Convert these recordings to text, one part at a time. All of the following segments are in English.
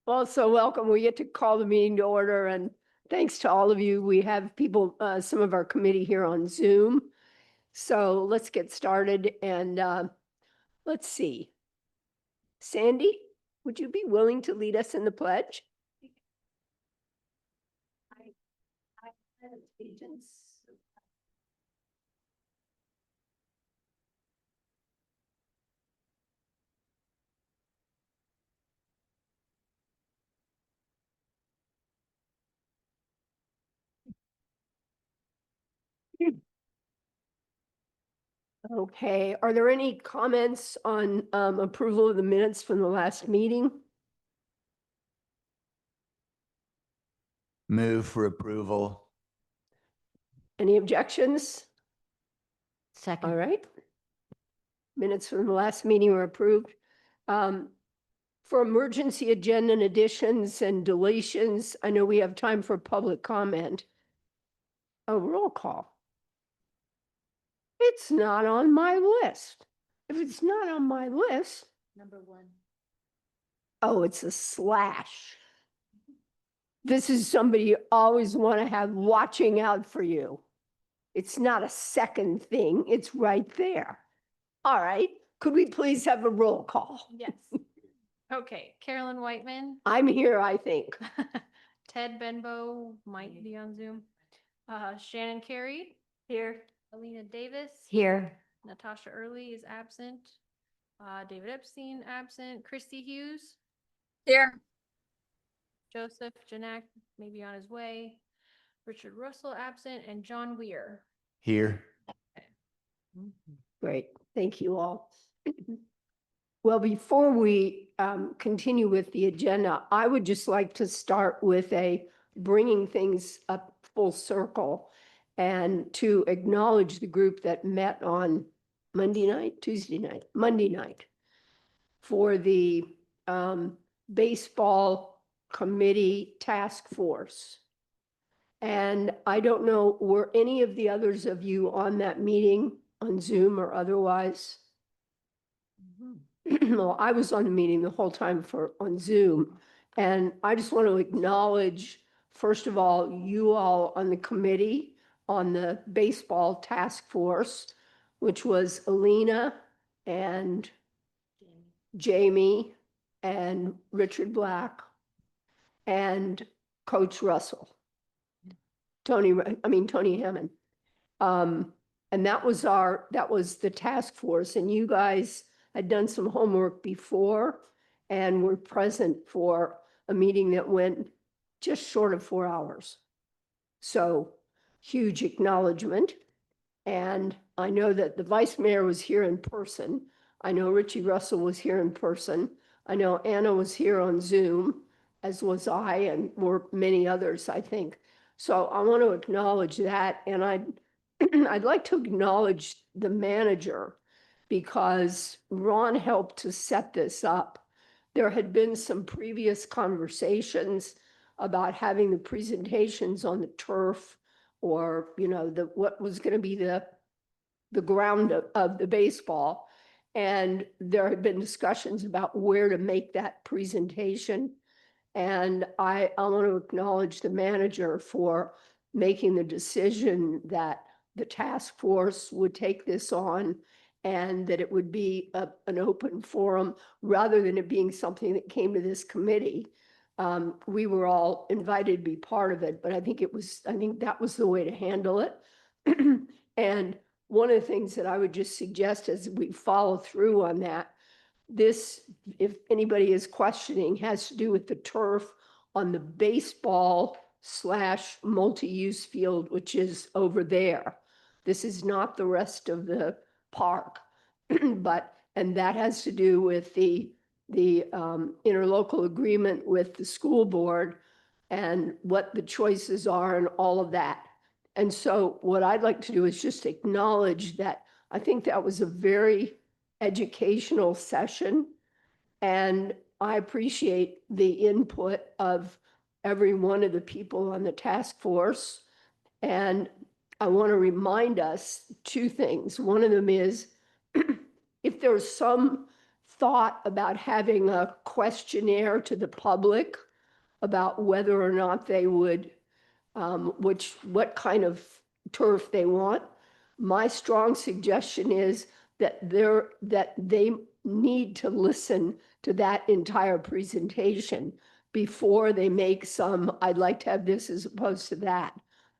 Also, welcome. We get to call the meeting to order, and thanks to all of you. We have people, some of our committee here on Zoom. So let's get started and let's see. Sandy, would you be willing to lead us in the pledge? I had allegiance. Okay, are there any comments on approval of the minutes from the last meeting? Move for approval. Any objections? All Second. right. Minutes from the last meeting were approved. For emergency agenda and additions and deletions, I know we have time for public comment. A roll call. It's not on my list. If it's not on my list, Number 1. oh, it's a slash. This is somebody you always want to have watching out for you. It's not a second thing, it's right there. All right, could we please have a roll call? Yes. Okay, Carolyn Whiteman, I'm here, I think. Ted Benbow might be on Zoom. Shannon Carey. Here. Alina Davis. Here. Natasha Early is absent. David Epstein absent. Christy Hughes. Here. Joseph Janak maybe on his way. Richard Russell absent and John Weir. Here. Great, thank you all. Well, before we continue with the agenda, I would just like to start with bringing things up full circle and to acknowledge the group that met on Monday night for the baseball committee task force. And I don't know, were any of the others of you on that meeting on Zoom or otherwise? Well, I was on the meeting the whole time on Zoom. And I just want to acknowledge, first of all, you all on the committee on the baseball task force, which was Alina and Jamie and Richard Black and Coach Russell. Tony Hammond. And that was the task force, and you guys had done some homework before and were present for a meeting that went just short of 4 hours. So huge acknowledgement. And I know that the vice mayor was here in person. I know Richie Russell was here in person. I know Anna was here on Zoom, as was I, and were many others, I think. So I want to acknowledge that, and I'd like to acknowledge the manager because Ron helped to set this up. There had been some previous conversations about having the presentations on the turf or, what was going to be the ground of the baseball. And there had been discussions about where to make that presentation. And I want to acknowledge the manager for making the decision that the task force would take this on and that it would be an open forum rather than it being something that came to this committee. We were all invited to be part of it, but I think that was the way to handle it. And one of the things that I would just suggest as we follow through on that, this, if anybody is questioning, has to do with the turf on the baseball / multi-use field, which is over there. This is not the rest of the park, and that has to do with the interlocal agreement with the school board and what the choices are and all of that. And so what I'd like to do is just acknowledge that I think that was a very educational session, and I appreciate the input of every one of the people on the task force. And I want to remind us 2 things. One of them is if there's some thought about having a questionnaire to the public about whether or not they would, what kind of turf they want. My strong suggestion is that they need to listen to that entire presentation before they make some, I'd like to have this as opposed to that,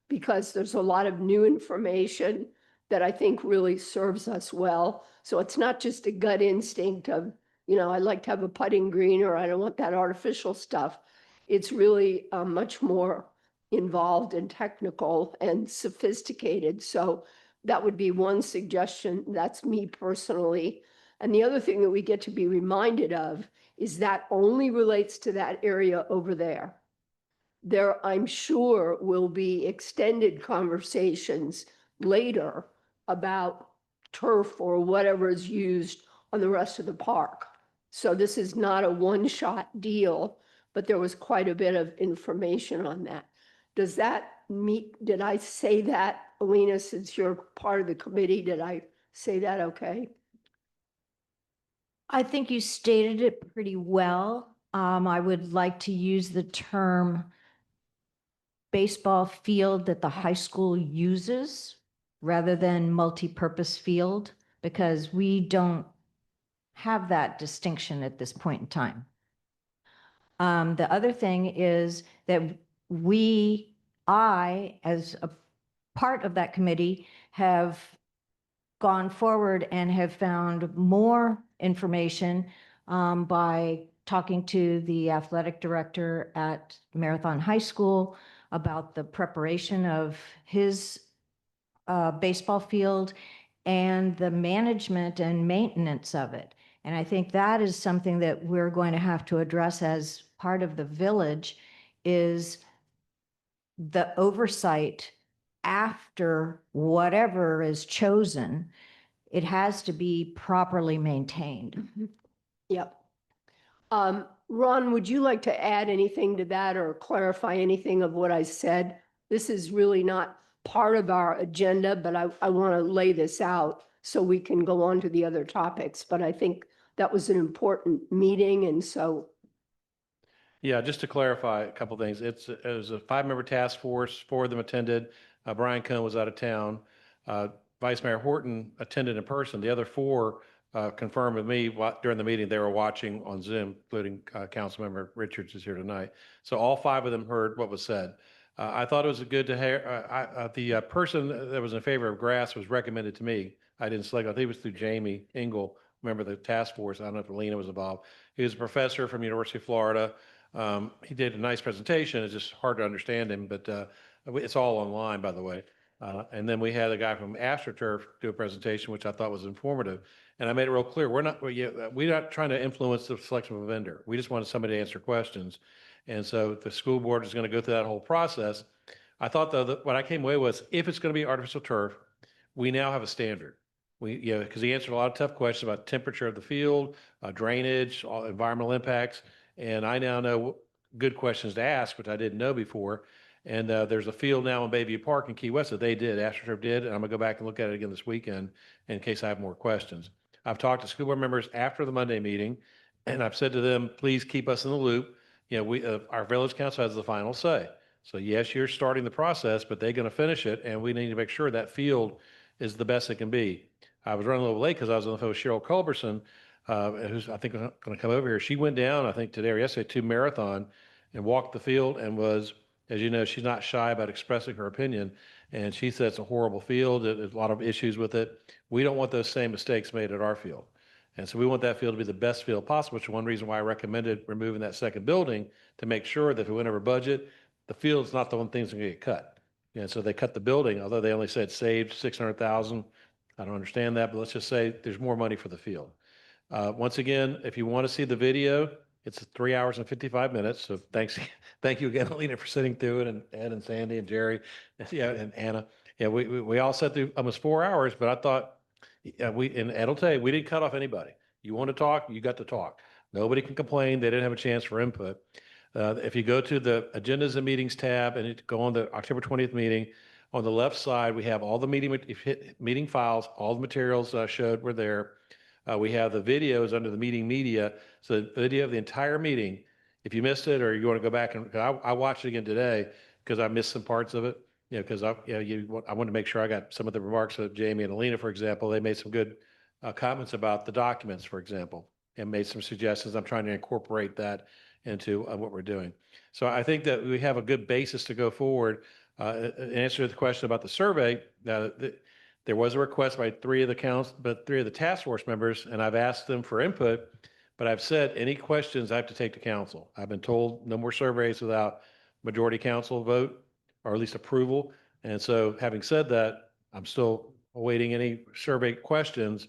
because there's a lot of new information that I think really serves us well. So it's not just a gut instinct of, I'd like to have a putting green, or I don't want that artificial stuff. It's really much more involved and technical and sophisticated. So that would be one suggestion. That's me personally. And the other thing that we get to be reminded of is that only relates to that area over there. There, I'm sure, will be extended conversations later about turf or whatever is used on the rest of the park. So this is not a one-shot deal, but there was quite a bit of information on that. Does that meet, did I say that, Alina, since you're part of the committee, did I say that okay? I think you stated it pretty well. I would like to use the term baseball field that the high school uses rather than multi-purpose field, because we don't have that distinction at this point in time. The other thing is that I, as a part of that committee, have gone forward and have found more information by talking to the athletic director at Marathon High School about the preparation of his baseball field and the management and maintenance of it. And I think that is something that we're going to have to address as part of the village, is the oversight after whatever is chosen. It has to be properly maintained. Yep. Ron, would you like to add anything to that or clarify anything of what I said? This is really not part of our agenda, but I want to lay this out so we can go on to the other topics. But I think that was an important meeting, and so. Yeah, just to clarify a couple things. It was a 5-member task force. 4 of them attended. Brian Cohn was out of town. Vice Mayor Horton attended in person. The other 4 confirmed with me during the meeting they were watching on Zoom, including Councilmember Richards is here tonight. So all 5 of them heard what was said. I thought it was good to hear. The person that was in favor of grass was recommended to me. I didn't select. I think it was through Jamie Engel, member of the task force. I don't know if Alina was involved. He was a professor from University of Florida. He did a nice presentation. It's just hard to understand him, but it's all online, by the way. And then we had a guy from AstroTurf do a presentation, which I thought was informative. And I made it real clear, we're not trying to influence the selection of a vendor. We just wanted somebody to answer questions. And so the school board is going to go through that whole process. I thought, though, that what I came away was, if it's going to be artificial turf, we now have a standard. Because he answered a lot of tough questions about temperature of the field, drainage, environmental impacts. And I now know good questions to ask, which I didn't know before. And there's a field now in Bayview Park in Key West that they did, AstroTurf did, and I'm gonna go back and look at it again this weekend in case I have more questions. I've talked to school board members after the Monday meeting, and I've said to them, please keep us in the loop. Our village council has the final say. So yes, you're starting the process, but they're gonna finish it, and we need to make sure that field is the best it can be. I was running a little late because I was on the phone with Cheryl Culberson, who's I think going to come over here. She went down, I think today or yesterday, to Marathon and walked the field and was, as you know, she's not shy about expressing her opinion. And she said it's a horrible field. There's a lot of issues with it. We don't want those same mistakes made at our field. And so we want that field to be the best field possible, which is one reason why I recommended removing that second building, to make sure that if we went over budget, the field's not the one thing that's going to get cut. And so they cut the building, although they only said saved $600,000. I don't understand that, but let's just say there's more money for the field. Once again, if you want to see the video, it's 3 hours and 55 minutes. So thank you again, Alina, for sitting through it, and Ed and Sandy and Jerry, and Anna. Yeah, we all sat through almost 4 hours, but I thought, and Ed will tell you, we didn't cut off anybody. You want to talk, you got to talk. Nobody can complain. They didn't have a chance for input. If you go to the agendas and meetings tab and go on the October 20th meeting, on the left side, we have all the meeting files, all the materials showed were there. We have the videos under the meeting media. So the video of the entire meeting, if you missed it or you want to go back and, I watched it again today because I missed some parts of it. Because I wanted to make sure I got some of the remarks of Jamie and Alina, for example. They made some good comments about the documents, for example, and made some suggestions. I'm trying to incorporate that into what we're doing. So I think that we have a good basis to go forward. In answer to the question about the survey, there was a request by three of the task force members, and I've asked them for input, but I've said any questions I have to take to council. I've been told no more surveys without majority council vote, or at least approval. And so having said that, I'm still awaiting any survey questions.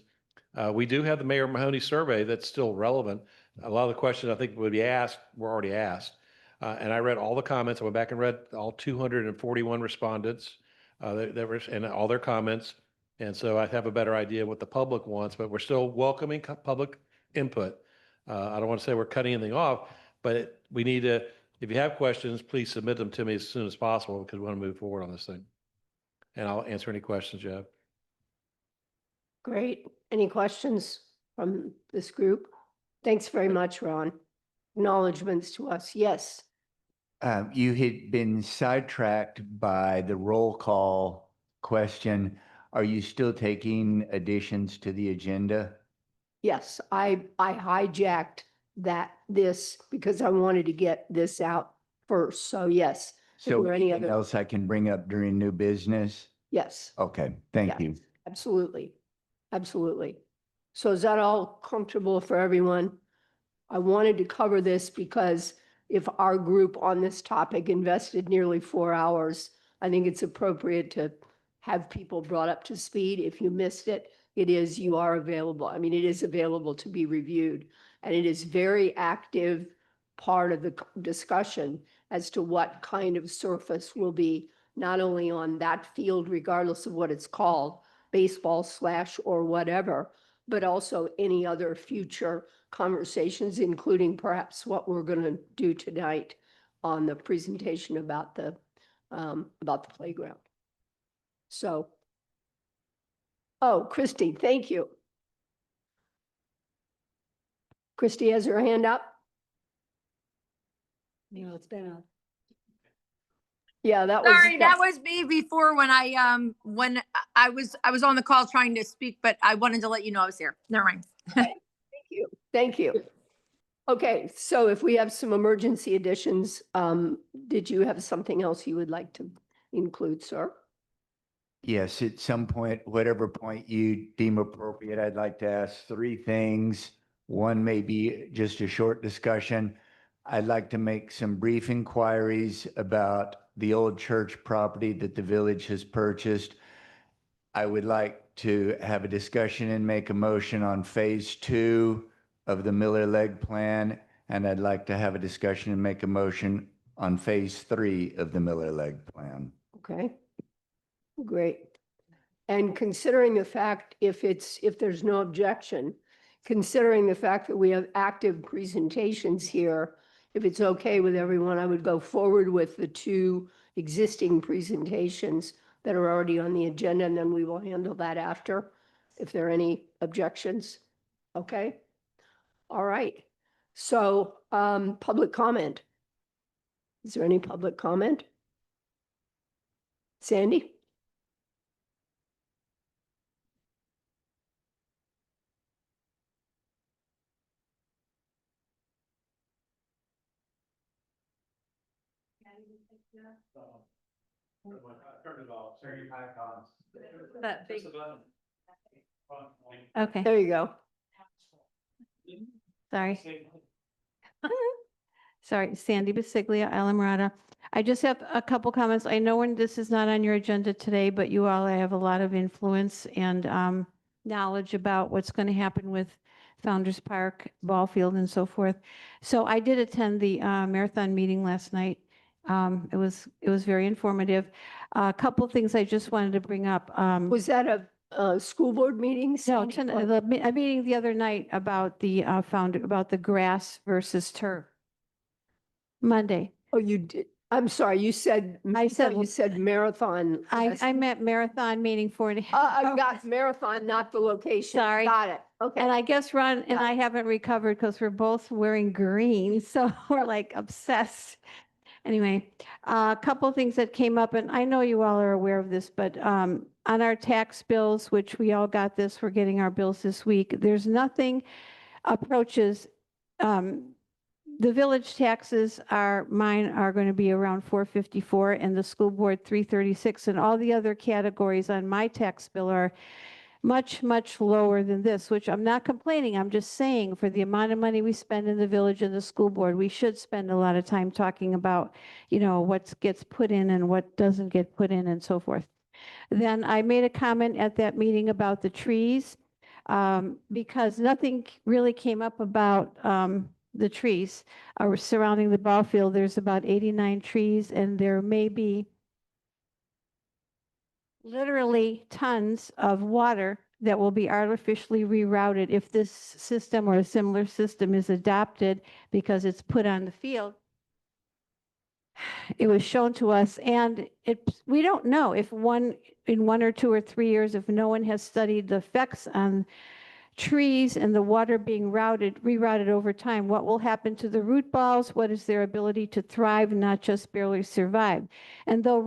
We do have the Mayor Mahoney survey that's still relevant. A lot of the questions I think would be asked were already asked. And I read all the comments. I went back and read all 241 respondents that were, and all their comments. And so I have a better idea what the public wants, but we're still welcoming public input. I don't want to say we're cutting anything off, but we need to, if you have questions, please submit them to me as soon as possible because we want to move forward on this thing. And I'll answer any questions you have. Great. Any questions from this group? Thanks very much, Ron. Acknowledgements to us. Yes. You had been sidetracked by the roll call question. Are you still taking additions to the agenda? Yes, I hijacked this because I wanted to get this out first. So yes. If So there are any anything other, else I can bring up during new business? yes, Okay, thank Yeah. you. absolutely. Absolutely. So is that all comfortable for everyone? I wanted to cover this because if our group on this topic invested nearly 4 hours, I think it's appropriate to have people brought up to speed. If you missed it, you are available. I mean, it is available to be reviewed. And it is very active part of the discussion as to what kind of surface will be not only on that field, regardless of what it's called, baseball / or whatever, but also any other future conversations, including perhaps what we're going to do tonight on the presentation about the playground. So, oh, Christy, thank you. Christy has her hand up. It's been a. Yeah, that was. Sorry, that was me before when I was on the call trying to speak, but I wanted to let you know I was here. Never mind. Thank you. Thank you. Okay, so if we have some emergency additions, did you have something else you would like to include, sir? Yes, at some point, whatever point you deem appropriate, I'd like to ask three things. One may be just a short discussion. I'd like to make some brief inquiries about the old church property that the village has purchased. I would like to have a discussion and make a motion on phase 2 of the Miller Leg plan. And I'd like to have a discussion and make a motion on phase 3 of the Miller Leg plan. Okay, great. And considering the fact, if there's no objection, considering the fact that we have active presentations here, if it's okay with everyone, I would go forward with the 2 existing presentations that are already on the agenda, and then we will handle that after, if there are any objections. Okay? All right. So, public comment. Is there any public comment? Sandy? That big. Okay, There you go. sorry. Sorry, Sandy Basiglia, Islamorada. I just have a couple comments. I know when this is not on your agenda today, but you all have a lot of influence and knowledge about what's going to happen with Founder's Park, ball field and so forth. So I did attend the marathon meeting last night. It was very informative. A couple of things I just wanted to bring up. Was that a school board meeting? No, Sandy? a meeting the other night about the about the grass versus turf. Monday. Oh, you did. I'm sorry, you said, I said- you said marathon. I meant marathon meeting 4.5. I got marathon, not the location. Sorry. Got it. Okay. And I guess Ron and I haven't recovered because we're both wearing green, so we're like obsessed. Anyway, a couple things that came up, and I know you all are aware of this, but on our tax bills, which we all got this, we're getting our bills this week, there's nothing approaches, the village taxes mine are going to be around 454 and the school board 336, and all the other categories on my tax bill are much, much lower than this, which I'm not complaining. I'm just saying for the amount of money we spend in the village and the school board, we should spend a lot of time talking about, what gets put in and what doesn't get put in and so forth. Then I made a comment at that meeting about the trees, because nothing really came up about the trees surrounding the ball field. There's about 89 trees, and there may be literally tons of water that will be artificially rerouted if this system or a similar system is adopted because it's put on the field. It was shown to us, and we don't know if in 1 or 2 or 3 years, if no one has studied the effects on trees and the water being rerouted over time, what will happen to the root balls? What is their ability to thrive and not just barely survive? And though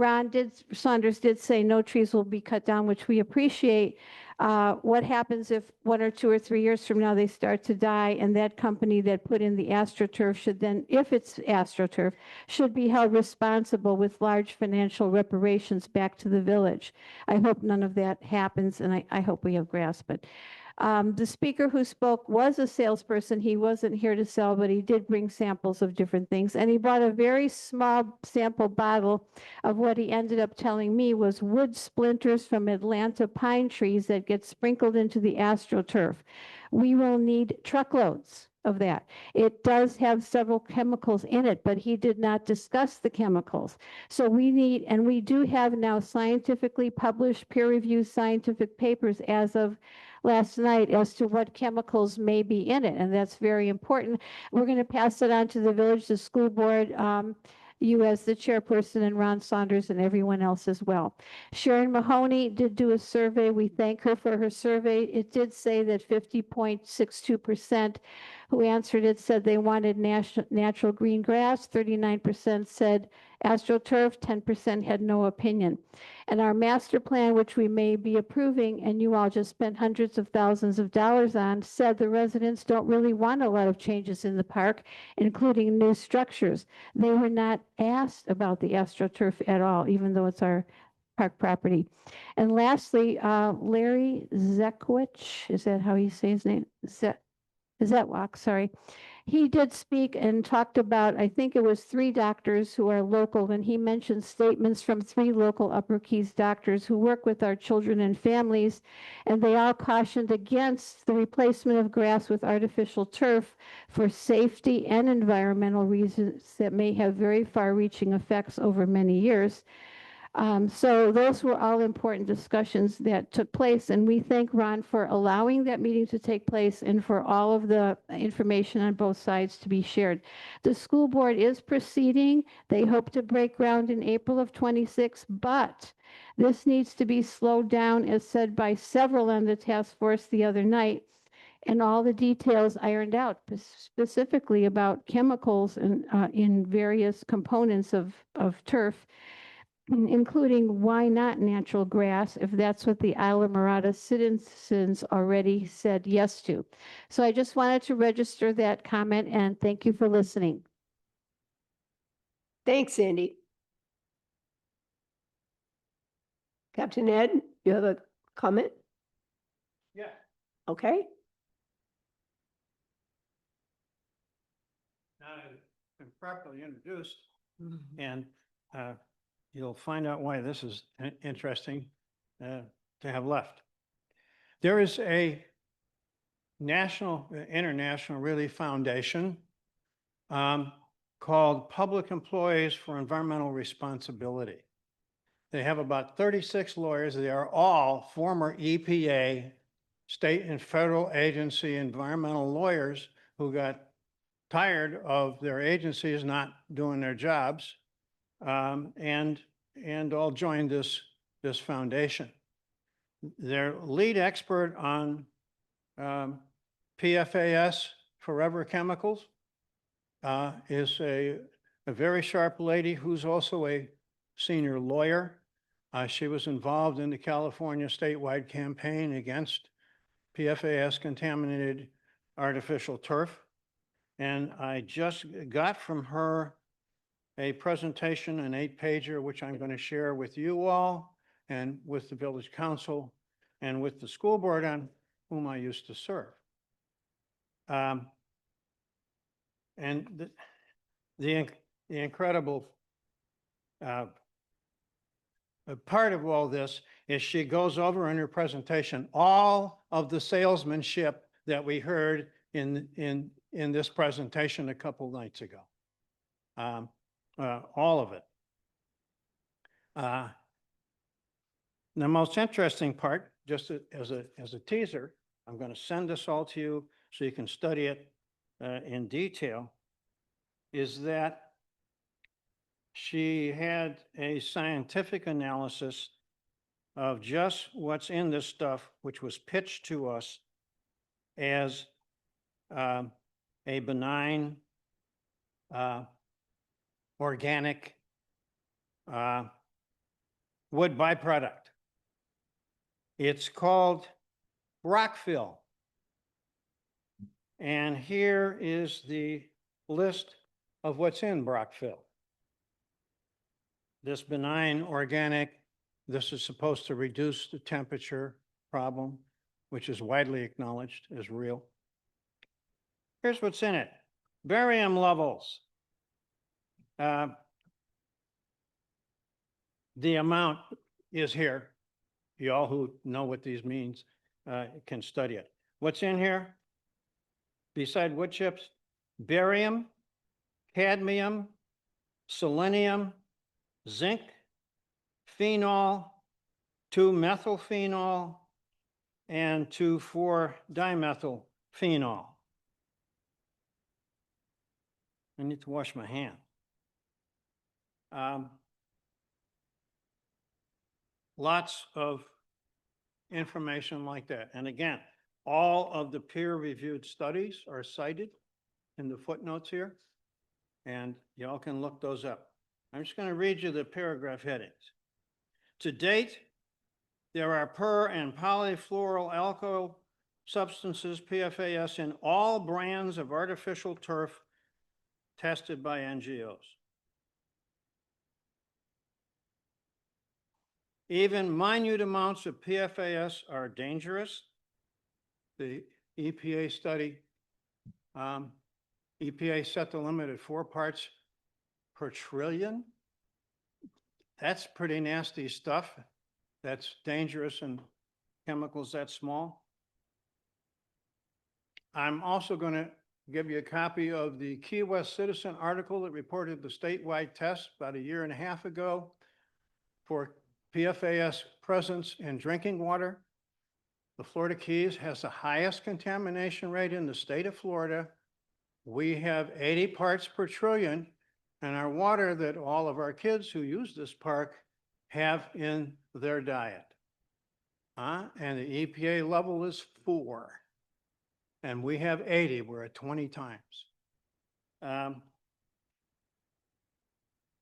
Saunders did say no trees will be cut down, which we appreciate, what happens if 1 or 2 or 3 years from now they start to die, and that company that put in the AstroTurf should then, if it's AstroTurf, should be held responsible with large financial reparations back to the village. I hope none of that happens, and I hope we have grass, but the speaker who spoke was a salesperson. He wasn't here to sell, but he did bring samples of different things. And he brought a very small sample bottle of what he ended up telling me was wood splinters from Atlanta pine trees that get sprinkled into the AstroTurf. We will need truckloads of that. It does have several chemicals in it, but he did not discuss the chemicals. So we need, and we do have now scientifically published peer-reviewed scientific papers as of last night as to what chemicals may be in it, and that's very important. We're going to pass it on to the village, the school board, you as the chairperson, and Ron Saunders and everyone else as well. Sharon Mahoney did do a survey. We thank her for her survey. It did say that 50.62% who answered it said they wanted natural green grass. 39% said AstroTurf. 10% had no opinion. And our master plan, which we may be approving, and you all just spent hundreds of thousands of dollars on, said the residents don't really want a lot of changes in the park, including new structures. They were not asked about the AstroTurf at all, even though it's our park property. And lastly, Larry Zekwich, is that how you say his name? Zetwak, sorry. He did speak and talked about, I think it was 3 doctors who are local, and he mentioned statements from 3 local Upper Keys doctors who work with our children and families, and they all cautioned against the replacement of grass with artificial turf for safety and environmental reasons that may have very far-reaching effects over many years. So those were all important discussions that took place, and we thank Ron for allowing that meeting to take place and for all of the information on both sides to be shared. The school board is proceeding. They hope to break ground in April of 26, but this needs to be slowed down, as said by several on the task force the other night, and all the details ironed out, specifically about chemicals and in various components of turf, including why not natural grass if that's what the Islamorada citizens already said yes to. So I just wanted to register that comment, and thank you for listening. Thanks, Sandy. Captain Ed, you have a comment? Yeah. Okay. Now I've been properly introduced, and you'll find out why this is interesting to have left. There is a international really foundation called Public Employees for Environmental Responsibility. They have about 36 lawyers. They are all former EPA, state and federal agency environmental lawyers who got tired of their agencies not doing their jobs, and all joined this foundation. Their lead expert on PFAS, Forever Chemicals, is a very sharp lady who's also a senior lawyer. She was involved in the California statewide campaign against PFAS contaminated artificial turf. And I just got from her a presentation, an 8-pager, which I'm going to share with you all and with the village council and with the school board on whom I used to serve. And the incredible a part of all this is she goes over in her presentation all of the salesmanship that we heard in this presentation a couple nights ago. All of it. The most interesting part, just as a teaser, I'm going to send this all to you so you can study it in detail, is that she had a scientific analysis of just what's in this stuff, which was pitched to us as a benign, organic wood byproduct. It's called rockfill. And here is the list of what's in rockfill. This benign organic, this is supposed to reduce the temperature problem, which is widely acknowledged as real. Here's what's in it. Barium levels. The amount is here. You all who know what these means can study it. What's in here? Beside wood chips, barium, cadmium, selenium, zinc, phenol, 2-methylphenol, and 2,4-dimethylphenol. I need to wash my hand. Lots of information like that. And again, all of the peer-reviewed studies are cited in the footnotes here, and y'all can look those up. I'm just going to read you the paragraph headings. To date, there are per- and polyfluoroalkyl substances, PFAS, in all brands of artificial turf tested by NGOs. Even minute amounts of PFAS are dangerous. The EPA study, EPA set the limit at 4 parts per trillion. That's pretty nasty stuff. That's dangerous in chemicals that small. I'm also going to give you a copy of the Key West Citizen article that reported the statewide test about 1.5 years ago for PFAS presence in drinking water. The Florida Keys has the highest contamination rate in the state of Florida. We have 80 parts per trillion in our water that all of our kids who use this park have in their diet. And the EPA level is 4. And we have 80, we're at 20 times.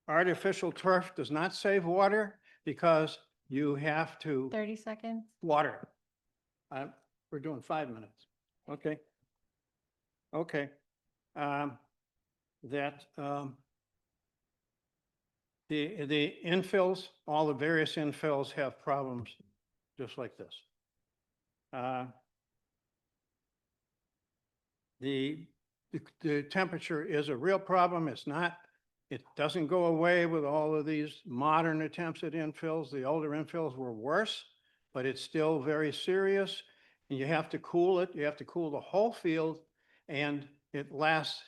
Artificial turf does not save water because you have to 30 seconds. water. We're doing 5 minutes. Okay. Okay. The infills, all the various infills have problems just like this. The temperature is a real problem. It's not, it doesn't go away with all of these modern attempts at infills. The older infills were worse, but it's still very serious. And you have to cool it. You have to cool the whole field, and it lasts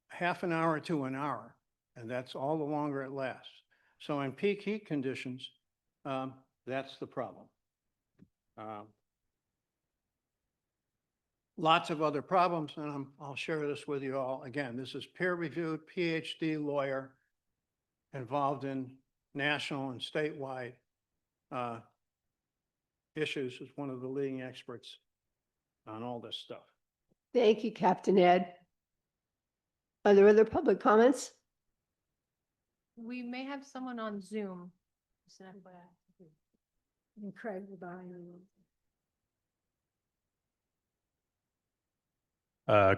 half an hour to an hour. And that's all the longer it lasts. So in peak heat conditions, that's the problem. Lots of other problems, and I'll share this with you all. Again, this is peer-reviewed PhD lawyer involved in national and statewide issues, is one of the leading experts on all this stuff. Thank you, Captain Ed. Are there other public comments? We may have someone on Zoom. And Craig,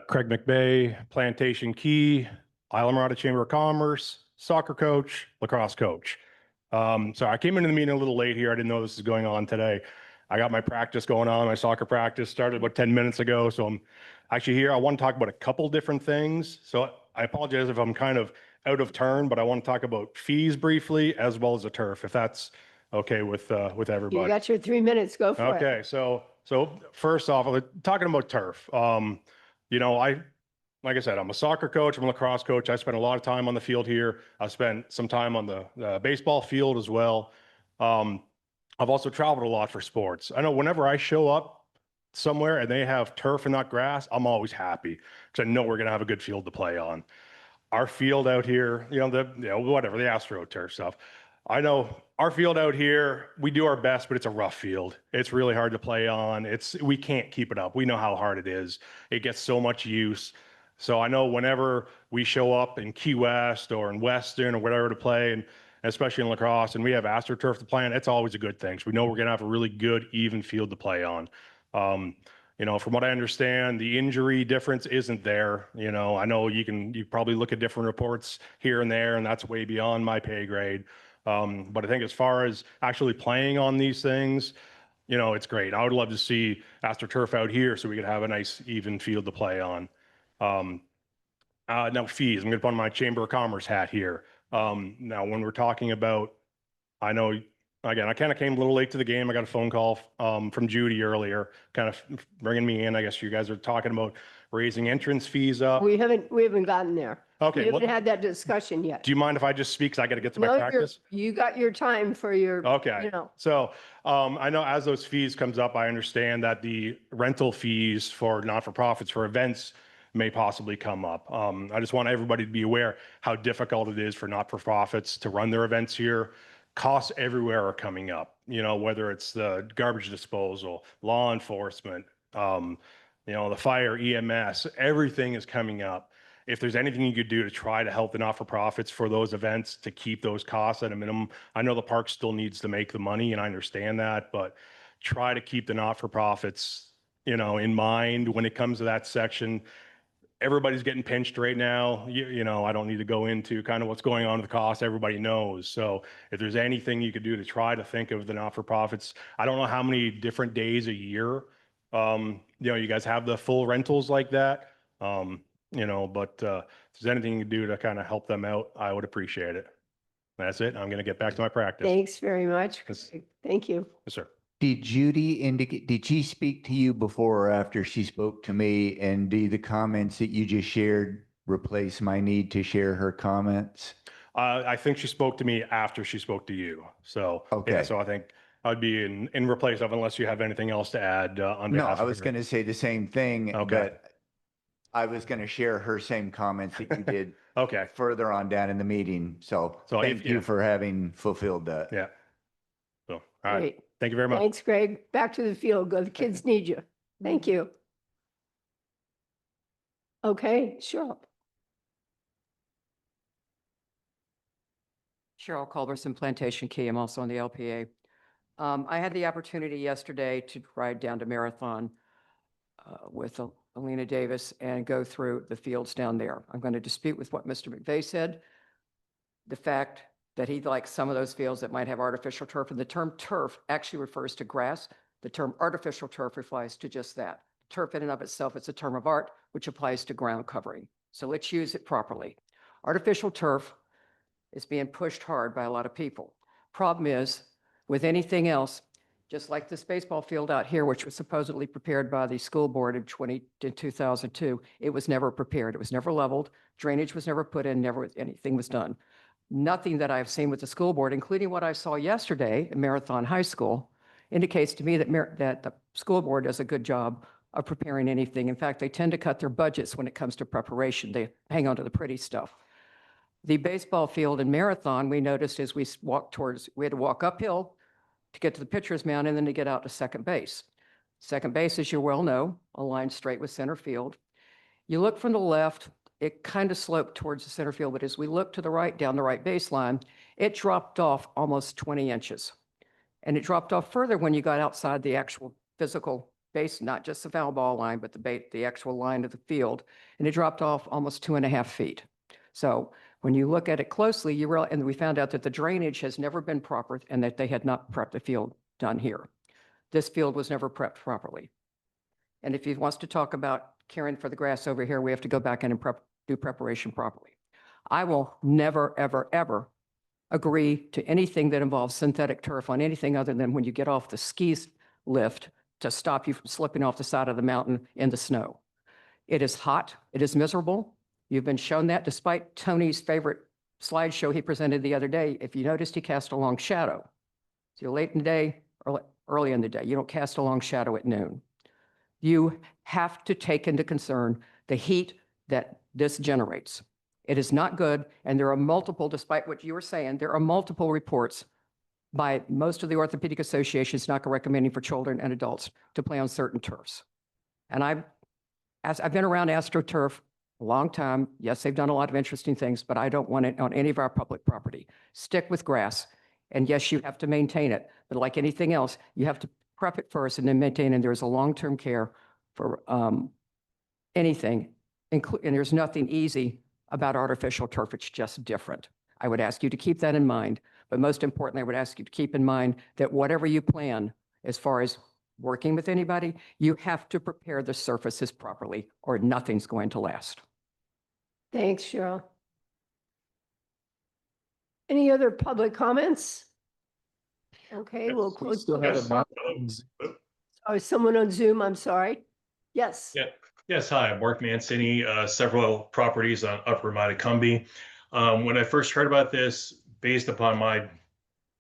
Craig McVeigh, Plantation Key, Islamorada Chamber of Commerce, soccer coach, lacrosse coach. So I came into the meeting a little late here. I didn't know this was going on today. I got my practice going on, my soccer practice started about 10 minutes ago. So I'm actually here. I want to talk about a couple different things. So I apologize if I'm kind of out of turn, but I want to talk about fees briefly as well as the turf, if that's okay with you everybody. got your 3 minutes, go for it. Okay, so first off, talking about turf, you know, like I said, I'm a soccer coach, I'm a lacrosse coach. I spend a lot of time on the field here. I spent some time on the baseball field as well. I've also traveled a lot for sports. I know whenever I show up somewhere and they have turf and not grass, I'm always happy because I know we're gonna have a good field to play on. Our field out here, whatever, the AstroTurf stuff. I know our field out here, we do our best, but it's a rough field. It's really hard to play on. We can't keep it up. We know how hard it is. It gets so much use. So I know whenever we show up in Key West or in Weston or whatever to play, and especially in lacrosse, and we have AstroTurf to play on, it's always a good thing. So we know we're going to have a really good, even field to play on. From what I understand, the injury difference isn't there. I know you probably look at different reports here and there, and that's way beyond my pay grade. But I think as far as actually playing on these things, it's great. I would love to see AstroTurf out here so we could have a nice, even field to play on. Now fees, I'm going to put on my Chamber of Commerce hat here. Now, when we're talking about, I know, again, I kind of came a little late to the game. I got a phone call from Judy earlier, kind of bringing me in. I guess you guys are talking about raising entrance fees up. We haven't gotten there. Okay. We haven't had that discussion yet. Do you mind if I just speak? 'Cause I got to get to my No, practice. you got your time for your, Okay. So I know as those fees comes up, I understand that the rental fees for not-for-profits for events may possibly come up. I just want everybody to be aware how difficult it is for not-for-profits to run their events here. Costs everywhere are coming up, whether it's the garbage disposal, law enforcement, the fire, EMS, everything is coming up. If there's anything you could do to try to help the not-for-profits for those events to keep those costs at a minimum. I know the park still needs to make the money and I understand that, but try to keep the not-for-profits, in mind when it comes to that section. Everybody's getting pinched right now. I don't need to go into kind of what's going on with the cost. Everybody knows. So if there's anything you could do to try to think of the not-for-profits, I don't know how many different days a year, you guys have the full rentals like that. But if there's anything you can do to kind of help them out, I would appreciate it. That's it. I'm going to get back to my practice. thanks very much. Yes. Thank you. Yes, sir. Did Judy indicate, did she speak to you before or after she spoke to me? And do the comments that you just shared replace my need to share her comments? I think she spoke to me after she spoke to you. So, Okay. yeah, so I think I'd be in replace of, unless you have anything else to add on No, behalf I of was her. going to say the same thing, Okay. but I was going to share her same comments that you did Okay. further on down in the meeting. So So thank if- you yeah. for having fulfilled that. Yeah. So, all right. Great. Thank you very much. Thanks, Greg. Back to the field. The kids need you. Thank you. Okay, Cheryl. Cheryl Culberson, Plantation Key. I'm also on the LPA. I had the opportunity yesterday to ride down to Marathon with Alina Davis and go through the fields down there. I'm going to dispute with what Mr. McVeigh said. The fact that he likes some of those fields that might have artificial turf, and the term turf actually refers to grass. The term artificial turf applies to just that. Turf in and of itself is a term of art, which applies to ground covering. So let's use it properly. Artificial turf is being pushed hard by a lot of people. Problem is, with anything else, just like this baseball field out here, which was supposedly prepared by the school board in 2002, it was never prepared. It was never leveled. Drainage was never put in, never anything was done. Nothing that I've seen with the school board, including what I saw yesterday at Marathon High School, indicates to me that that the school board does a good job of preparing anything. In fact, they tend to cut their budgets when it comes to preparation. They hang on to the pretty stuff. The baseball field in Marathon, we noticed as we walked towards, we had to walk uphill to get to the pitcher's mound and then to get out to second base. Second base, as you well know, aligned straight with center field. You look from the left, it kind of sloped towards the center field, but as we look to the right, down the right baseline, it dropped off almost 20 inches. And it dropped off further when you got outside the actual physical base, not just the foul ball line, but the actual line of the field. And it dropped off almost 2.5 feet. So when you look at it closely, you realize, and we found out that the drainage has never been proper and that they had not prepped the field done here. This field was never prepped properly. And if he wants to talk about caring for the grass over here, we have to go back in and do preparation properly. I will never, ever, ever agree to anything that involves synthetic turf on anything other than when you get off the skis lift to stop you from slipping off the side of the mountain in the snow. It is hot. It is miserable. You've been shown that despite Tony's favorite slideshow he presented the other day. If you noticed, he cast a long shadow. So late in the day or early in the day, you don't cast a long shadow at noon. You have to take into concern the heat that this generates. It is not good, and there are multiple, despite what you were saying, there are multiple reports by most of the orthopedic associations not recommending for children and adults to play on certain turfs. And I've been around AstroTurf a long time. Yes, they've done a lot of interesting things, but I don't want it on any of our public property. Stick with grass. And yes, you have to maintain it, but like anything else, you have to prep it first and then maintain, and there's a long-term care for anything, and there's nothing easy about artificial turf. It's just different. I would ask you to keep that in mind, but most importantly, I would ask you to keep in mind that whatever you plan, as far as working with anybody, you have to prepare the surfaces properly or nothing's going to last. Thanks, Cheryl. Any other public comments? Okay, we'll close. Oh, someone on Zoom, I'm sorry. Yes. Yeah. Yes, hi, I'm Mark Mancini, several properties on Upper Matacumbe. When I first heard about this, based upon my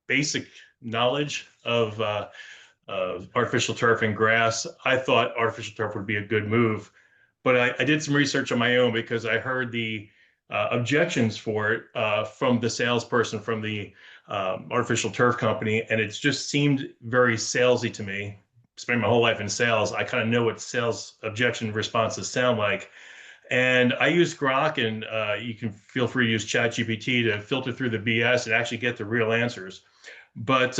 basic knowledge of artificial turf and grass, I thought artificial turf would be a good move. But I did some research on my own because I heard the objections for it from the salesperson from the artificial turf company, and it just seemed very salesy to me. Spending my whole life in sales, I kind of know what sales objection responses sound like. And I use Grok, and you can feel free to use ChatGPT to filter through the BS and actually get the real answers. But,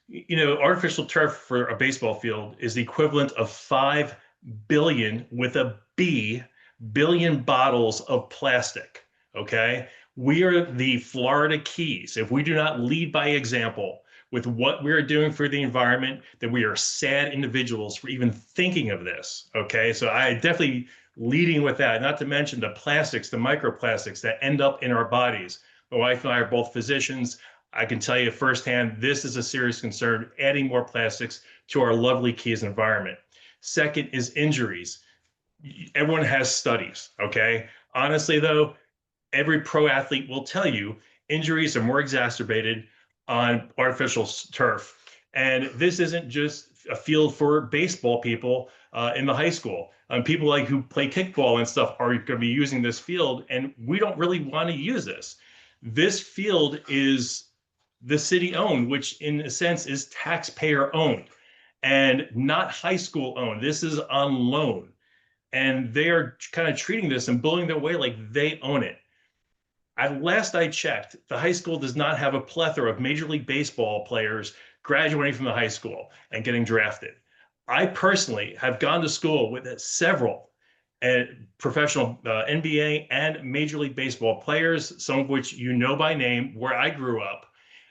you know, artificial turf for a baseball field is the equivalent of 5 billion, with a B, billion bottles of plastic, okay? We are the Florida Keys. If we do not lead by example with what we're doing for the environment, then we are sad individuals for even thinking of this, okay? So I definitely leading with that, not to mention the plastics, the microplastics that end up in our bodies. My wife and I are both physicians. I can tell you firsthand, this is a serious concern, adding more plastics to our lovely Keys environment. Second is injuries. Everyone has studies, okay? Honestly though, every pro athlete will tell you injuries are more exacerbated on artificial turf. And this isn't just a field for baseball people in the high school. People like who play kickball and stuff are going to be using this field, and we don't really want to use this. This field is the city owned, which in a sense is taxpayer owned and not high school owned. This is on loan. And they are kind of treating this and building their way like they own it. At last I checked, the high school does not have a plethora of Major League Baseball players graduating from the high school and getting drafted. I personally have gone to school with several professional NBA and Major League Baseball players, some of which you know by name, where I grew up.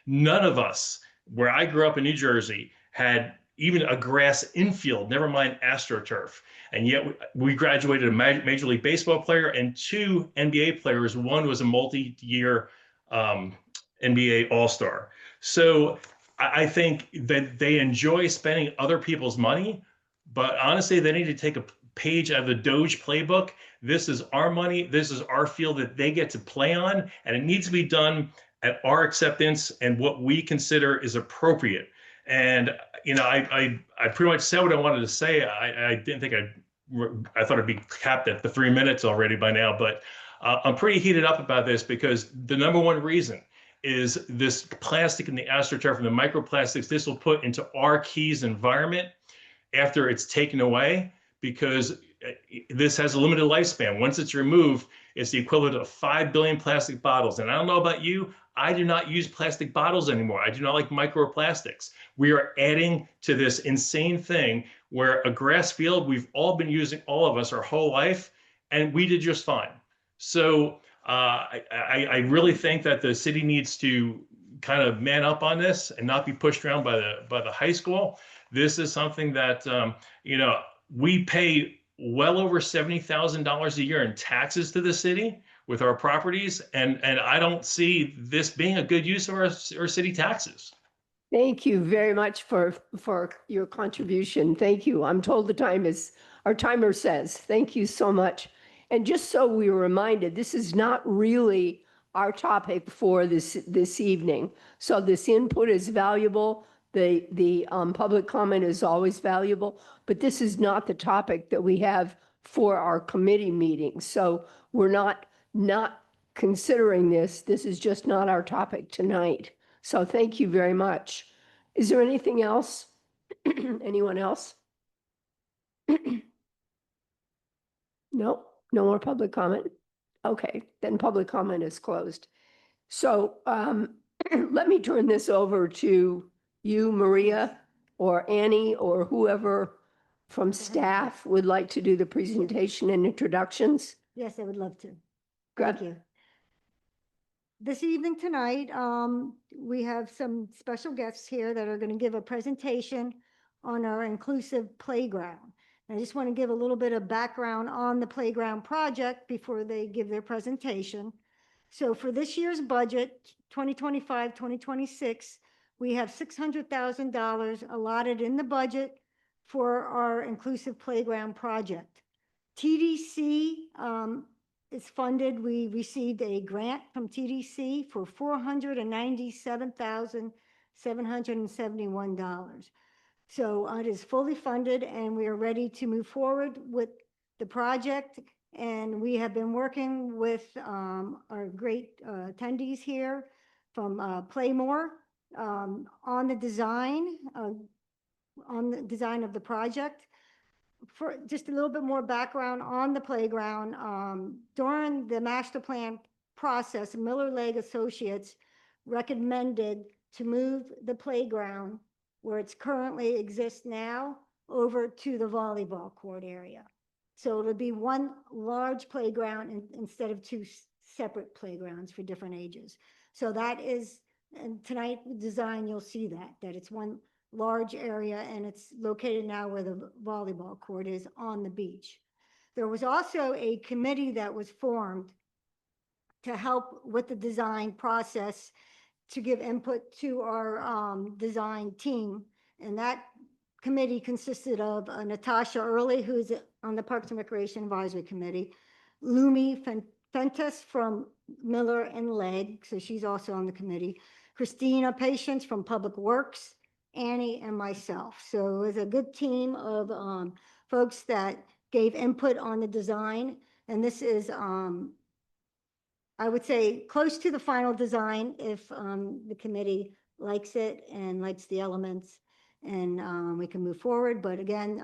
None of us, where I grew up in New Jersey, had even a grass infield, never mind AstroTurf. And yet we graduated a Major League Baseball player and 2 NBA players. One was a multi-year NBA All-Star. So I think that they enjoy spending other people's money, but honestly, they need to take a page out of the Doge playbook. This is our money. This is our field that they get to play on, and it needs to be done at our acceptance and what we consider is appropriate. And you know, I pretty much said what I wanted to say. I didn't think I thought it'd be capped at the 3 minutes already by now, but I'm pretty heated up about this because the number one reason is this plastic in the AstroTurf and the microplastics this will put into our Keys environment after it's taken away, because this has a limited lifespan. Once it's removed, it's the equivalent of 5 billion plastic bottles. And I don't know about you, I do not use plastic bottles anymore. I do not like microplastics. We are adding to this insane thing where a grass field we've all been using, all of us, our whole life, and we did just fine. So I really think that the city needs to kind of man up on this and not be pushed around by the high school. This is something that we pay well over $70,000 a year in taxes to the city with our properties, and I don't see this being a good use of our city taxes. Thank you very much for your contribution. Thank you. I'm told the time is, our timer says, thank you so much. And just so we were reminded, this is not really our topic for this evening. So this input is valuable. The public comment is always valuable, but this is not the topic that we have for our committee meetings. So we're not considering this. This is just not our topic tonight. So thank you very much. Is there anything else? Anyone else? No, no more public comment. Okay, then public comment is closed. So let me turn this over to you, Maria, or Annie, or whoever from staff would like to do the presentation and introductions. Yes, I would love to. Good. Thank you. This evening tonight, we have some special guests here that are going to give a presentation on our inclusive playground. I just want to give a little bit of background on the playground project before they give their presentation. So for this year's budget, 2025, 2026, we have $600,000 allotted in the budget for our inclusive playground project. TDC is funded. We received a grant from TDC for $497,771. So it is fully funded and we are ready to move forward with the project. And we have been working with our great attendees here from Playmore on the design of the project. For just a little bit more background on the playground, during the master plan process, Miller Lake Associates recommended to move the playground where it's currently exists now over to the volleyball court area. So it'll be one large playground instead of two separate playgrounds for different ages. So that is, and tonight design, you'll see that it's one large area and it's located now where the volleyball court is on the beach. There was also a committee that was formed to help with the design process to give input to our design team. And that committee consisted of Natasha Early, who's on the Parks and Recreation Advisory Committee, Lumi Fentus from Miller and Legg, so she's also on the committee, Christina Patience from Public Works, Annie, and myself. So it was a good team of folks that gave input on the design. And this is, I would say, close to the final design if the committee likes it and likes the elements, and we can move forward. But again,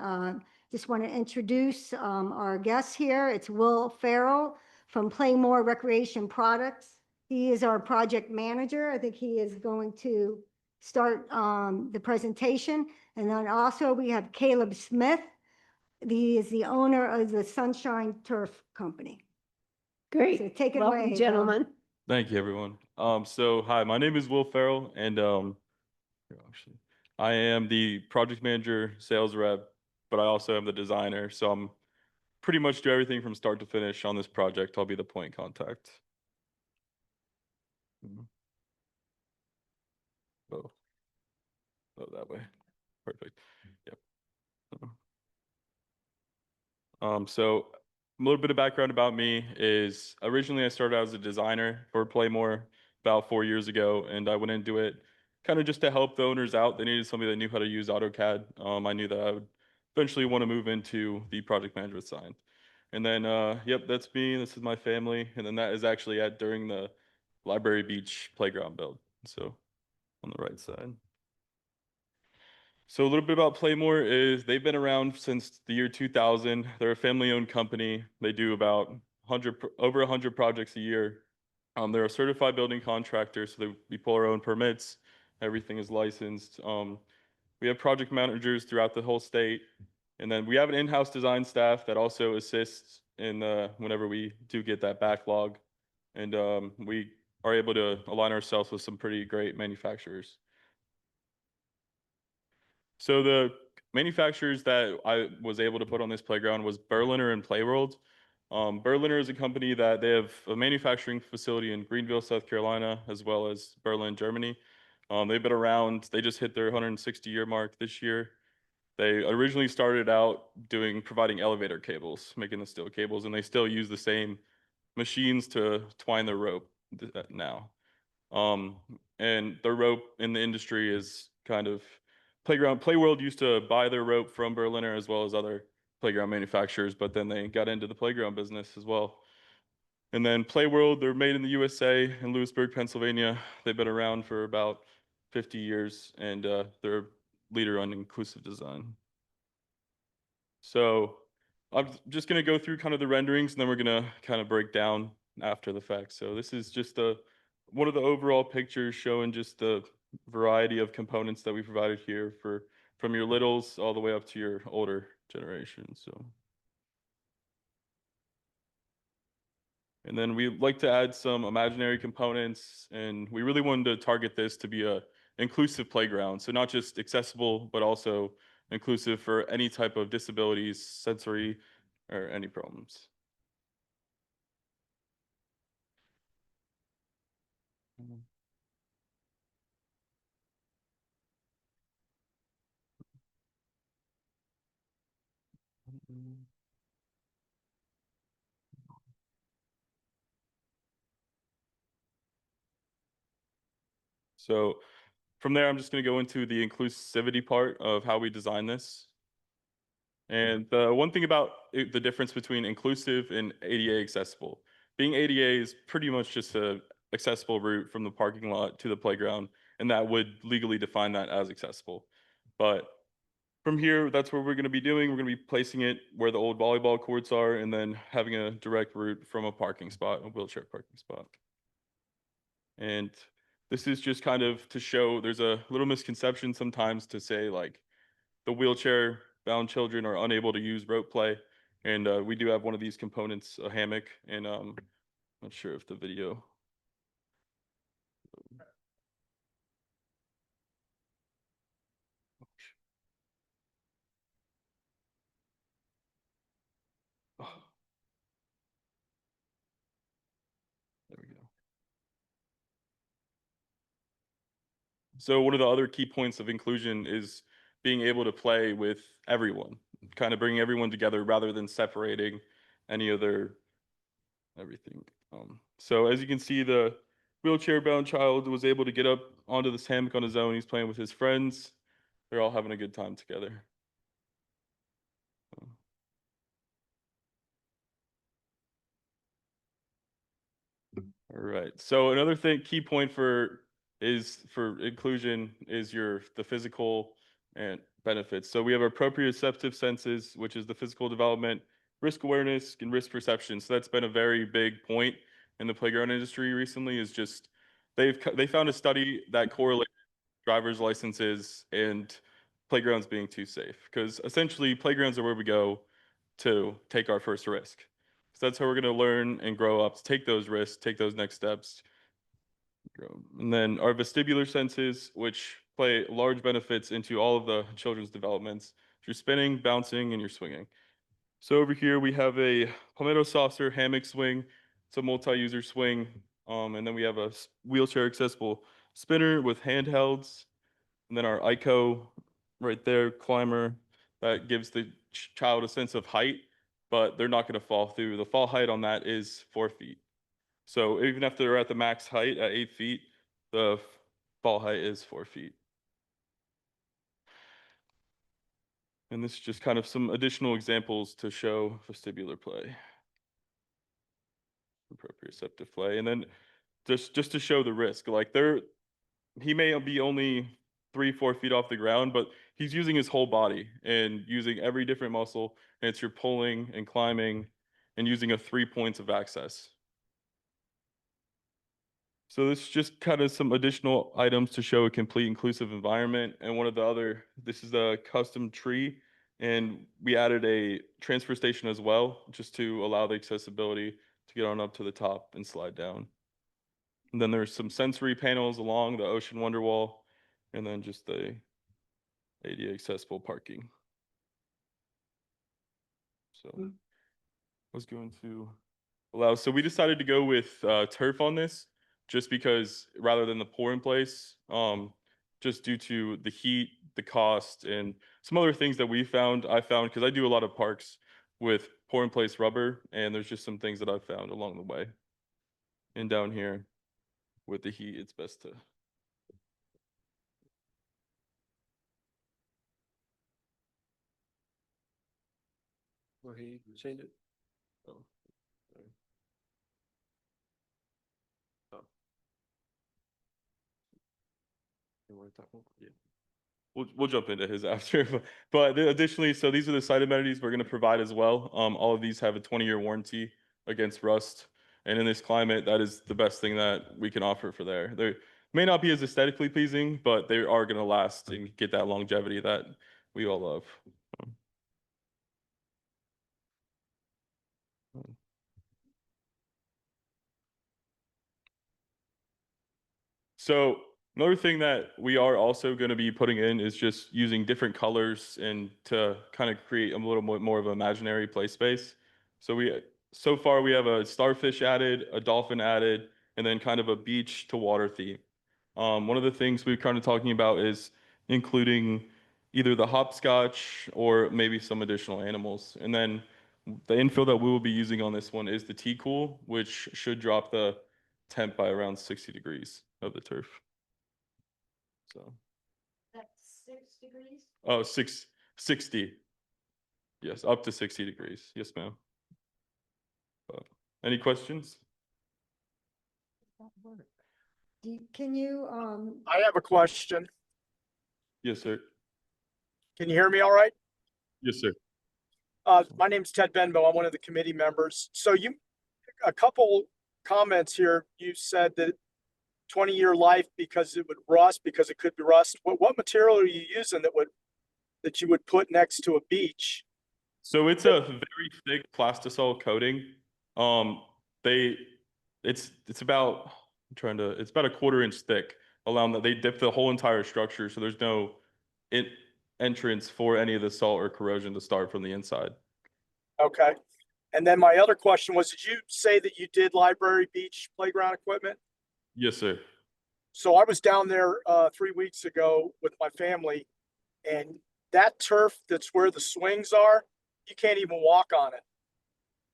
just want to introduce our guests here. It's Will Farrell from Playmore Recreation Products. He is our project manager. I think he is going to start the presentation. And then also we have Caleb Smith. He is the owner of the Sunshine Turf Company. Great. So take it Welcome, away, gentlemen. Thank you, everyone. So hi, my name is Will Farrell, and I am the project manager, sales rep, but I also am the designer. So I'm pretty much do everything from start to finish on this project. I'll be the point contact. Oh, that way. Perfect. Yep. So a little bit of background about me is originally I started out as a designer for Playmore about 4 years ago, and I went into it kind of just to help the owners out. They needed somebody that knew how to use AutoCAD. I knew that I would eventually want to move into the project management side. And then, yep, that's me. This is my family. And then that is actually during the Library Beach playground build. So on the right side. So a little bit about Playmore is they've been around since the year 2000. They're a family-owned company. They do about 100 over 100 projects a year. They're a certified building contractor, so we pull our own permits. Everything is licensed. We have project managers throughout the whole state, and then we have an in-house design staff that also assists in whenever we do get that backlog, and we are able to align ourselves with some pretty great manufacturers. So the manufacturers that I was able to put on this playground was Berliner and Playworld. Berliner is a company that they have a manufacturing facility in Greenville, South Carolina, as well as Berlin, Germany. They've been around, they just hit their 160-year mark this year. They originally started out providing elevator cables, making the steel cables, and they still use the same machines to twine their rope now. And the rope in the industry is kind of Playworld used to buy their rope from Berliner as well as other playground manufacturers, but then they got into the playground business as well. And then Playworld, they're made in the USA in Lewisburg, Pennsylvania. They've been around for about 50 years, and they're a leader on inclusive design. So I'm just going to go through kind of the renderings, and then we're going to kind of break down after the fact. So this is just one of the overall pictures showing just the variety of components that we provided here from your littles all the way up to your older generation. So, and then we like to add some imaginary components, and we really wanted to target this to be a inclusive playground. So not just accessible, but also inclusive for any type of disabilities, sensory, or any problems. So from there, I'm just going to go into the inclusivity part of how we design this. And the one thing about the difference between inclusive and ADA accessible, being ADA is pretty much just a accessible route from the parking lot to the playground, and that would legally define that as accessible. But from here, that's what we're going to be doing. We're going to be placing it where the old volleyball courts are, and then having a direct route from a parking spot, a wheelchair parking spot. And this is just kind of to show there's a little misconception sometimes to say like the wheelchair bound children are unable to use rope play. And we do have one of these components, a hammock, and not sure if the video. Oh. There we go. So one of the other key points of inclusion is being able to play with everyone, kind of bringing everyone together rather than separating any other everything. So as you can see, the wheelchair bound child was able to get up onto this hammock on his own. He's playing with his friends. They're all having a good time together. All right. So another key point for inclusion is the physical and benefits. So we have our proprioceptive senses, which is the physical development, risk awareness, and risk perception. So that's been a very big point in the playground industry recently. Is just they found a study that correlates driver's licenses and playgrounds being too safe, because essentially playgrounds are where we go to take our first risk. So that's how we're going to learn and grow up, to take those risks, take those next steps. And then our vestibular senses, which play large benefits into all of the children's developments. You're spinning, bouncing, and you're swinging. So over here we have a Palmetto Saucer hammock swing. It's a multi-user swing. And then we have a wheelchair accessible spinner with handhelds. And then our ICO right there, climber, that gives the child a sense of height, but they're not going to fall through. The fall height on that is 4 feet. So even if they're at the max height at 8 feet, the fall height is 4 feet. And this is just kind of some additional examples to show vestibular play, proprioceptive play. And then just to show the risk, like he may be only 3-4 feet off the ground, but he's using his whole body and using every different muscle. And it's your pulling and climbing and using a 3 points of access. So this is just kind of some additional items to show a complete inclusive environment. And one of the other, this is a custom tree, and we added a transfer station as well, just to allow the accessibility to get on up to the top and slide down. And then there's some sensory panels along the Ocean Wonder Wall, and then just the ADA accessible parking. So I was going to allow, so we decided to go with turf on this, just because rather than the pour in place, just due to the heat, the cost, and some other things that I found, because I do a lot of parks with pour in place rubber, and there's just some things that I've found along the way. And down here with the heat, it's best to. Where he changed it? Oh. Sorry. Oh. You want to talk more? Yeah. We'll jump into his after, but additionally, so these are the site amenities we're going to provide as well. All of these have a 20-year warranty against rust, and in this climate, that is the best thing that we can offer for there. They may not be as aesthetically pleasing, but they are going to last and get that longevity that we all love. So another thing that we are also going to be putting in is just using different colors and to kind of create a little bit more of an imaginary play space. So far we have a starfish added, a dolphin added, and then kind of a beach to water theme. One of the things we're kind of talking about is including either the hopscotch or maybe some additional animals. And then the infill that we will be using on this one is the T-Cool, which should drop the temp by around 60 degrees of the turf. So. That's 6 degrees? Oh, 60. Yes, up to 60 degrees. Yes, ma'am. Any questions? Can you, I have a question. Yes, sir. Can you hear me all right? Yes, sir. My name's Ted Benbow. I'm one of the committee members. So a couple comments here. You said that 20-year life because it would rust, because it could be rust. What material are you using that you would put next to a beach? So it's a very thick plastisol coating. It's about it's about a 1/4 inch thick. Allowing that they dip the whole entire structure, so there's no entrance for any of the salt or corrosion to start from the inside. Okay. And then my other question was, did you say that you did library beach playground equipment? Yes, sir. So I was down there 3 weeks ago with my family, and that turf that's where the swings are, you can't even walk on it.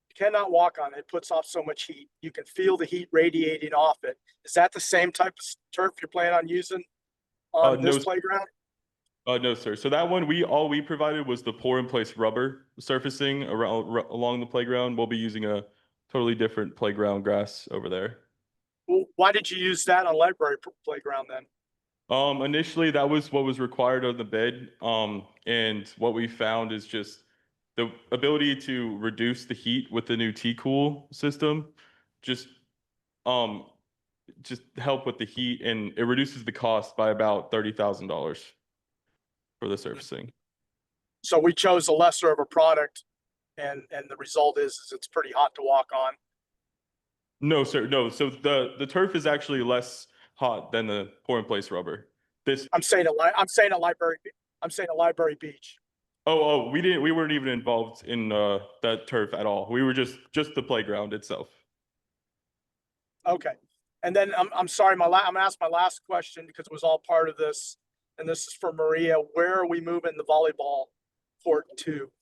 You cannot walk on it. It puts off so much heat. You can feel the heat radiating off it. Is that the same type of turf you're planning on using on this playground? No, sir. So that one, all we provided was the pour in place rubber surfacing along the playground. We'll be using a totally different playground grass over there. Well, why did you use that on library playground then? Initially, that was what was required of the bid. And what we found is just the ability to reduce the heat with the new T-Cool system, just help with the heat, and it reduces the cost by about $30,000 for the surfacing. So we chose a lesser of a product, and the result is it's pretty hot to walk on. No, sir. No. So the turf is actually less hot than the pour in place rubber. I'm saying a library beach. Oh, we weren't even involved in that turf at all. We were just the playground itself. Okay. And then I'm sorry, I'm gonna ask my last question because it was all part of this, and this is for Maria. Where are we moving the volleyball court to?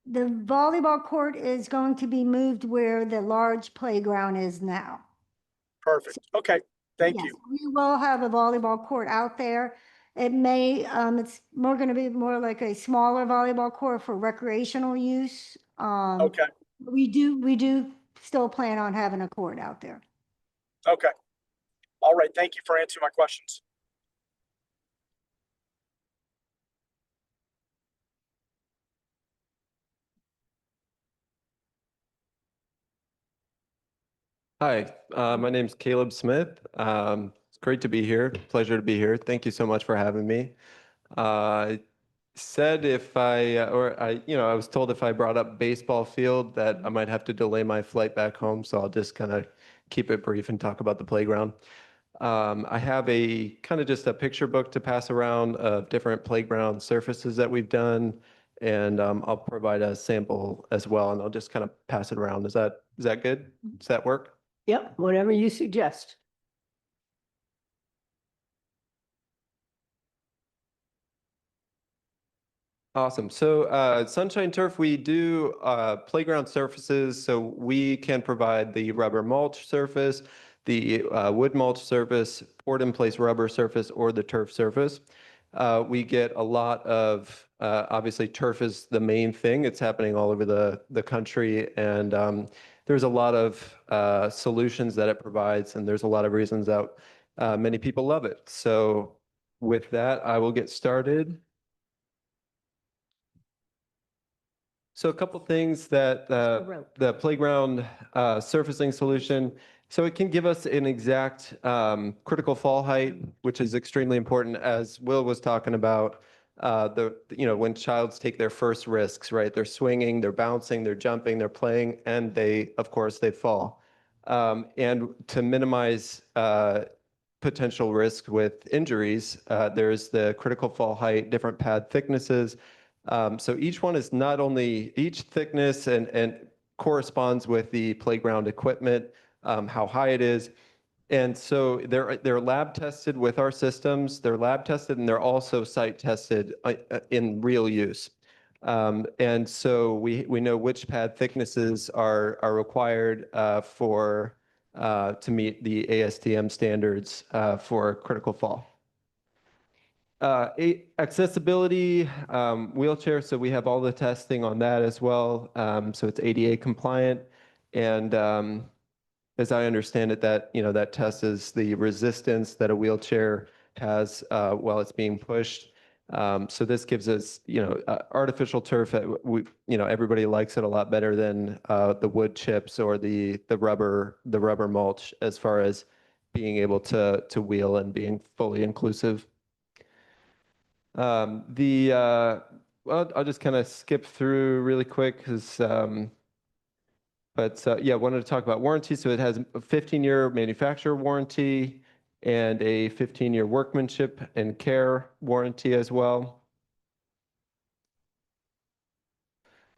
the volleyball court is going to be moved where the large playground is now. Perfect. Okay. Thank Yes, you. we will have a volleyball court out there. It may, it's going to be more like a smaller volleyball court for recreational use. Okay. We do still plan on having a court out there. Okay. All right. Thank you for answering my questions. Hi, my name's Caleb Smith. It's great to be here. Pleasure to be here. Thank you so much for having me. Said if I, or I, I was told if I brought up baseball field that I might have to delay my flight back home. So I'll just kind of keep it brief and talk about the playground. I have a kind of just a picture book to pass around of different playground surfaces that we've done. And I'll provide a sample as well, and I'll just kind of pass it around. Is that good? Does that work? Yep, whatever you suggest. Awesome. So Sunshine Turf, we do playground surfaces. So we can provide the rubber mulch surface, the wood mulch surface, poured in place rubber surface, or the turf surface. We get a lot of, obviously turf is the main thing. It's happening all over the country. And there's a lot of solutions that it provides. And there's a lot of reasons that many people love it. So with that, I will get started. So a couple things that the playground surfacing solution, so it can give us an exact critical fall height, which is extremely important, as Will was talking about. When childs take their first risks, right? They're swinging, they're bouncing, they're jumping, they're playing, and of course, they fall. And to minimize potential risk with injuries, there's the critical fall height, different pad thicknesses. So each one is not only each thickness and corresponds with the playground equipment, how high it is. And so they're lab tested with our systems. They're lab tested and they're also site tested in real use. And so we know which pad thicknesses are required to meet the ASTM standards for critical fall. Accessibility, wheelchair, so we have all the testing on that as well. So it's ADA compliant. And as I understand it, that test is the resistance that a wheelchair has while it's being pushed. So this gives us, artificial turf. Everybody likes it a lot better than the wood chips or the rubber mulch as far as being able to wheel and being fully inclusive. Well, I'll just kind of skip through really quick because, yeah, wanted to talk about warranty. So it has a 15-year manufacturer warranty and a 15-year workmanship and care warranty as well.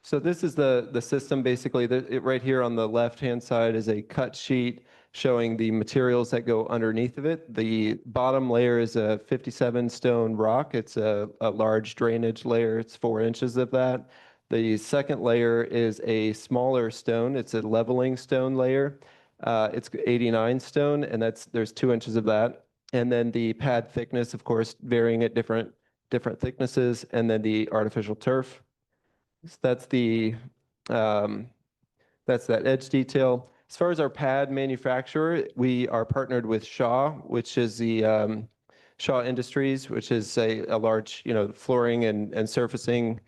So this is the system basically. Right here on the left-hand side is a cut sheet showing the materials that go underneath of it. The bottom layer is a 57 stone rock. It's a large drainage layer. It's 4 inches of that. The second layer is a smaller stone. It's a leveling stone layer. It's 89 stone, and there's 2 inches of that. And then the pad thickness, of course, varying at different thicknesses, and then the artificial turf. So that's that edge detail. As far as our pad manufacturer, we are partnered with Shaw, which is the Shaw Industries, which is a large, flooring and surfacing,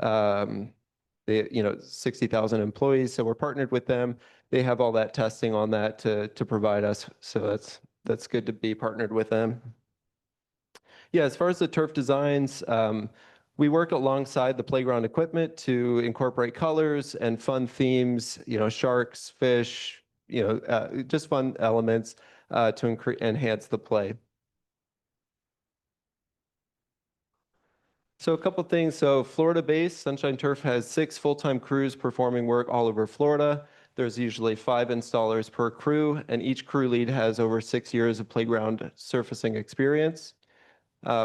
60,000 employees. So we're partnered with them. They have all that testing on that to provide us. So that's good to be partnered with them. Yeah, as far as the turf designs, we work alongside the playground equipment to incorporate colors and fun themes, sharks, fish, just fun elements to enhance the play. So a couple things. So Florida-based, Sunshine Turf has 6 full-time crews performing work all over Florida. There's usually 5 installers per crew, and each crew lead has over 6 years of playground surfacing experience.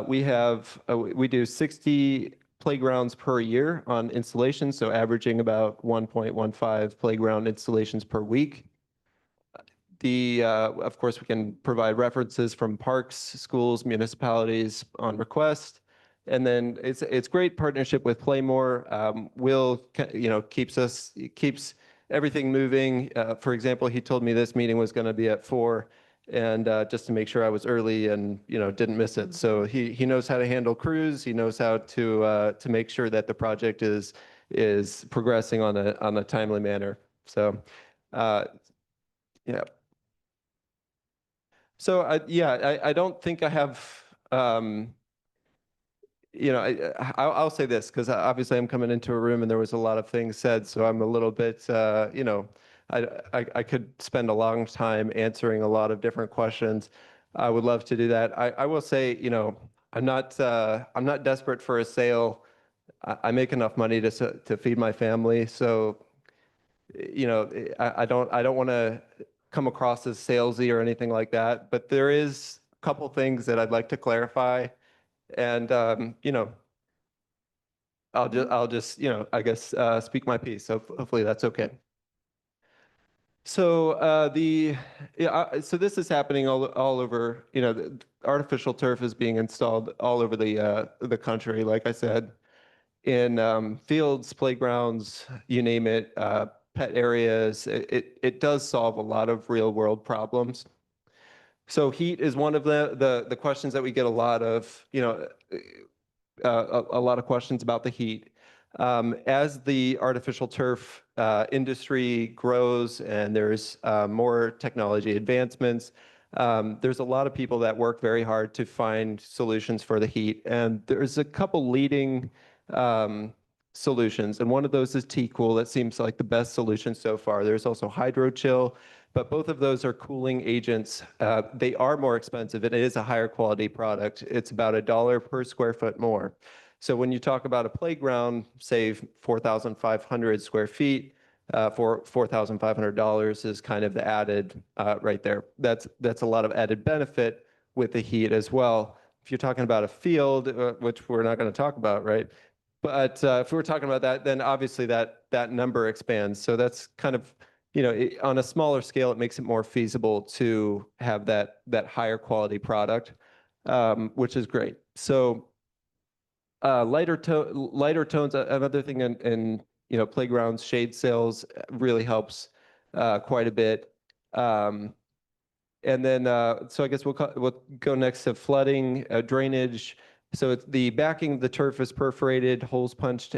We do 60 playgrounds per year on installation, so averaging about 1.15 playground installations per week. Of course, we can provide references from parks, schools, municipalities on request. And then it's great partnership with Playmore. Will, keeps everything moving. For example, he told me this meeting was going to be at 4. And just to make sure I was early and didn't miss it. So he knows how to handle crews. He knows how to make sure that the project is progressing on a timely manner. So Yeah. So I don't think I have, I'll say this because obviously I'm coming into a room and there was a lot of things said. So I'm a little bit, I could spend a long time answering a lot of different questions. I would love to do that. I will say, I'm not desperate for a sale. I make enough money to feed my family. So, I don't want to come across as salesy or anything like that, but there is a couple things that I'd like to clarify. And, I'll just, I guess, speak my piece. So hopefully that's okay. So so this is happening all over, the artificial turf is being installed all over the country, like I said, in fields, playgrounds, you name it, pet areas. It does solve a lot of real world problems. So heat is one of the questions that we get a lot of, a lot of questions about the heat. As the artificial turf industry grows and there's more technology advancements, there's a lot of people that work very hard to find solutions for the heat. And there's a couple leading solutions. And one of those is T-Cool. That seems like the best solution so far. There's also HydroChill, but both of those are cooling agents. They are more expensive. It is a higher quality product. It's about $1 per square foot more. So when you talk about a playground, say 4,500 square feet, for $4,500 is kind of the added right there. That's a lot of added benefit with the heat as well. If you're talking about a field, which we're not going to talk about, right? But if we're talking about that, then obviously that number expands. So that's kind of, on a smaller scale, it makes it more feasible to have that higher quality product, which is great. So lighter tones, another thing in playgrounds, shade sails really helps quite a bit. And then, so I guess we'll go next to flooding, drainage. So it's the backing of the turf is perforated, holes punched,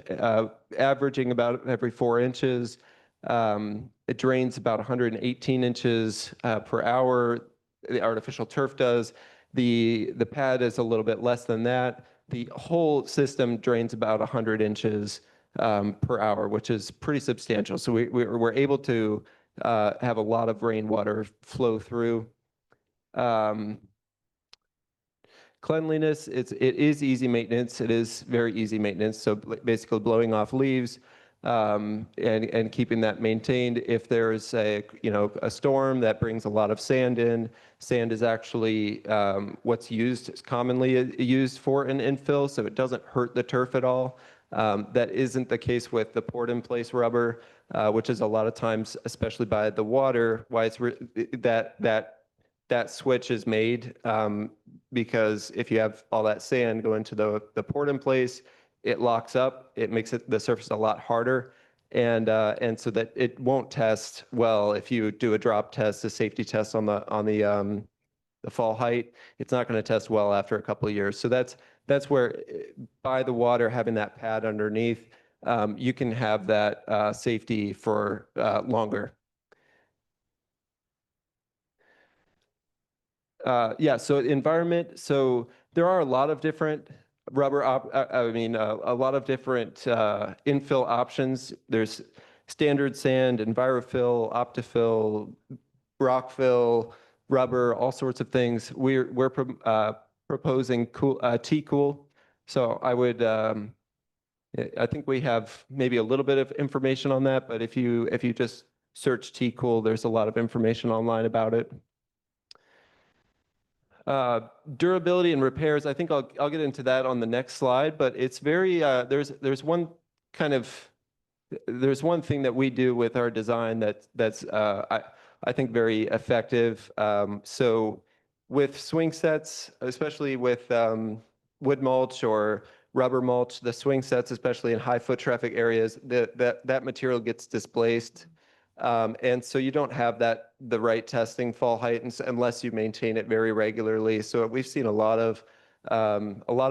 averaging about every 4 inches. It drains about 118 inches per hour. The artificial turf does. The pad is a little bit less than that. The whole system drains about 100 inches per hour, which is pretty substantial. So we're able to have a lot of rainwater flow through. Cleanliness, it is easy maintenance. It is very easy maintenance. So basically blowing off leaves and keeping that maintained. If there's a storm that brings a lot of sand in, sand is actually what's commonly used for an infill, so it doesn't hurt the turf at all. That isn't the case with the poured-in-place rubber, which is a lot of times, especially by the water, why it's that switch is made, because if you have all that sand go into the poured-in-place, it locks up. It makes the surface a lot harder, and so that it won't test well if you do a drop test, a safety test on the fall height. It's not going to test well after a couple of years. So that's where by the water having that pad underneath, you can have that safety for longer. So environment. So there are a lot of different rubber, a lot of different infill options. There's standard sand, EnviroFill, Optifill, Rockfill, rubber, all sorts of things. We're proposing T-Cool. So I think we have maybe a little bit of information on that, but if you just search T-Cool, there's a lot of information online about it. Durability and repairs, I think I'll get into that on the next slide, but it's very, there's one thing that we do with our design that's I think very effective. So with swing sets, especially with wood mulch or rubber mulch, the swing sets, especially in high foot traffic areas, that material gets displaced. And so you don't have the right testing fall height unless you maintain it very regularly. So we've seen a lot of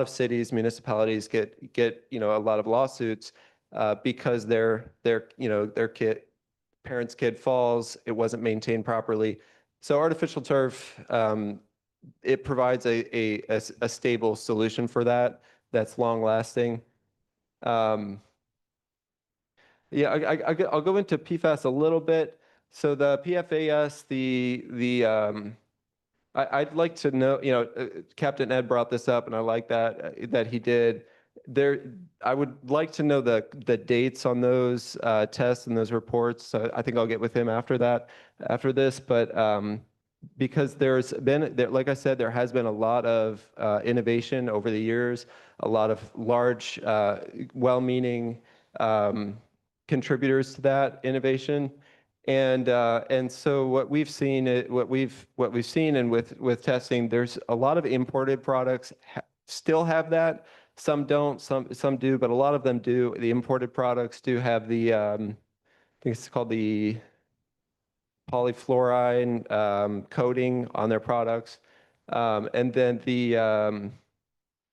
cities, municipalities get a lot of lawsuits because their kit parents' kid falls, it wasn't maintained properly. So artificial turf, it provides a stable solution for that that's long lasting. Yeah, I'll go into PFAS a little bit. So the PFAS, I'd like to know, Captain Ed brought this up, and I like that he did. I would like to know the dates on those tests and those reports. So I think I'll get with him after this. But because there's been, like I said, there has been a lot of innovation over the years, a lot of large, well-meaning contributors to that innovation. And so what we've seen, and with testing, there's a lot of imported products still have that. Some don't, some do, but a lot of them do. The imported products do have the, I think it's called the polyfluoride coating on their products. And then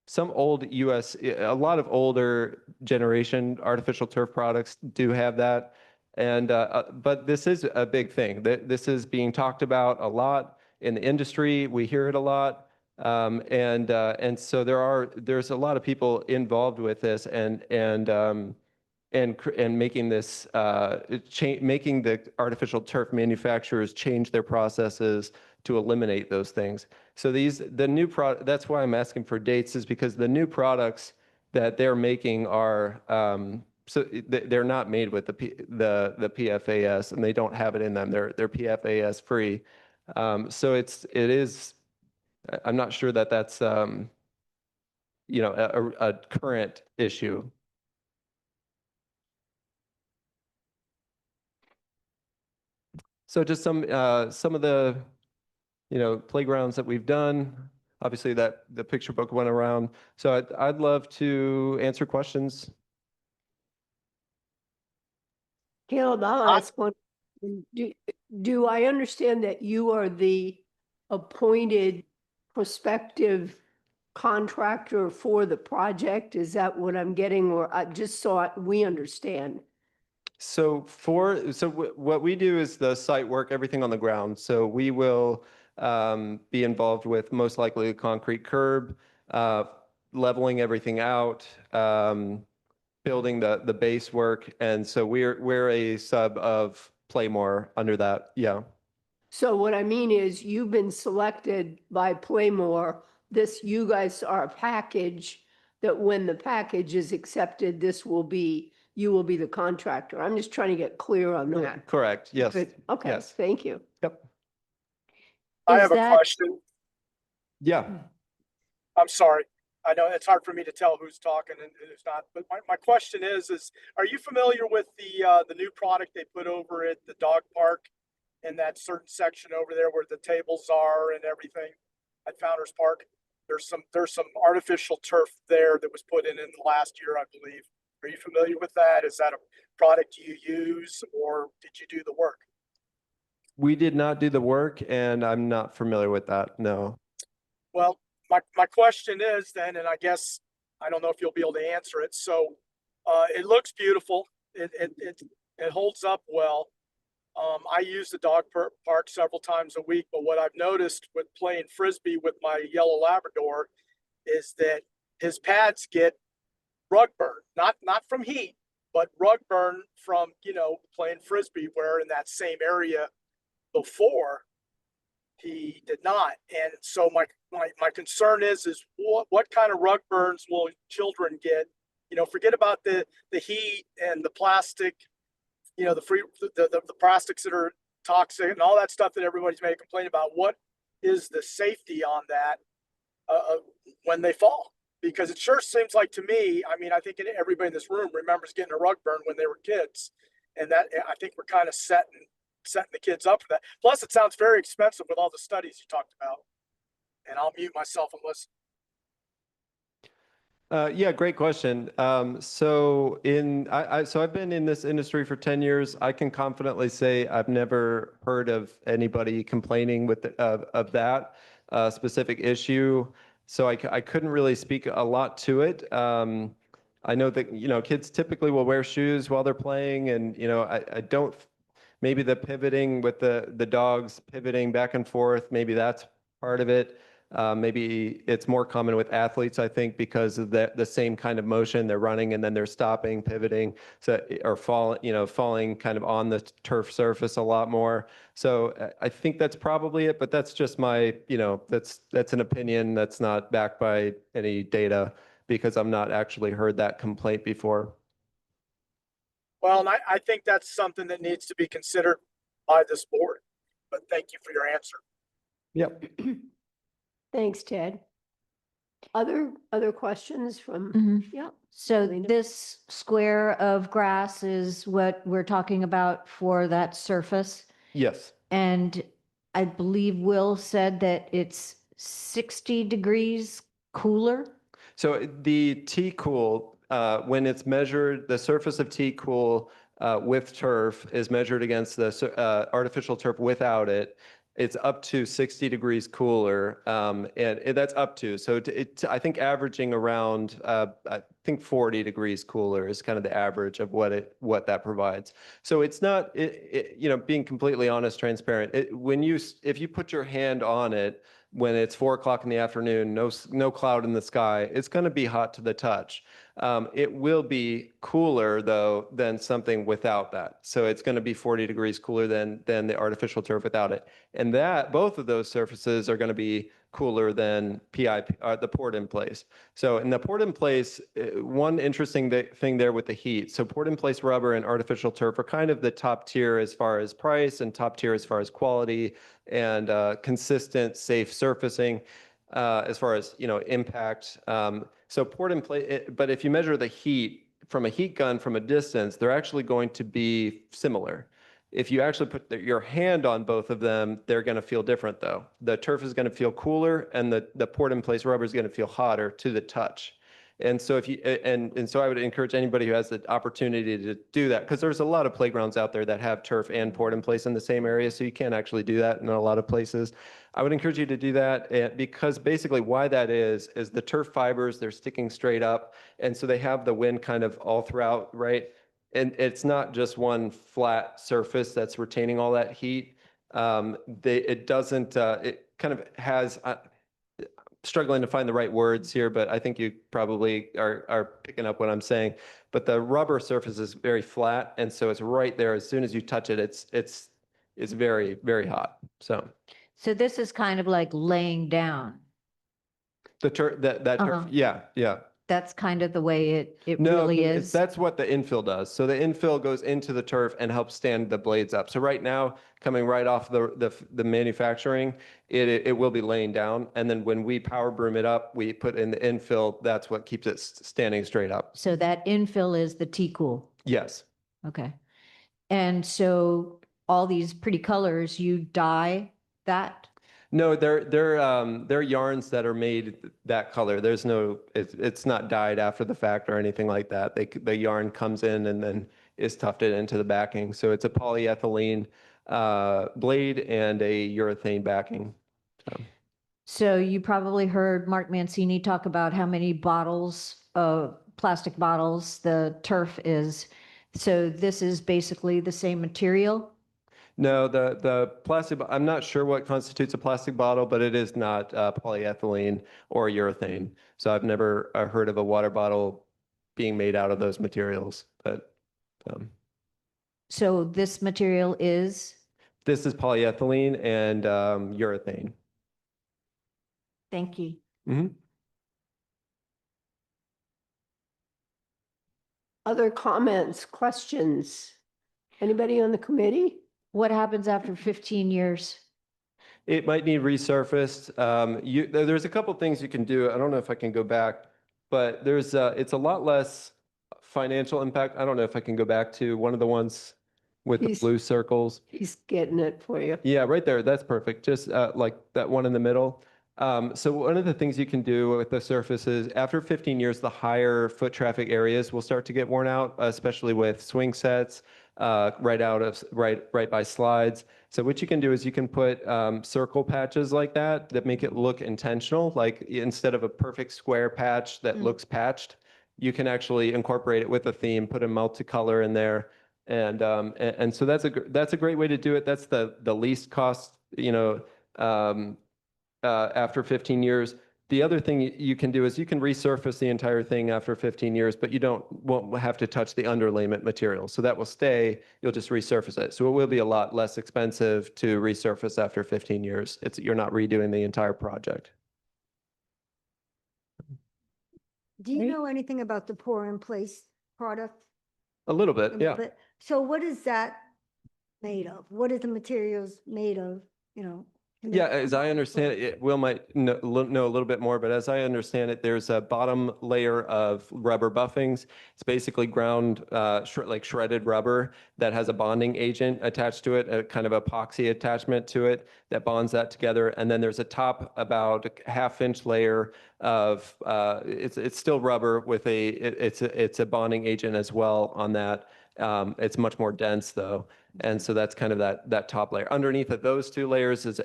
some old a lot of older generation artificial turf products do have that. And but this is a big thing. This is being talked about a lot in the industry. We hear it a lot, and so there's a lot of people involved with this, and making this making the artificial turf manufacturers change their processes to eliminate those things. So the new product. That's why I'm asking for dates, is because the new products that they're making are. So they're not made with the PFAS, and they don't have it in them. They're PFAS free. So it is. I'm not sure that that's a current issue. So just some of the playgrounds that we've done. Obviously, that the picture book went around. So I'd love to answer questions. Caleb, I'll ask one. Do I understand that you are the appointed prospective contractor for the project? Is that what I'm getting, or just so we understand? So what we do is the site work, everything on the ground. So we will be involved with most likely a concrete curb, leveling everything out, building the base work. And so we're a sub of Playmore under that. Yeah. So what I mean is you've been selected by Playmore. You guys are a package that when the package is accepted, you will be the contractor. I'm just trying to get clear on that. Correct. Yes. Good. Okay, Yes. thank you. Yep. I Is have a that- question. Yeah. I'm sorry. I know it's hard for me to tell who's talking and who's not, but my question is, are you familiar with the new product they put over at the dog park in that certain section over there where the tables are and everything at Founders Park? There's some artificial turf there that was put in the last year, I believe. Are you familiar with that? Is that a product you use, or did you do the work? We did not do the work, and I'm not familiar with that. No. Well, my question is then, and I guess I don't know if you'll be able to answer it. So it looks beautiful. It holds up well. I use the dog park several times a week, but what I've noticed with playing Frisbee with my yellow Labrador is that his pads get rug burn, not from heat, but rug burn from, playing Frisbee, where in that same area before he did not. And so my concern is what kind of rug burns will children get? Forget about the heat and the plastic, the plastics that are toxic and all that stuff that everybody's made a complaint about. What is the safety on that when they fall? Because it sure seems like to me, I think everybody in this room remembers getting a rug burn when they were kids. And that, I think we're kind of setting the kids up for that. Plus, it sounds very expensive with all the studies you talked about. And I'll mute myself and listen. Yeah, great question. So I've been in this industry for 10 years. I can confidently say I've never heard of anybody complaining of that specific issue. So I couldn't really speak a lot to it. I know that, kids typically will wear shoes while they're playing, and, I don't, maybe the pivoting with the dogs pivoting back and forth, maybe that's part of it. Maybe it's more common with athletes, I think, because of the same kind of motion. They're running and then they're stopping, pivoting, so or falling kind of on the turf surface a lot more. So I think that's probably it, but that's just my, that's an opinion that's not backed by any data because I've not actually heard that complaint before. Well, and I think that's something that needs to be considered by this board. But thank you for your answer. Yep. Thanks, Ted. Other questions from, Mhm. yeah, So Elena? this square of grass is what we're talking about for that surface. Yes. And I believe Will said that it's 60 degrees cooler. So the T-Cool, when it's measured, the surface of T-Cool with turf is measured against the artificial turf without it. It's up to 60 degrees cooler, and that's up to. So I think averaging around, I think 40 degrees cooler is kind of the average of what that provides. So it's not, being completely honest, transparent. If you put your hand on it when it's 4 o'clock in the afternoon, no cloud in the sky, it's going to be hot to the touch. It will be cooler though than something without that. So it's going to be 40 degrees cooler than the artificial turf without it. And both of those surfaces are going to be cooler than the poured in place. So in the poured in place, one interesting thing there with the heat. So poured in place rubber and artificial turf are kind of the top tier as far as price and top tier as far as quality and consistent, safe surfacing. As far as impact. So poured in place, but if you measure the heat from a heat gun from a distance, they're actually going to be similar. If you actually put your hand on both of them, they're going to feel different though. The turf is going to feel cooler and the poured in place rubber is going to feel hotter to the touch. And so so I would encourage anybody who has the opportunity to do that, because there's a lot of playgrounds out there that have turf and poured in place in the same area, so you can't actually do that in a lot of places. I would encourage you to do that because basically why that is the turf fibers, they're sticking straight up, and so they have the wind kind of all throughout, right? And it's not just one flat surface that's retaining all that heat. It kind of has. Struggling to find the right words here, but I think you probably are picking up what I'm saying. But the rubber surface is very flat, and so it's right there. As soon as you touch it, it's very, very hot. So this is kind of like laying down. that turf, yeah. That's kind of the way it No, really is. that's what the infill does. So the infill goes into the turf and helps stand the blades up. So right now, coming right off the manufacturing, it will be laying down. And then when we power broom it up, we put in the infill. That's what keeps it standing straight up. So that infill is the T-Cool. Yes. Okay. And so all these pretty colors, you dye that? No, they're yarns that are made that color. There's no, it's not dyed after the fact or anything like that. The yarn comes in and then is tufted into the backing. So it's a polyethylene blade and a urethane backing. So you probably heard Mark Mancini talk about how many plastic bottles the turf is. So this is basically the same material? No, the plastic, I'm not sure what constitutes a plastic bottle, but it is not polyethylene or urethane. So I've never heard of a water bottle being made out of those materials. But so this material is? This is polyethylene and urethane. Thank you. Mm-hmm. Other comments, questions? Anybody on the committee? What happens after 15 years? It might need resurfaced. There's a couple things you can do. I don't know if I can go back, but it's a lot less financial impact. I don't know if I can go back to one of the ones with the blue circles. He's getting it for you. Yeah, right there. That's perfect. Just like that one in the middle. So one of the things you can do with the surface is after 15 years, the higher foot traffic areas will start to get worn out, especially with swing sets, right by slides. So what you can do is you can put circle patches like that make it look intentional. Like instead of a perfect square patch that looks patched, you can actually incorporate it with a theme, put a multicolor in there, And so that's a great way to do it. That's the least cost, after 15 years. The other thing you can do is you can resurface the entire thing after 15 years, but you won't have to touch the underlayment material. So that will stay, you'll just resurface it. So it will be a lot less expensive to resurface after 15 years. You're not redoing the entire project. Do you know anything about the pour-in-place product? A little bit, yeah. But, so what is that made of? What are the materials made of, to Yeah, make- as I understand it, Will might know a little bit more, but as I understand it, there's a bottom layer of rubber buffings. It's basically ground, like shredded rubber that has a bonding agent attached to it, a kind of epoxy attachment to it that bonds that together. And then there's a top about a half-inch layer of, it's still rubber with it's a bonding agent as well on that. It's much more dense though. And so that's kind of that top layer. Underneath of those two layers is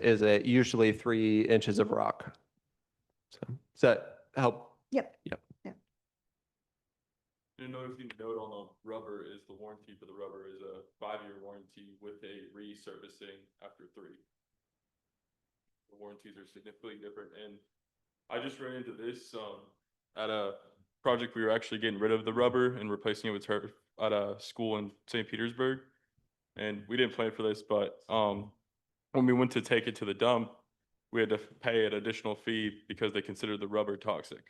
usually 3 inches of rock. So does that help? Yep. Yep. Another thing to note on the rubber is the warranty for the rubber is a 5-year warranty with a resurfacing after 3. The warranties are significantly different. And I just ran into this at a project. We were actually getting rid of the rubber and replacing it with turf at a school in St. Petersburg. And we didn't plan for this, but when we went to take it to the dump, we had to pay an additional fee because they considered the rubber toxic.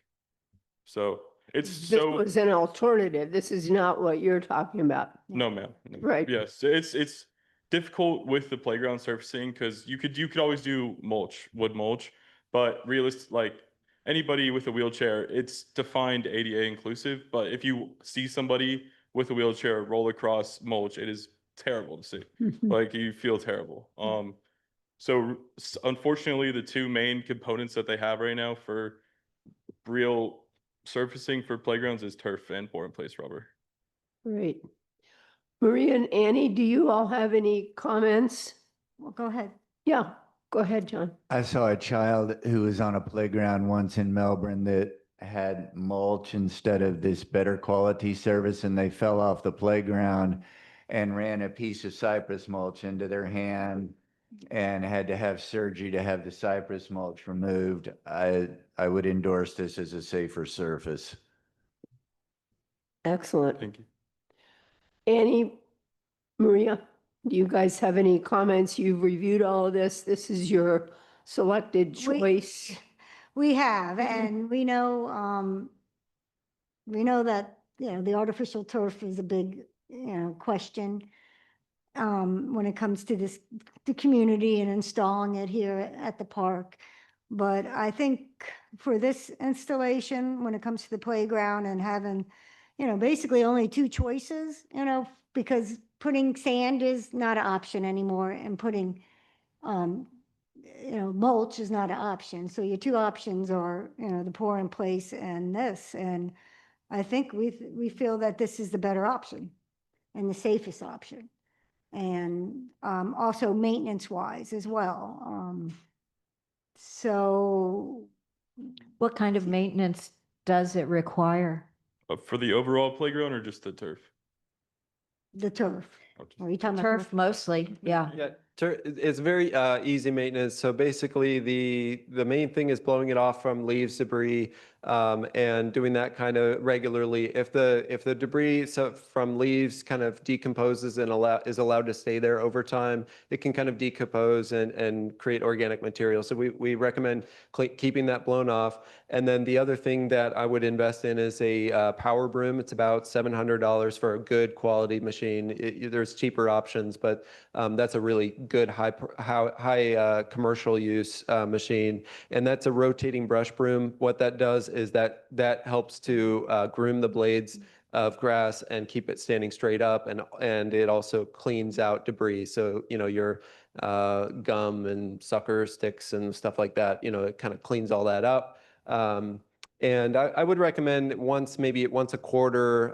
So it's This was an alternative. This is not what you're talking about. no, ma'am. No, ma'am. Right. Yes, it's difficult with the playground surfacing because you could always do mulch, wood mulch, but like anybody with a wheelchair, it's defined ADA inclusive. But if you see somebody with a wheelchair roll across mulch, it is terrible to see. Like you feel terrible. So unfortunately, the 2 main components that they have right now for real surfacing for playgrounds is turf and pour-in-place rubber. Great. Maria and Annie, do you all have any comments? Well, go ahead. Yeah, go ahead, John. I saw a child who was on a playground once in Melbourne that had mulch instead of this better quality service, and they fell off the playground and ran a piece of cypress mulch into their hand and had to have surgery to have the cypress mulch removed. I would endorse this as a safer surface. Excellent. Thank you. Annie, Maria, do you guys have any comments? You've reviewed all of this. This is your selected choice. We have, and we know that, the artificial turf is a big, question when it comes to the community and installing it here at the park. But I think for this installation, when it comes to the playground and having, basically only 2 choices, because putting sand is not an option anymore and putting, mulch is not an option. So your 2 options are, the pour-in-place and this. And I think we feel that this is the better option and the safest option. And also maintenance-wise as well. So What kind of maintenance does it require? For the overall playground or just the turf? the turf. Are you talking about? Turf mostly, yeah. Yeah, it's very easy maintenance. So basically, the main thing is blowing it off from leaves, debris, and doing that kind of regularly. If the debris from leaves kind of decomposes and is allowed to stay there over time, it can kind of decompose and create organic material. So we recommend keeping that blown off. And then the other thing that I would invest in is a power broom. It's about $700 for a good quality machine. There's cheaper options, but that's a really good high commercial use machine. And that's a rotating brush broom. What that does is that helps to groom the blades of grass and keep it standing straight up, and it also cleans out debris. So your gum and sucker sticks and stuff like that, it kind of cleans all that up. And I would recommend maybe once a quarter,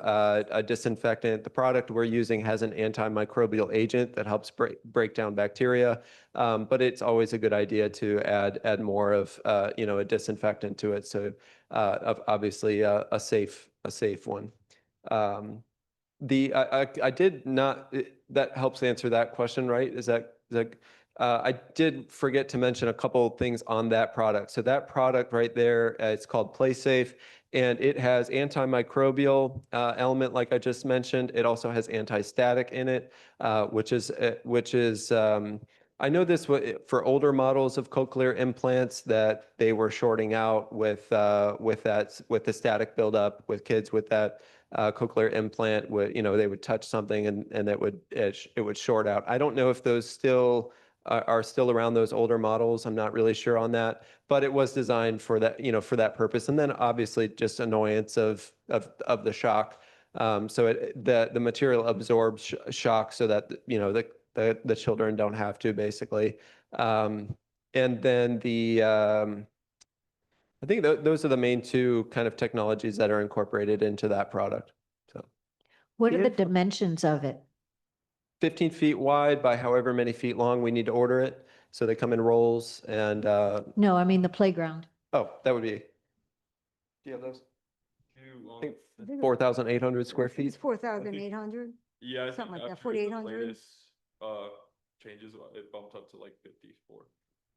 a disinfectant. The product we're using has an antimicrobial agent that helps break down bacteria, but it's always a good idea to add more of a disinfectant to it. So obviously a safe one. I did not, that helps answer that question, right? I did forget to mention a couple of things on that product. So that product right there, it's called PlaySafe, and it has antimicrobial element, like I just mentioned. It also has anti-static in it, which is I know this for older models of cochlear implants that they were shorting out with the static buildup with kids with that cochlear implant. They would touch something and it would short out. I don't know if those still are still around, those older models. I'm not really sure on that, but it was designed for that, for that purpose. And then obviously just annoyance of the shock. So the material absorbs shock so that, the children don't have to, basically. And then I think those are the main two kind of technologies that are incorporated into that product. So What are the dimensions of it? 15 feet wide by however many feet long we need to order it. So they come in rolls and, No, I mean the playground. oh, that would be, do you have those? I think 4,800 square It's feet. 4,800. Yeah, I think Something like that, after the 4,800? latest, changes, it bumped up to like 54.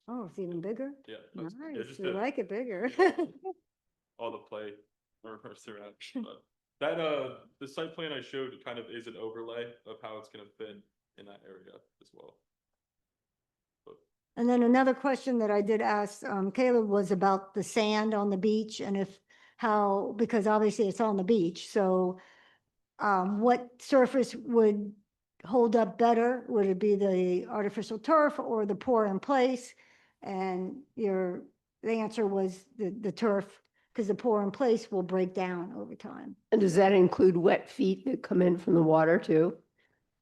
Oh, it's even bigger? Yeah. Nice, just we like it bigger. all the play around. But that the site plan I showed kind of is an overlay of how it's gonna fit in that area as well. And then another question that I did ask Caleb was about the sand on the beach and because obviously it's on the beach. So what surface would hold up better? Would it be the artificial turf or the pour in place? And the answer was the turf, because the pour in place will break down over time. And does that include wet feet that come in from the water too?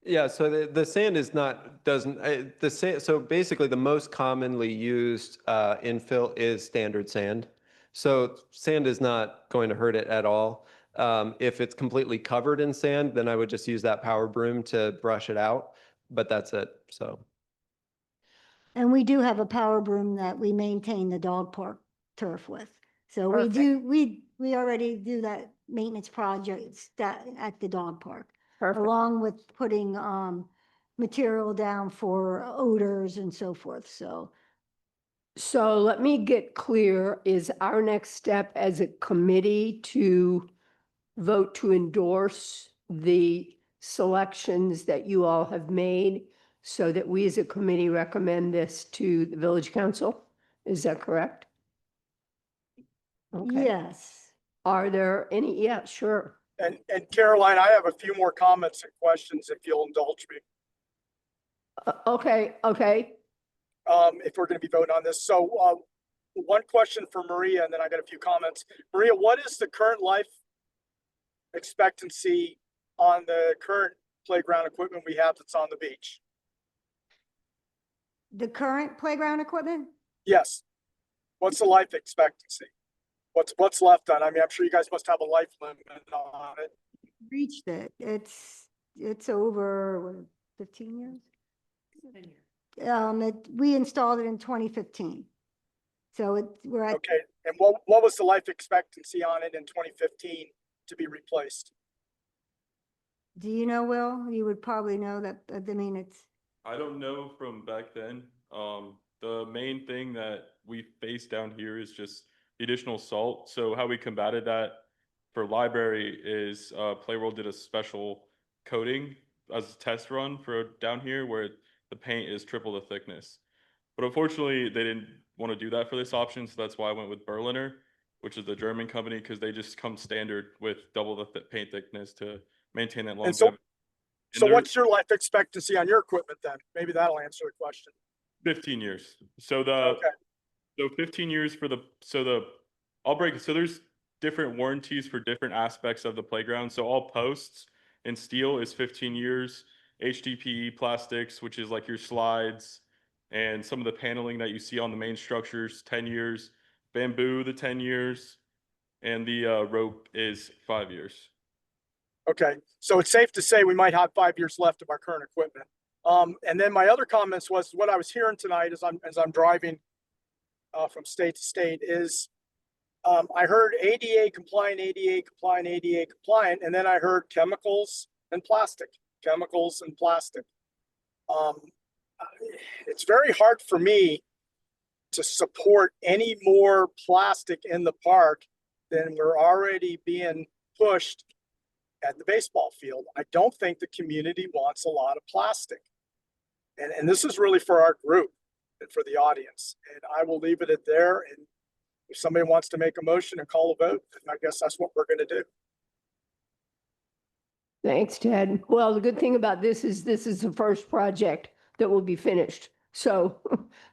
Yeah, so the sand so basically the most commonly used infill is standard sand. So sand is not going to hurt it at all. If it's completely covered in sand, then I would just use that power broom to brush it out, but that's it, so. And we do have a power broom that we maintain the dog park turf with. So we already do that maintenance projects at the dog park. Perfect. Along with putting material down for odors and so forth, so. So let me get clear, is our next step as a committee to vote to endorse the selections that you all have made so that we as a committee recommend this to the village council? Is that correct? Okay. Yes. Are there any? Yeah, sure. And Caroline, I have a few more comments and questions if you'll indulge me. Okay. If we're going to be voting on this. So one question for Maria, and then I got a few comments. Maria, what is the current life expectancy on the current playground equipment we have that's on the beach? The current playground equipment? Yes. What's the life expectancy? What's left on? I mean, I'm sure you guys must have a life limit on it. Reached it. It's over 15 years. We installed it in 2015. So we're at. Okay. And what was the life expectancy on it in 2015 to be replaced? Do you know, Will? You would probably know that. I mean, it's. I don't know from back then. The main thing that we face down here is just the additional salt. So how we combated that for library is Playworld did a special coating as a test run for down here where the paint is triple the thickness. But unfortunately, they didn't want to do that for this option. So that's why I went with Berliner, which is the German company, because they just come standard with double the paint thickness to maintain that longevity. So what's your life expectancy on your equipment then? Maybe that'll answer the question. 15 years. So Okay. So 15 years for so there's different warranties for different aspects of the playground. So all posts and steel is 15 years. HDPE plastics, which is like your slides and some of the paneling that you see on the main structures, 10 years. Bamboo, the 10 years. And the rope is 5 years. Okay, so it's safe to say we might have 5 years left of our current equipment. And then my other comments was what I was hearing tonight as I'm driving from state to state is I heard ADA compliant, and then I heard chemicals and plastic, chemicals and plastic. It's very hard for me to support any more plastic in the park than we're already being pushed at the baseball field. I don't think the community wants a lot of plastic. And this is really for our group and for the audience. And I will leave it at there. And if somebody wants to make a motion and call a vote, then I guess that's what we're going to do. Thanks, Ted. Well, the good thing about this is the first project that will be finished. So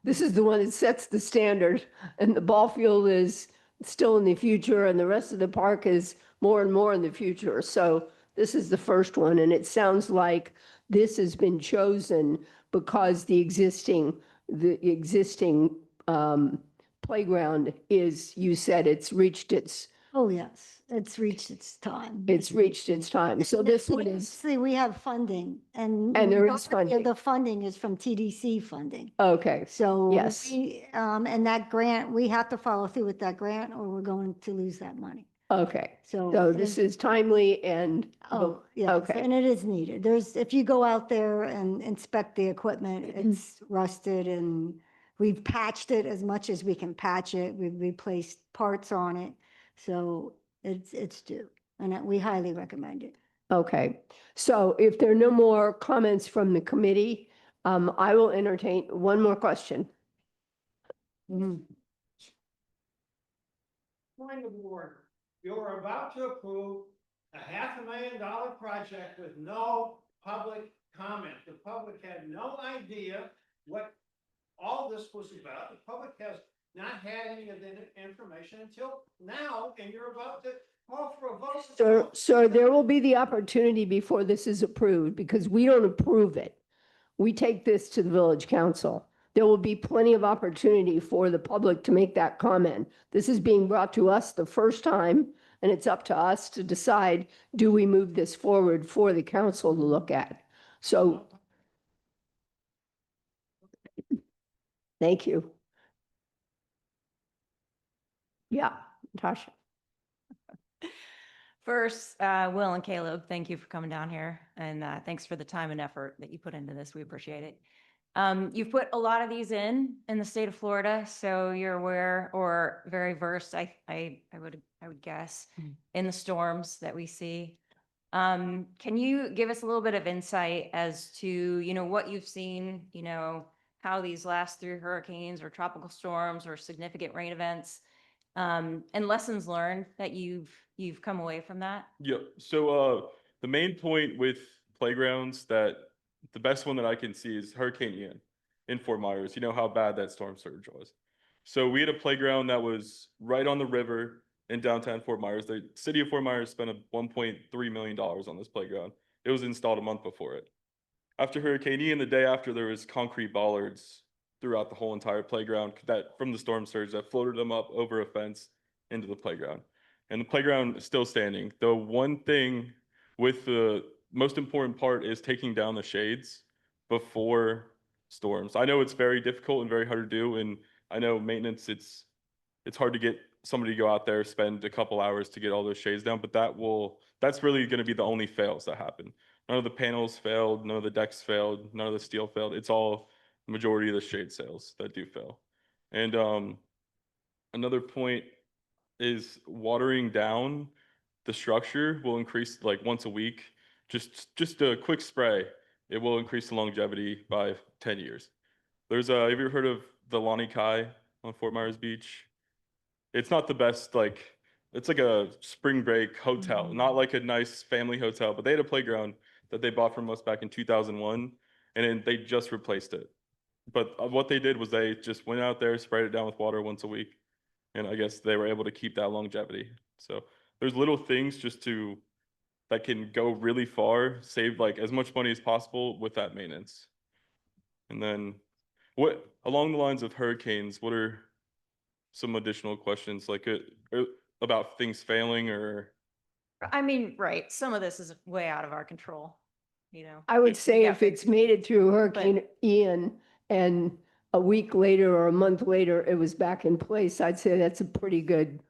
this is the one that sets the standard, and the ball field is still in the future, and the rest of the park is more and more in the future. So this is the first one, and it sounds like this has been chosen because the existing playground is, you said it's reached its, Oh, yes, it's reached its time. So this one is, See, we have funding and. And there is majority of funding. The funding is from TDC funding. okay, So. Yes. And that grant, we have to follow through with that grant or we're going to lose that money. okay. So. So this is timely and, Oh, yes, okay. and it is needed. If you go out there and inspect the equipment, it's rusted and we've patched it as much as we can patch it. We've replaced parts on it. So it's due, and we highly recommend it. Okay, so if there are no more comments from the committee, I will entertain one more question. Point of order. You're about to approve a $500,000 project with no public comment. The public had no idea what all this was about. The public has not had any of the information until now, and you're about to call for a vote. So there will be the opportunity before this is approved, because we don't approve it. We take this to the village council. There will be plenty of opportunity for the public to make that comment. This is being brought to us the first time, and it's up to us to decide, do we move this forward for the council to look at? So, thank you. Yeah, Tasha. First, Will and Caleb, thank you for coming down here, and thanks for the time and effort that you put into this. We appreciate it. You've put a lot of these in the state of Florida, so you're aware or very versed, I would guess, in the storms that we see. Can you give us a little bit of insight as to, what you've seen, how these last 3 hurricanes or tropical storms or significant rain events, and lessons learned that you've come away from that? Yep. So the main point with playgrounds, that the best one that I can see is Hurricane Ian in Fort Myers. You know how bad that storm surge was. So we had a playground that was right on the river in downtown Fort Myers. The city of Fort Myers spent $1.3 million on this playground. It was installed a month before it. After Hurricane Ian, the day after, there was concrete bollards throughout the whole entire playground that from the storm surge that floated them up over a fence into the playground. And the playground is still standing. The one thing with the most important part is taking down the shades before storms. I know it's very difficult and very hard to do. And I know maintenance, it's hard to get somebody to go out there, spend a couple hours to get all those shades down, but that's really going to be the only fails that happen. None of the panels failed, none of the decks failed, none of the steel failed. It's all the majority of the shade sails that do fail. And another point is watering down the structure will increase like once a week. Just a quick spray, it will increase the longevity by 10 years. There's have you ever heard of the Lani Kai on Fort Myers Beach? It's not the best, it's like a spring break hotel, not like a nice family hotel, but they had a playground that they bought from us back in 2001, and then they just replaced it. But what they did was they just went out there, sprayed it down with water once a week, and I guess they were able to keep that longevity. So there's little things that can go really far, save like as much money as possible with that maintenance. And then what along the lines of hurricanes, what are some additional questions about things failing or? I mean, right, some of this is way out of our control, I would say Yeah, if it's made it through Hurricane Ian and a week later or a month later, it was back in place, I'd say that's a pretty good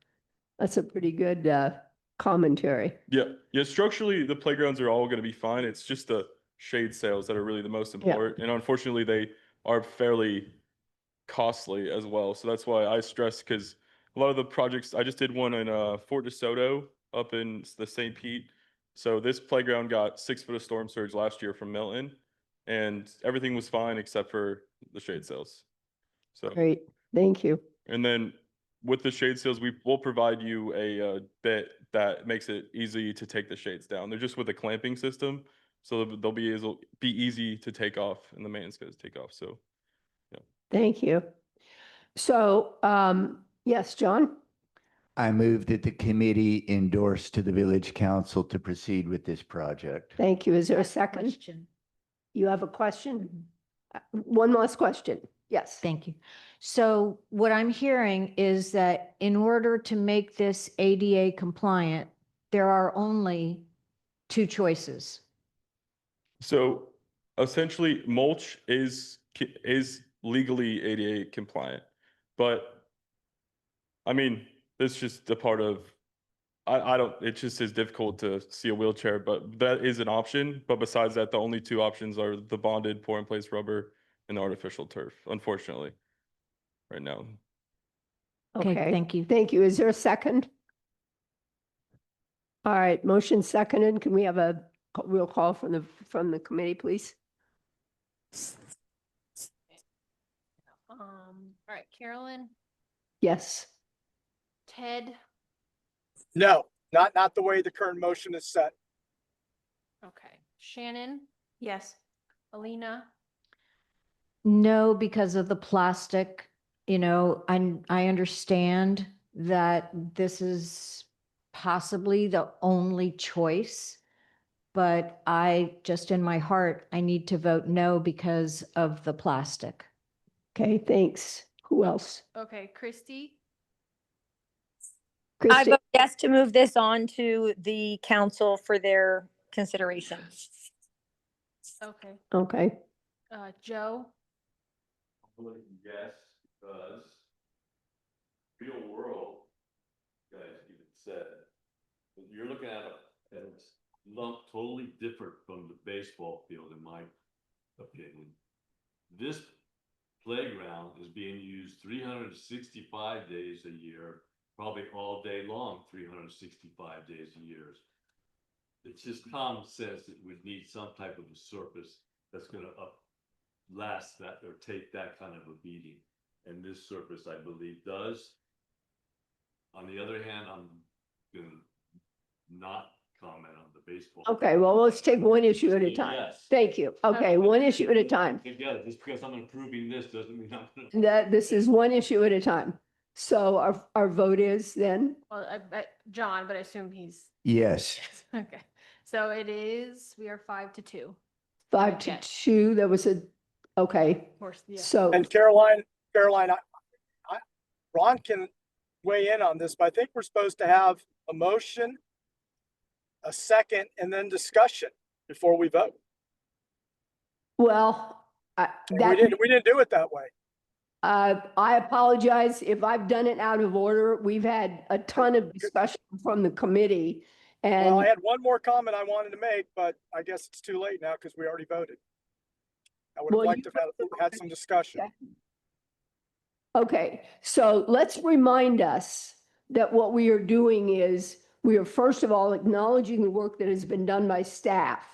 commentary. Yeah, yeah, structurally, the playgrounds are all gonna be fine. It's just the shade sails that are really the most Yeah. important. And unfortunately, they are fairly costly as well. So that's why I stress, because a lot of the projects, I just did one in Fort DeSoto up in the St. Pete. So this playground got 6 foot of storm surge last year from Milton, and everything was fine except for the shade sails. So, Great, thank you. and then with the shade sails, we will provide you a bit that makes it easy to take the shades down. They're just with a clamping system, so they'll be easy to take off, and the maintenance guys take off. So, Thank you. So, yes, John? I move that the committee endorse to the village council to proceed with this project. Thank you. Is there a That's the second? question. You have a question? One last question. Yes. Thank you. So what I'm hearing is that in order to make this ADA compliant, there are only two choices. so essentially, mulch is legally ADA compliant, but I mean, it's just a part of. I don't. It just is difficult to see a wheelchair, but that is an option. But besides that, the only two options are the bonded pour in place rubber and the artificial turf. Unfortunately, right now. Okay, thank you. Thank you. Is there a second? All right, motion seconded. Can we have a real call from the committee, please? All right, Carolyn, Yes. Ted, No, not the way the current motion is set. okay, Shannon, Yes. Alina, No, because of the plastic, I understand that this is possibly the only choice, but just in my heart, I need to vote no because of the plastic. Okay, thanks. Who else? okay, Christy, I Christie? vote yes to move this on to the council for their consideration. okay, Okay, Joe, Yes, because real world, guys even said, you're looking at a lump totally different from the baseball field, in my opinion. This playground is being used 365 days a year, probably all day long, 365 days a year. It's just common sense that we need some type of a surface that's gonna last that or take that kind of a beating. And this surface, I believe, does. On the other hand, I'm gonna not comment on the baseball. okay, well, let's take one issue at a time. Yes. Thank you. Okay, one issue at a time. Together, just because I'm approving this doesn't mean I'm gonna. This is one issue at a time. So our vote is then? well, John, but I assume he's, Yes. okay. So it is, we are 5-2. 5-2, there was okay, Of course, yeah. so, And Caroline, Ron can weigh in on this, but I think we're supposed to have a motion, a second, and then discussion before we vote. well, And we didn't do it that way. I apologize if I've done it out of order. We've had a ton of discussion from the committee Well, I and, had one more comment I wanted to make, but I guess it's too late now because we already voted. I would have Well, liked to have had some discussion. okay, so let's remind us that what we are doing is we are first of all acknowledging the work that has been done by staff.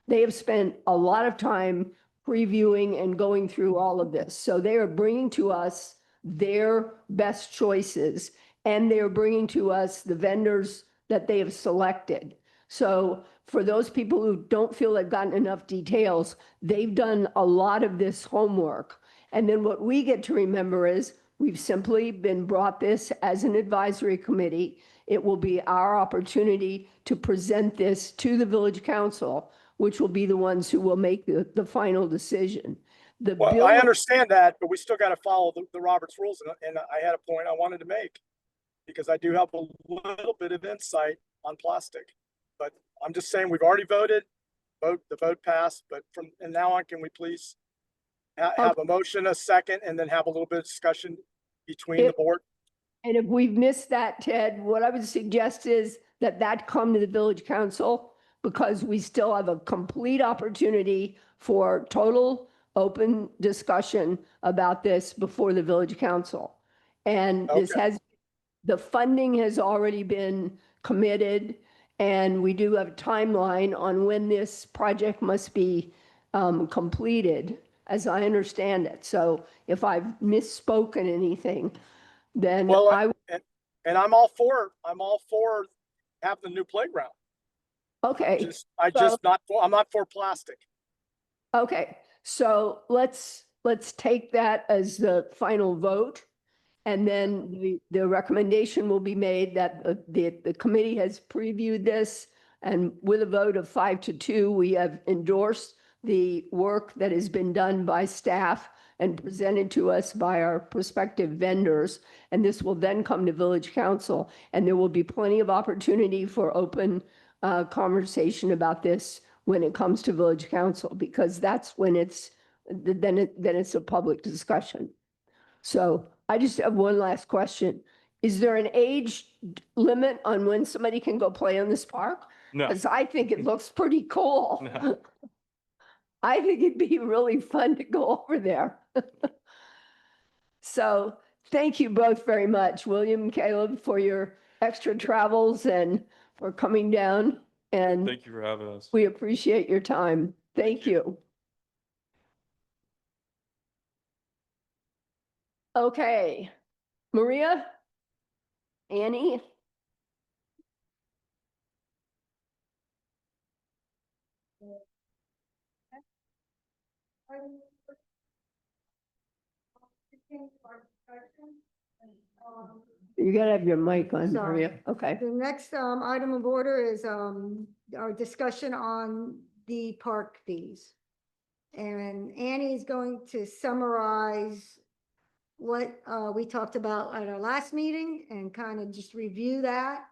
They have spent a lot of time previewing and going through all of this. So they are bringing to us their best choices and they're bringing to us the vendors that they have selected. So for those people who don't feel they've gotten enough details, they've done a lot of this homework. And then what we get to remember is we've simply been brought this as an advisory committee. It will be our opportunity to present this to the village council, which will be the ones who will make the final decision. Well, I understand that, but we still got to follow the Roberts rules. And I had a point I wanted to make because I do have a little bit of insight on plastic. But I'm just saying we've already voted, the vote passed, but from and now on, can we please have a motion, a second, and then have a little bit of discussion between the board? And if we've missed that, Ted, what I would suggest is that that come to the village council because we still have a complete opportunity for total open discussion about this before the village council. And this Okay. the funding has already been committed and we do have a timeline on when this project must be completed, as I understand it. So if I've misspoken anything, then Well, I, and I'm all for having the new playground. okay. I'm not for plastic. Okay, so let's take that as the final vote. And then the recommendation will be made that the committee has previewed this. And with a vote of 5-2, we have endorsed the work that has been done by staff and presented to us by our prospective vendors. And this will then come to village council. And there will be plenty of opportunity for open conversation about this when it comes to village council, because that's when then it's a public discussion. So I just have one last question. Is there an age limit on when somebody can go play in this park? No. Because I think it looks pretty cool. No. I think it'd be really fun to go over there. So thank you both very much, William and Caleb, for your extra travels and for coming down. And Thank you for having us. we appreciate your time. Thank you. Okay, Maria, Annie. You gotta have your mic on, Sorry. Maria. Okay. The next item of order is our discussion on the park fees. And Annie is going to summarize what we talked about at our last meeting and kind of just review that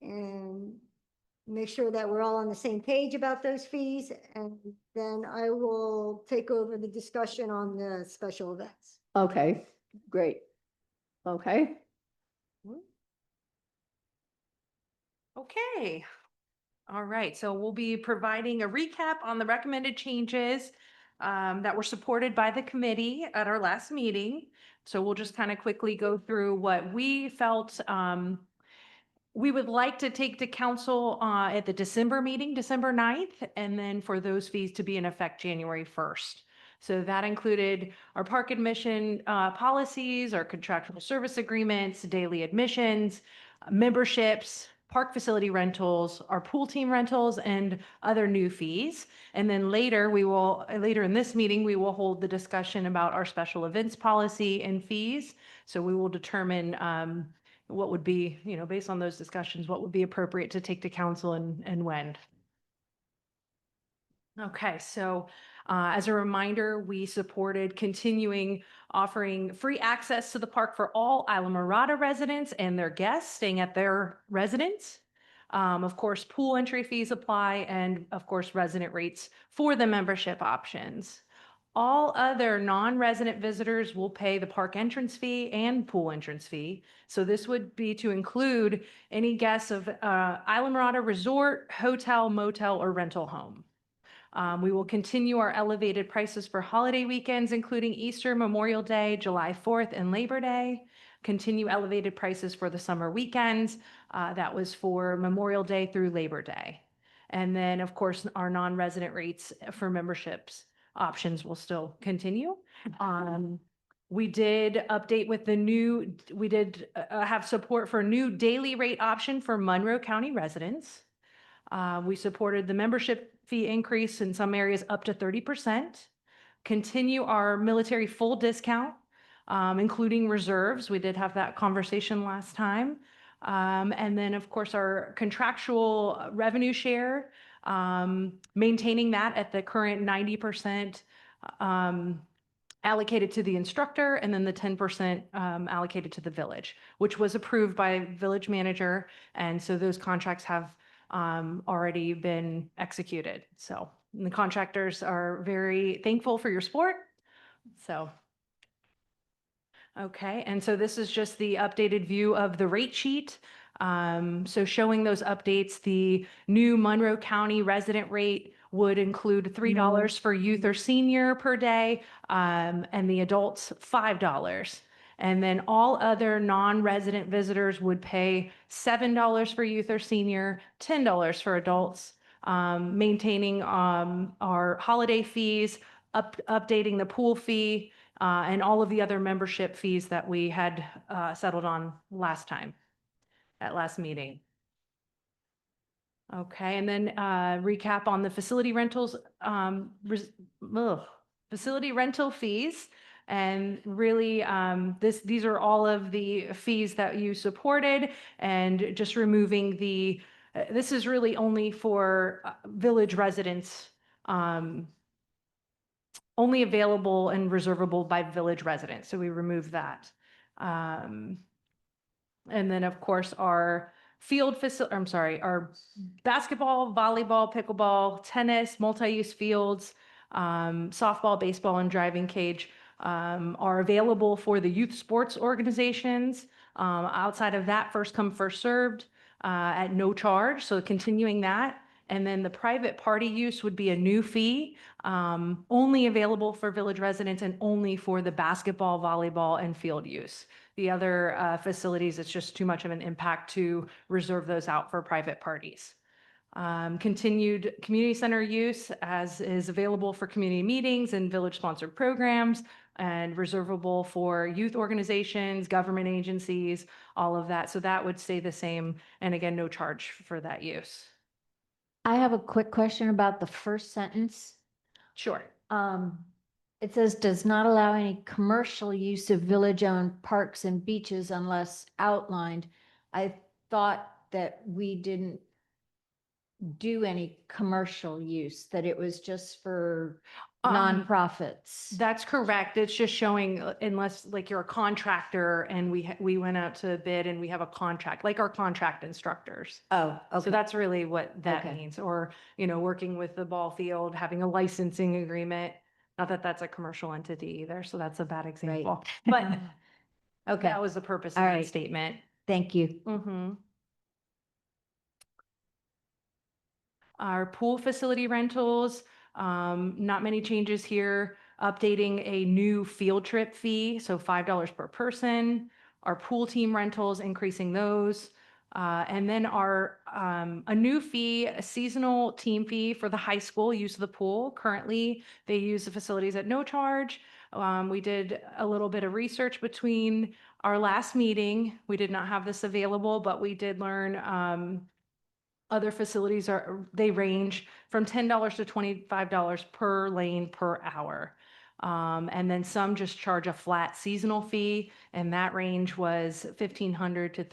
and make sure that we're all on the same page about those fees. And then I will take over the discussion on the special events. Okay, great. Okay. Okay. All right, so we'll be providing a recap on the recommended changes that were supported by the committee at our last meeting. So we'll just kind of quickly go through what we felt we would like to take to council at the December meeting, December 9th, and then for those fees to be in effect January 1st. So that included our park admission policies, our contractual service agreements, daily admissions, memberships, park facility rentals, our pool team rentals, and other new fees. And then later in this meeting, we will hold the discussion about our special events policy and fees. So we will determine what would be, based on those discussions, what would be appropriate to take to council and when. Okay, so as a reminder, we supported continuing offering free access to the park for all Islamorada residents and their guests staying at their residence. Of course, pool entry fees apply, and of course, resident rates for the membership options. All other non-resident visitors will pay the park entrance fee and pool entrance fee. So this would be to include any guests of Islamorada Resort, hotel, motel, or rental home. We will continue our elevated prices for holiday weekends, including Easter, Memorial Day, July 4th, and Labor Day. Continue elevated prices for the summer weekends. That was for Memorial Day through Labor Day. And then, of course, our non-resident rates for memberships options will still continue. We did update with we did have support for a new daily rate option for Monroe County residents. We supported the membership fee increase in some areas up to 30%. Continue our military full discount, including reserves. We did have that conversation last time. And then, of course, our contractual revenue share, maintaining that at the current 90% allocated to the instructor, and then the 10% allocated to the village, which was approved by village manager. And so those contracts have already been executed. So the contractors are very thankful for your support. So, Okay, and so this is just the updated view of the rate sheet. So showing those updates, the new Monroe County resident rate would include $3 for youth or senior per day, and the adults $5. And then all other non-resident visitors would pay $7 for youth or senior, $10 for adults, maintaining our holiday fees, updating the pool fee, and all of the other membership fees that we had settled on last time, at last meeting. Okay, and then recap on the facility rentals, facility rental fees. And really, these are all of the fees that you supported, and just removing the, this is really only for village residents, only available and reservable by village residents. So we remove that. And then of course our our basketball, volleyball, pickleball, tennis, multi-use fields, softball, baseball, and driving cage are available for the youth sports organizations. Outside of that, first come, first served at no charge. So continuing that. And then the private party use would be a new fee, only available for village residents and only for the basketball, volleyball, and field use. The other facilities, it's just too much of an impact to reserve those out for private parties. Continued community center use as is available for community meetings and village-sponsored programs, and reservable for youth organizations, government agencies, all of that. So that would stay the same. And again, no charge for that use. I have a quick question about the first sentence. Sure. It says does not allow any commercial use of village-owned parks and beaches unless outlined. I thought that we didn't do any commercial use, that it was just for nonprofits. That's correct. It's just showing unless like you're a contractor and we went out to bid and we have a contract, like our contract instructors. Oh, okay. So that's really what that Okay. means. Or, working with the ball field, having a licensing agreement. Not that that's a commercial entity either, so that's a bad example. But Okay. that was the purpose All of right. the statement. Thank you. Mm-hmm. Our pool facility rentals, not many changes here. Updating a new field trip fee, so $5 per person. Our pool team rentals, increasing those. And then a new fee, a seasonal team fee for the high school use of the pool. Currently, they use the facilities at no charge. We did a little bit of research between our last meeting. We did not have this available, but we did learn other facilities they range from $10 to $25 per lane per hour. And then some just charge a flat seasonal fee, and that range was $1,500 to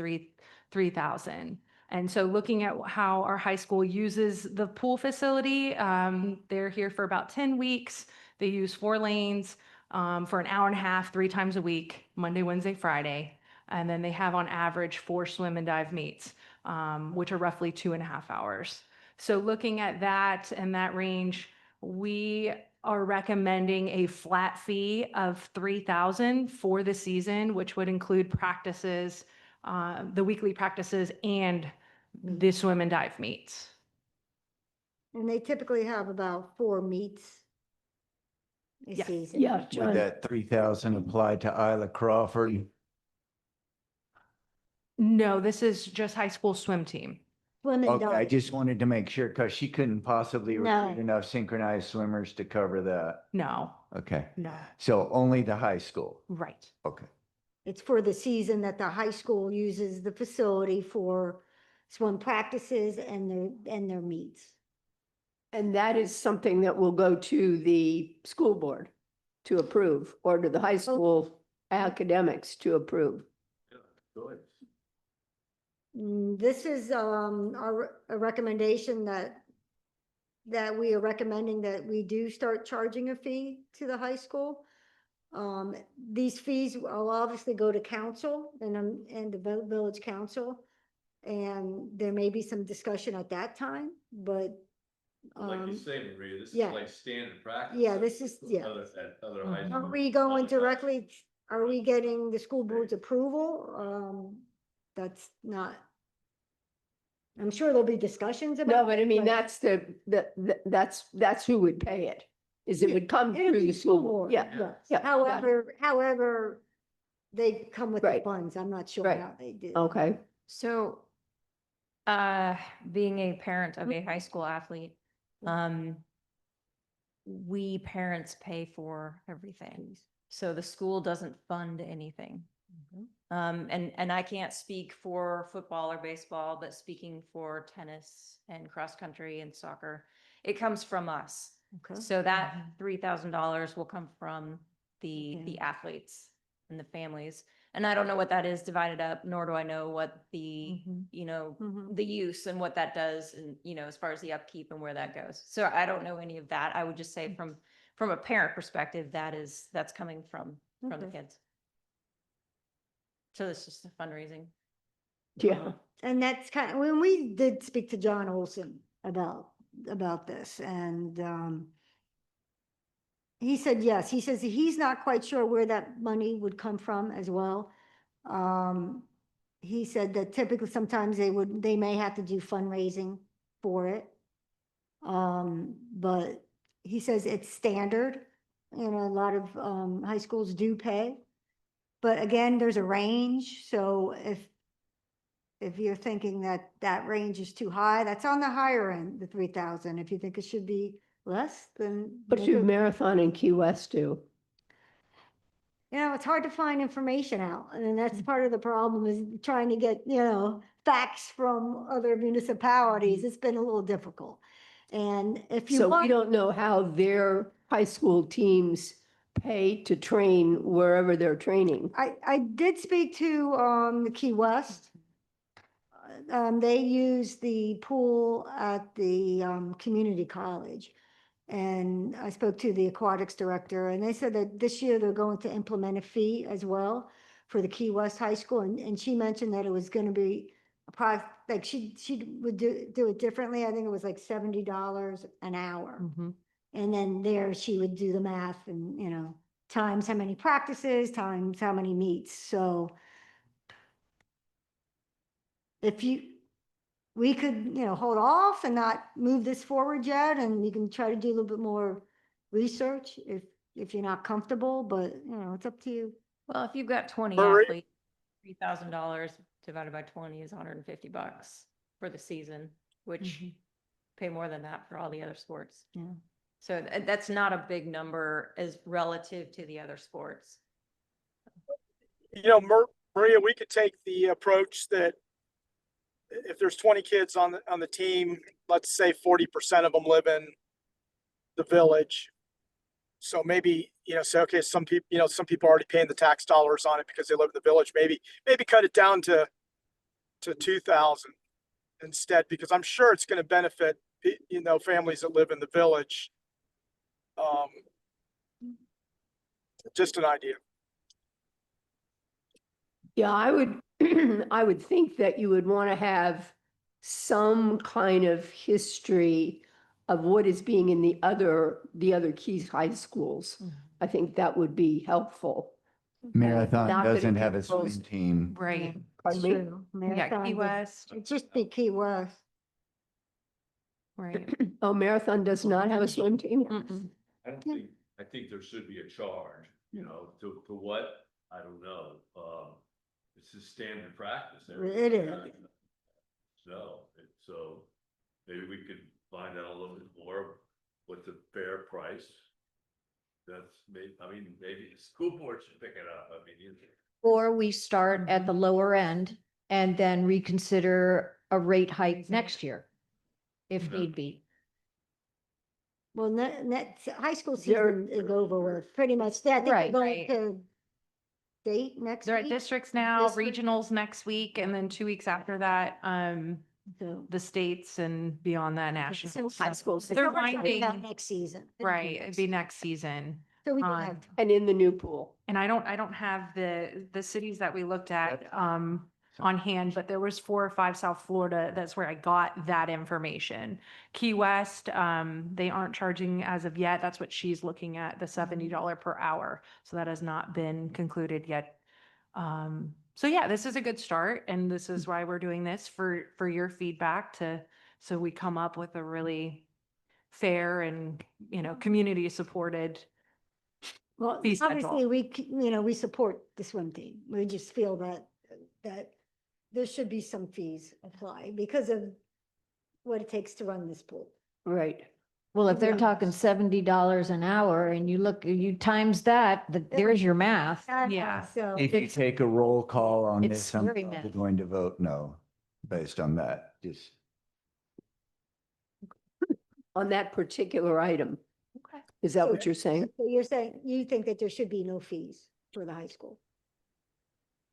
$3,000. And so looking at how our high school uses the pool facility, they're here for about 10 weeks. They use 4 lanes for an hour and a half, 3 times a week, Monday, Wednesday, Friday. And then they have on average 4 swim and dive meets, which are roughly 2.5 hours. So looking at that and that range, we are recommending a flat fee of $3,000 for the season, which would include practices, the weekly practices and the swim and dive meets. And they typically have about 4 meets a Yes. season. Yeah, Would John. that 3,000 apply to Isla Crawford? No, this is just high school swim team. Swim and Okay, I dive. just wanted to make sure because she couldn't possibly No. recruit enough synchronized swimmers to cover that. No, Okay, no, so only the high school. right. Okay. It's for the season that the high school uses the facility for swim practices and their meets. And that is something that will go to the school board to approve, or to the high school academics to approve. This is a recommendation that we are recommending that we do start charging a fee to the high school. These fees will obviously go to council and the village council. And there may be some discussion at that time, but Like you say, Maria, this is yeah. like standard practice. Yeah, this is- at yeah. Other high are schools. we going directly are we getting the school board's approval? That's not, I'm sure there'll be discussions about. No, but I mean, but that's who would pay it, is it would come it'll through be the school board. Yeah, yes. yeah. got it. However, they come with the Right. funds. I'm not sure Right. how they do. Okay, So, being a parent of a high school athlete, we parents pay for everything. So the school doesn't fund anything. And I can't speak for football or baseball, but speaking for tennis and cross country and soccer, it comes from us. Okay. So that $3,000 will come from the athletes and the families. And I don't know what that is divided up, nor do I know what the, the use and what that does and, as far as the upkeep and where that goes. So I don't know any of that. I would just say from a parent perspective, that's coming from the Okay. kids. So it's just a fundraising. yeah. And that's kind of, when we did speak to John Olson about this, and he said, yes, he says he's not quite sure where that money would come from as well. He said that typically sometimes they may have to do fundraising for it. But he says it's standard, a lot of high schools do pay. But again, there's a range, so if you're thinking that range is too high, that's on the higher end, the 3,000. If you think it should be less, then. What make should it- Marathon and Key West do? It's hard to find information out, and that's part of the problem is trying to get, facts from other municipalities. It's been a little difficult. And if you So we want, don't know how their high school teams pay to train wherever they're training. I did speak to the Key West. They use the pool at the community college. And I spoke to the aquatics director, and they said that this year they're going to implement a fee as well for the Key West High School. And she mentioned that it was going to be like she would do it differently. I think it was like $70 an hour. And then there she would do the math and, times how many practices, times how many meets. So we could, hold off and not move this forward yet, and you can try to do a little bit more research if you're not comfortable, but, it's up to you. Well, if you've got 20 Marie? athletes, $3,000 divided by 20 is $150 for the season, which pay more than that for all the other sports. Yeah. So that's not a big number as relative to the other sports. Maria, we could take the approach that if there's 20 kids on the team, let's say 40% of them live in the village. So maybe, say, okay, some people are already paying the tax dollars on it because they live in the village. Maybe cut it down to 2,000 instead, because I'm sure it's going to benefit, families that live in the village. Just an idea. Yeah, I would think that you would want to have some kind of history of what is being in the other Keys high schools. I think that would be helpful. Marathon Not that it doesn't have a controls- swim team. Right. Pardon me? True. Yeah, Marathon Key would- West. It'd just be Key West. Right. Oh, Marathon does not have a swim team? Mm-mm. I think there should be a charge, to what, I don't know. It's just standard practice. It is. So maybe we could find out a little bit more what's a fair price. Maybe the school board should pick it up. Or we start at the lower end and then reconsider a rate hike next year, if need be. Well, high school season is over with, pretty much. I think Right. we're going to date next They're at week. districts now, District. regionals next week, and then 2 weeks after that, So- the states and beyond that, national. So high schools. They're So we're talking about winding, next season. right, it'd be next season. So we can on- have. And in the new pool. And I don't have the cities that we looked at, on hand, but there was 4 or 5 South Florida. That's where I got that information. Key West, they aren't charging as of yet. That's what she's looking at, the $70 per hour. So that has not been concluded yet. So yeah, this is a good start, and this is why we're doing this for your feedback so we come up with a really fair and, community supported Well, fee schedule. obviously, we support the swim team. We just feel that there should be some fees applied because of what it takes to run this pool. Right. Well, if they're Yeah. talking $70 an hour and you times that, there's your math. Yeah. So. If you take a roll call on it's this, I'm very probably mad. going to vote no, based on that, just. On that particular item. Okay. Is that So- what you're saying? So you're saying, you think that there should be no fees for the high school?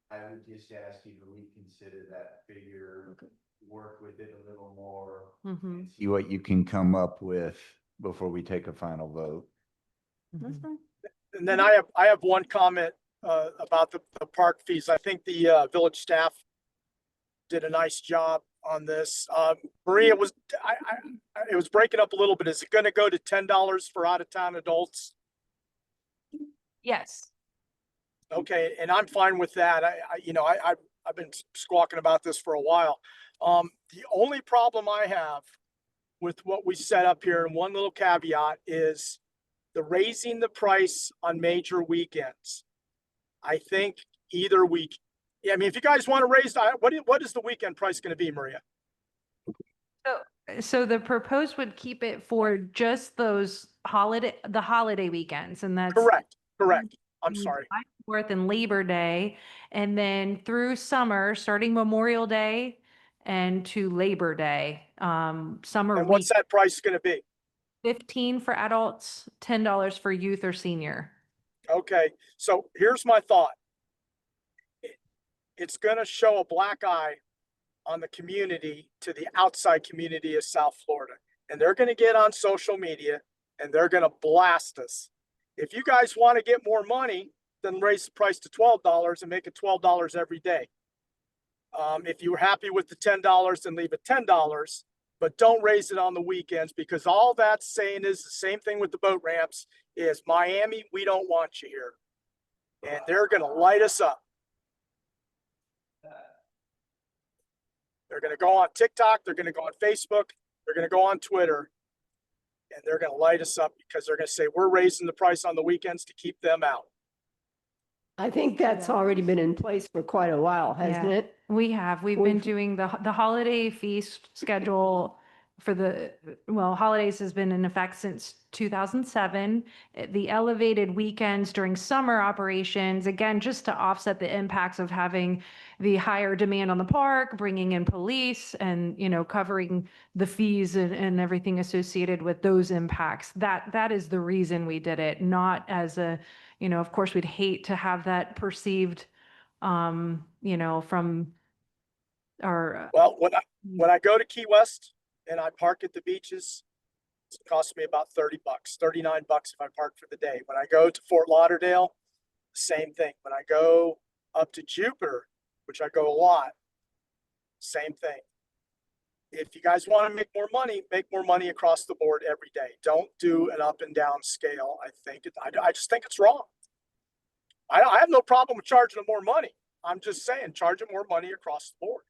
I would just ask you to reconsider that figure, work with it a little more, Mhm. see what you can come up with before we take a final vote. That's fine. And then I have one comment about the park fees. I think the village staff did a nice job on this. Maria, it was breaking up a little bit. Is it going to go to $10 for out-of-town adults? Yes. Okay, and I'm fine with that. I've been squawking about this for a while. The only problem I have with what we set up here, and one little caveat, is the raising the price on major weekends. I think either week. Yeah, I mean, if you guys want to raise, what is the weekend price going to be, Maria? So the proposed would keep it for just the holiday weekends, and that's Correct. I'm sorry. July 4th and Labor Day, and then through summer, starting Memorial Day and to Labor Day. Summer And week, what's that price going to be? 15 for adults, $10 for youth or senior. Okay, so here's my thought. It's going to show a black eye on the community to the outside community of South Florida. And they're going to get on social media and they're going to blast us. If you guys want to get more money, then raise the price to $12 and make it $12 every day. If you're happy with the $10, then leave it $10, but don't raise it on the weekends, because all that's saying is the same thing with the boat ramps is Miami, we don't want you here. And they're going to light us up. They're going to go on TikTok. They're going to go on Facebook. They're going to go on Twitter. And they're going to light us up because they're going to say, we're raising the price on the weekends to keep them out. I think that's already been in place for quite a while, hasn't Yeah. it? We've been doing the holiday feast schedule for holidays has been in effect since 2007. The elevated weekends during summer operations, again, just to offset the impacts of having the higher demand on the park, bringing in police and, covering the fees and everything associated with those impacts. That is the reason we did it, not as of course, we'd hate to have that perceived, from our. Well, when I go to Key West and I park at the beaches, it costs me about $30, $39 if I park for the day. When I go to Fort Lauderdale, same thing. When I go up to Jupiter, which I go a lot, same thing. If you guys want to make more money across the board every day. Don't do an up and down scale. I just think it's wrong. I have no problem with charging them more money. I'm just saying, charge them more money across the board.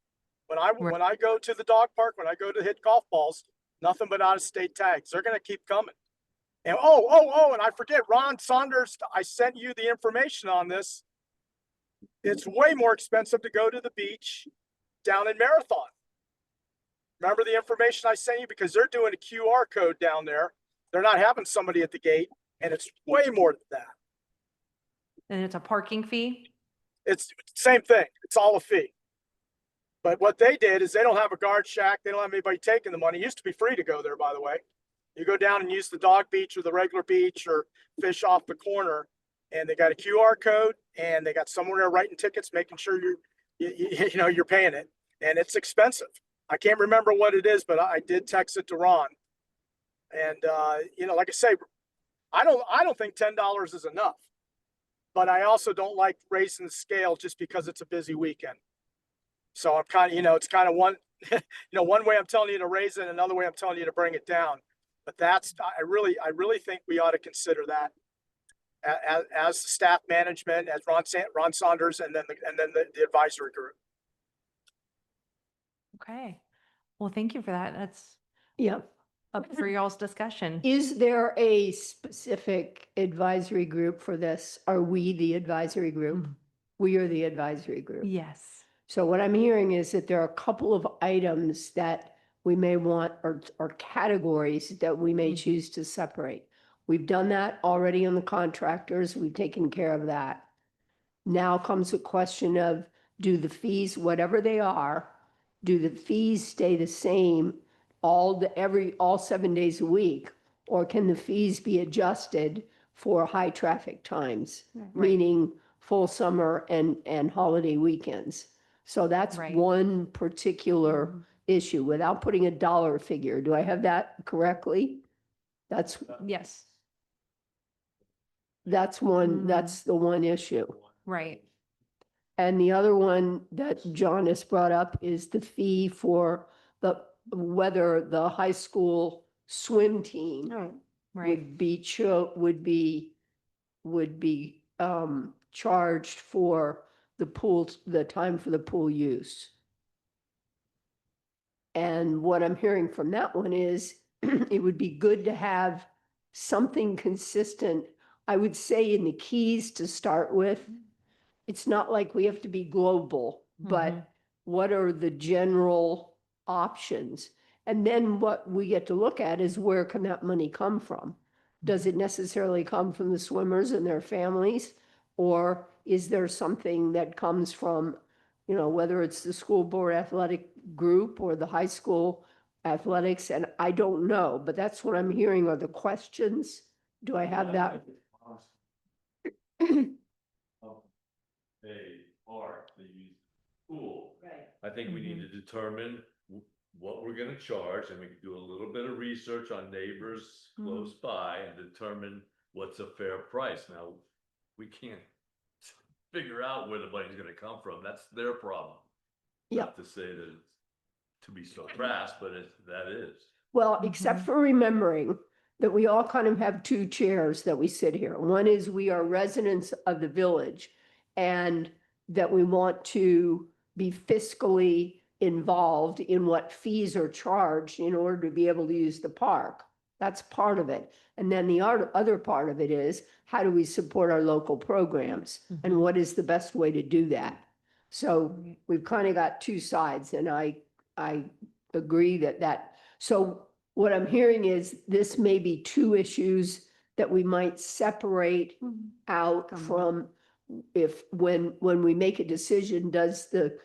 When I go to the dog park, when I go to hit golf balls, nothing but out of state tags. They're going to keep coming. And and I forget, Ron Saunders, I sent you the information on this. It's way more expensive to go to the beach down in Marathon. Remember the information I sent you? Because they're doing a QR code down there. They're not having somebody at the gate, and it's way more than that. And it's a parking fee? It's the same thing. It's all a fee. But what they did is they don't have a guard shack. They don't have anybody taking the money. It used to be free to go there, by the way. You go down and use the dog beach or the regular beach or fish off the corner, and they got a QR code and they got someone there writing tickets, making sure you're paying it. And it's expensive. I can't remember what it is, but I did text it to Ron. And like I say, I don't think $10 is enough. But I also don't like raising the scale just because it's a busy weekend. So I'm kind of, it's kind of one, one way I'm telling you to raise it, another way I'm telling you to bring it down. But I really think we ought to consider that as staff management, as Ron Saunders, and then the advisory group. Okay. Well, thank you for that. That's Yeah. up for y'all's discussion. Is there a specific advisory group for this? Are we the advisory group? We are the advisory group. Yes. So what I'm hearing is that there are a couple of items that we may want, or categories that we may choose to separate. We've done that already on the contractors. We've taken care of that. Now comes a question of, do the fees, whatever they are, do the fees stay the same all 7 days a week? Or can the fees be adjusted for high traffic times, meaning full summer and holiday weekends? So that's Right. one particular issue, without putting a dollar figure. Do I have that correctly? That's Yes. one, that's the one issue. Right. And the other one that John has brought up is the fee for whether the high school swim team Right. would be charged for the time for the pool use. And what I'm hearing from that one is it would be good to have something consistent, I would say, in the keys to start with. It's not like we have to be global, but what are the general options? And then what we get to look at is, where can that money come from? Does it necessarily come from the swimmers and their families? Or is there something that comes from, whether it's the school board athletic group or the high school athletics? And I don't know, but that's what I'm hearing are the questions. Do I have that? A park, they use pool. Right. I think we need to determine what we're gonna charge, and we can do a little bit of research on neighbors close by and determine what's a fair price. Now, we can't figure out where the money's gonna come from. That's their problem. Yeah. Not to say that it's to be so crass, but that is. Well, except for remembering that we all kind of have two chairs that we sit here. One is we are residents of the village, and that we want to be fiscally involved in what fees are charged in order to be able to use the park. That's part of it. And then the other part of it is, how do we support our local programs? And what is the best way to do that? So we've kind of got two sides, and I agree so what I'm hearing is this may be two issues that we might separate out from, when we make a decision, does the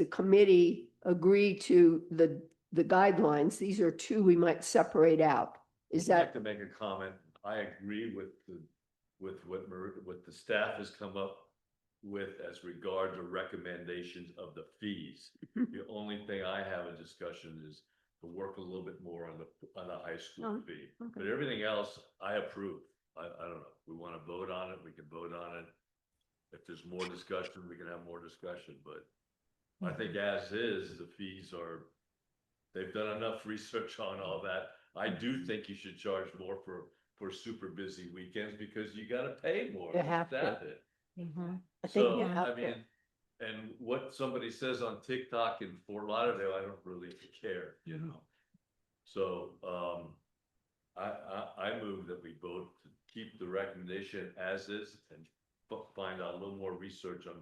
committee agree to the guidelines? These are two we might separate out. Is I'd like that? to make a comment. I agree with what the staff has come up with as regard to recommendations of the fees. The only thing I have a discussion is to work a little bit more on the high school fee. But everything else, I approve. I don't know. We want to vote on it, we can vote on it. If there's more discussion, we can have more discussion, but I think as is, the fees they've done enough research on all that. I do think you should charge more for super busy weekends, because you gotta pay more. You have to. Staff it. I think So, you have I to. mean, and what somebody says on TikTok in Fort Lauderdale, I don't really care, So, I move that we vote to keep the recommendation as is and find out a little more research on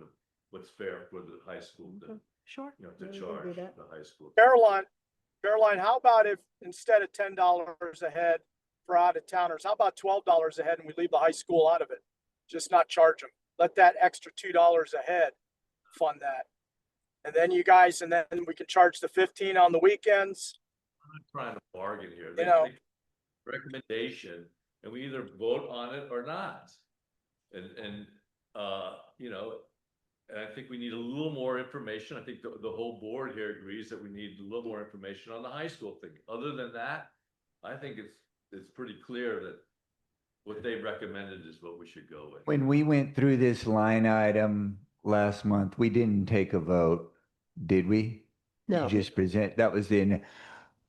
what's fair for the high school to, Sure. to we can do charge that. the high school. Caroline, how about if instead of $10 a head for out of towners, how about $12 a head, and we leave the high school out of it? Just not charge them. Let that extra $2 a head fund that. And then we can charge the 15 on the weekends. I'm not trying to bargain here. You They know. make a recommendation, and we either vote on it or not. And I think we need a little more information. I think the whole board here agrees that we need a little more information on the high school thing. Other than that, I think it's pretty clear that what they recommended is what we should go with. When we went through this line item last month, we didn't take a vote, Did we? No. You just present, that was in,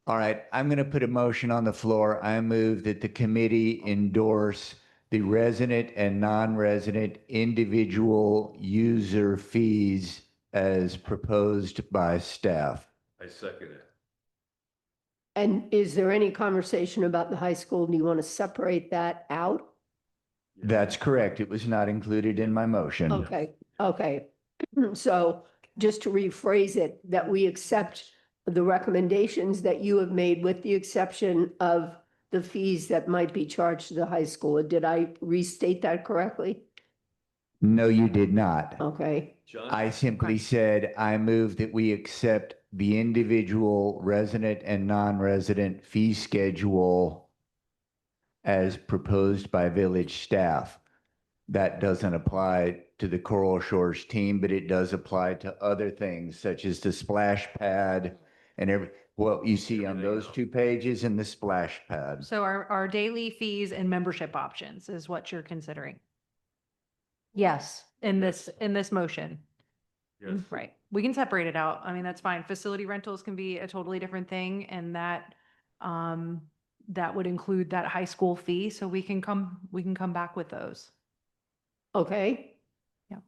all right, I'm going to put a motion on the floor. I move that the committee endorse the resident and non-resident individual user fees as proposed by staff. I second it. And is there any conversation about the high school? Do you want to separate that out? That's correct. It was not included in my motion. Okay, okay. So just to rephrase it, that we accept the recommendations that you have made with the exception of the fees that might be charged to the high school. Did I restate that correctly? No, you did not. Okay, John? I simply said, I move that we accept the individual resident and non-resident fee schedule as proposed by village staff. That doesn't apply to the Coral Shores team, but it does apply to other things such as the splash pad and what you see on those 2 pages in the splash pad. So our daily fees and membership options is what you're considering Yes. in this motion. Yes. Right. We can separate it out. I mean, that's fine. Facility rentals can be a totally different thing and that that would include that high school fee. So we can come back with those. okay. Yeah.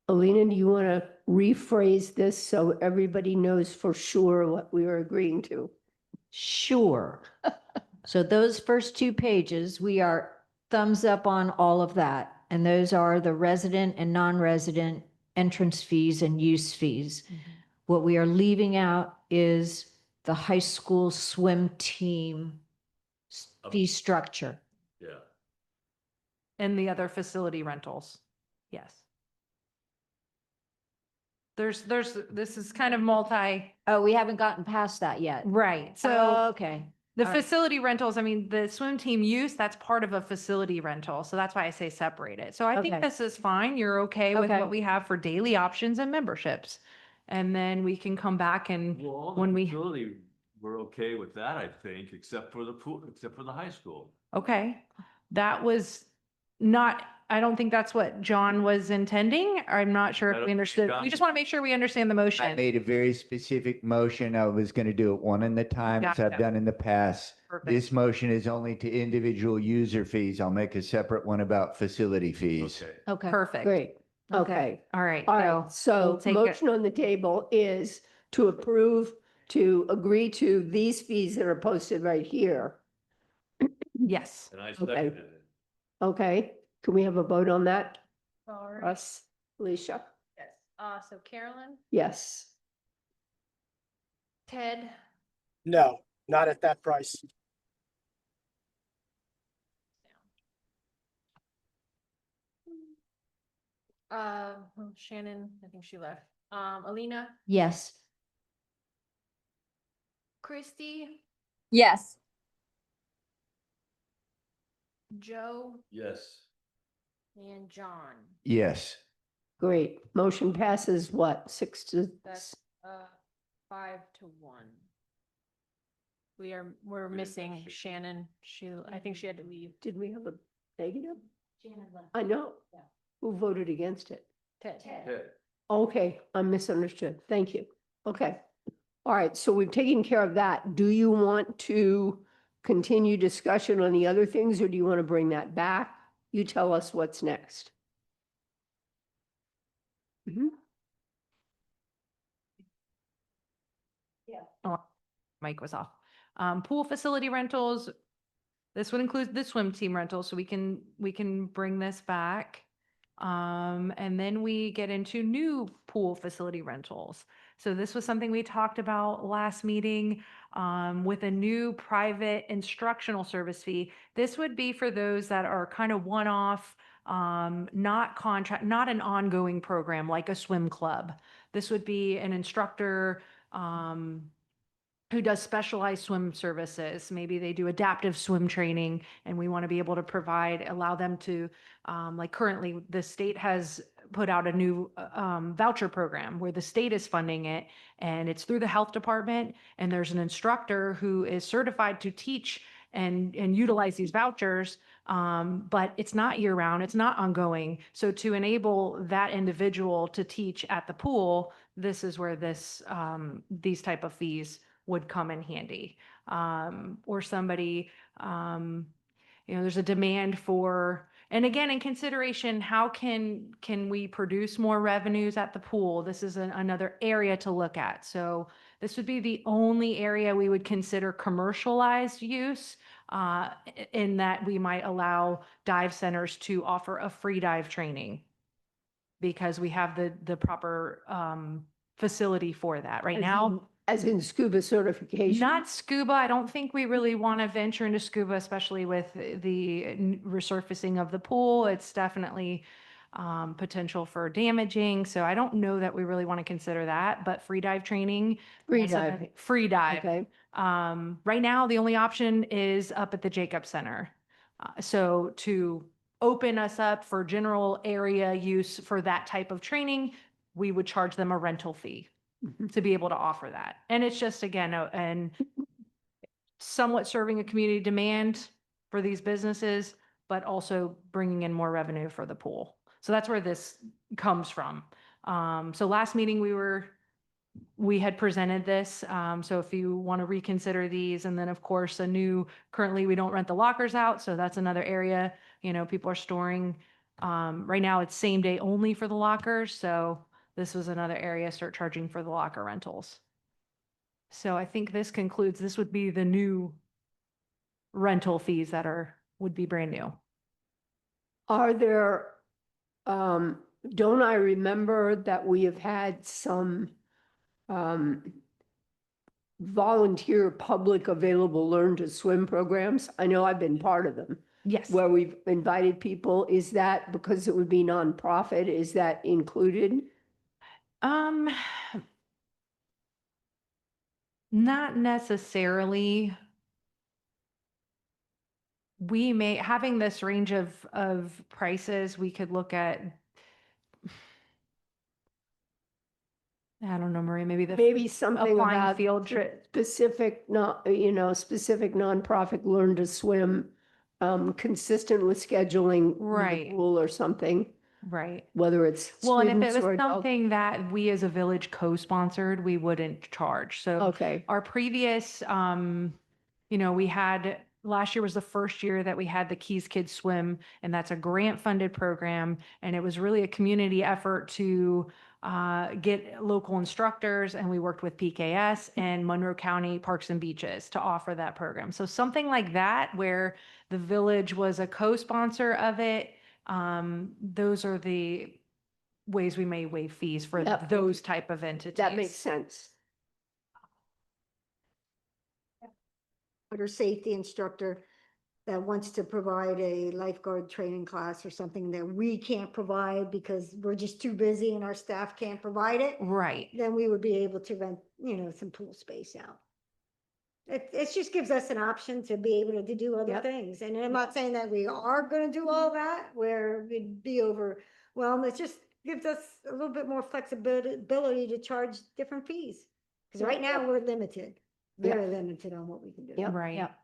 Alina, do you want to rephrase this so everybody knows for sure what we are agreeing to? Sure. So those first 2 pages, we are thumbs up on all of that. And those are the resident and non-resident entrance fees and use fees. What we are leaving out is the high school swim team fee structure. Yeah. And the other facility rentals. Yes. This is kind of Oh, we haven't gotten past that yet. right. So So, okay. the all right. facility rentals, I mean, the swim team use, that's part of a facility rental. So that's why I say separate it. So I think Okay. this is fine. You're okay with Okay. what we have for daily options and memberships. And then we can come back and Well, all when the we, facility, we're okay with that, I think, except for the pool, except for the high school. okay, that was not, I don't think that's what John was intending. I'm not sure I if don't we think understood. John- We just want to make sure we understand the I motion. made a very specific motion. I was going to do it one at a time, as I've Gotcha. done in the past. Perfect. This motion is only to individual user fees. I'll make a separate one about facility fees. Okay. Okay. Perfect. Great, Okay. okay. All right. All So right, so we'll take it- motion on the table is to approve, to agree to these fees that are posted right here. yes. And I Okay. seconded it. Okay, can we have a vote on that? All right. Russ, Alicia? Yes. So Carolyn, Yes. Ted, No, not at that price. Shannon, I think she left. Alina, Yes. Christy, Yes. Joe, Yes. and John. Yes. Great. Motion passes what, 6 to? That's 5-1. We're missing Shannon. I think she had to leave. Did we have a negative? Shannon left. I know. Yeah. Who voted against it? Ted. Okay. Okay, I misunderstood. Thank you. Okay. All right, so we've taken care of that. Do you want to continue discussion on the other things, or do you want to bring that back? You tell us what's next. Mhm. Mic was off. Pool facility rentals. This would include the swim team rental, so we can bring this back. And then we get into new pool facility rentals. So this was something we talked about last meeting, with a new private instructional service fee. This would be for those that are kind of one-off, not contract, not an ongoing program like a swim club. This would be an instructor, who does specialized swim services. Maybe they do adaptive swim training and we want to be able to allow them to, like currently the state has put out a new voucher program where the state is funding it and it's through the health department and there's an instructor who is certified to teach and utilize these vouchers. But it's not year round, it's not ongoing. So to enable that individual to teach at the pool, this is where these type of fees would come in handy. Or somebody, there's a demand for, and again, in consideration, how can we produce more revenues at the pool? This is another area to look at. So this would be the only area we would consider commercialized use, in that we might allow dive centers to offer a free dive training because we have the proper facility for that right now. As in scuba certification? Not scuba. I don't think we really want to venture into scuba, especially with the resurfacing of the pool. It's definitely potential for damaging. So I don't know that we really want to consider that, but free dive training. Free that's dive. another- Free dive. Okay. Right now, the only option is up at the Jacobs Center. So to open us up for general area use for that type of training, we would charge them a rental fee to be able to offer that. And it's just, again, and somewhat serving a community demand for these businesses, but also bringing in more revenue for the pool. So that's where this comes from. So last meeting we had presented this. So if you want to reconsider these, and then of course currently we don't rent the lockers out. So that's another area, people are storing. Right now it's same day only for the lockers. So this was another area, start charging for the locker rentals. So I think this would be the new rental fees that would be brand new. Are there, don't I remember that we have had some volunteer public available learn to swim programs? I know I've been part of them. Yes. Where we've invited people. Is that because it would be nonprofit? Is that included? Not necessarily. We may, having this range of prices, we could look at, I don't know, Marie, Maybe something applying about field trip. specific, specific nonprofit learn to swim, consistent with scheduling with the Right. pool or something, Right. whether it's Well, and if students it or was adults. something that we as a village co-sponsored, we wouldn't charge. So Okay. our previous, we had, last year was the first year that we had the Keys Kids Swim, and that's a grant funded program. And it was really a community effort to get local instructors, and we worked with PKS and Monroe County Parks and Beaches to offer that program. So something like that, where the village was a co-sponsor of it, those are the ways we may waive fees for Yep. those type of entities. That makes sense. Water safety instructor that wants to provide a lifeguard training class or something that we can't provide because we're just too busy and our staff can't provide it, Right. then we would be able to rent, some pool space out. It just gives us an option to be able to do other Yep. things. And I'm not saying that we are gonna do all that where we'd be overwhelmed. It just gives us a little bit more flexibility to charge different fees. Because right now we're limited, very limited on what we can do. Yep. Right. Yep.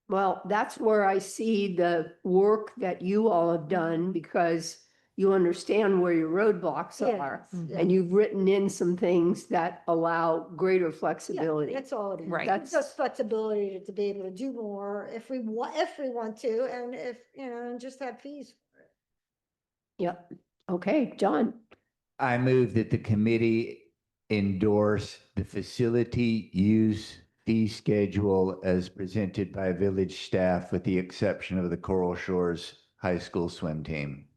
Well, that's where I see the work that you all have done, because you understand where your roadblocks are. Yes, And you've written in some things that allow greater yeah, flexibility. that's all it is. Right. It's just flexibility to be able to do more if we want to, and if, and just have fees. Yep. Okay, John. I move that the committee endorse the facility use fee schedule as presented by village staff, with the exception of the Coral Shores High School swim team.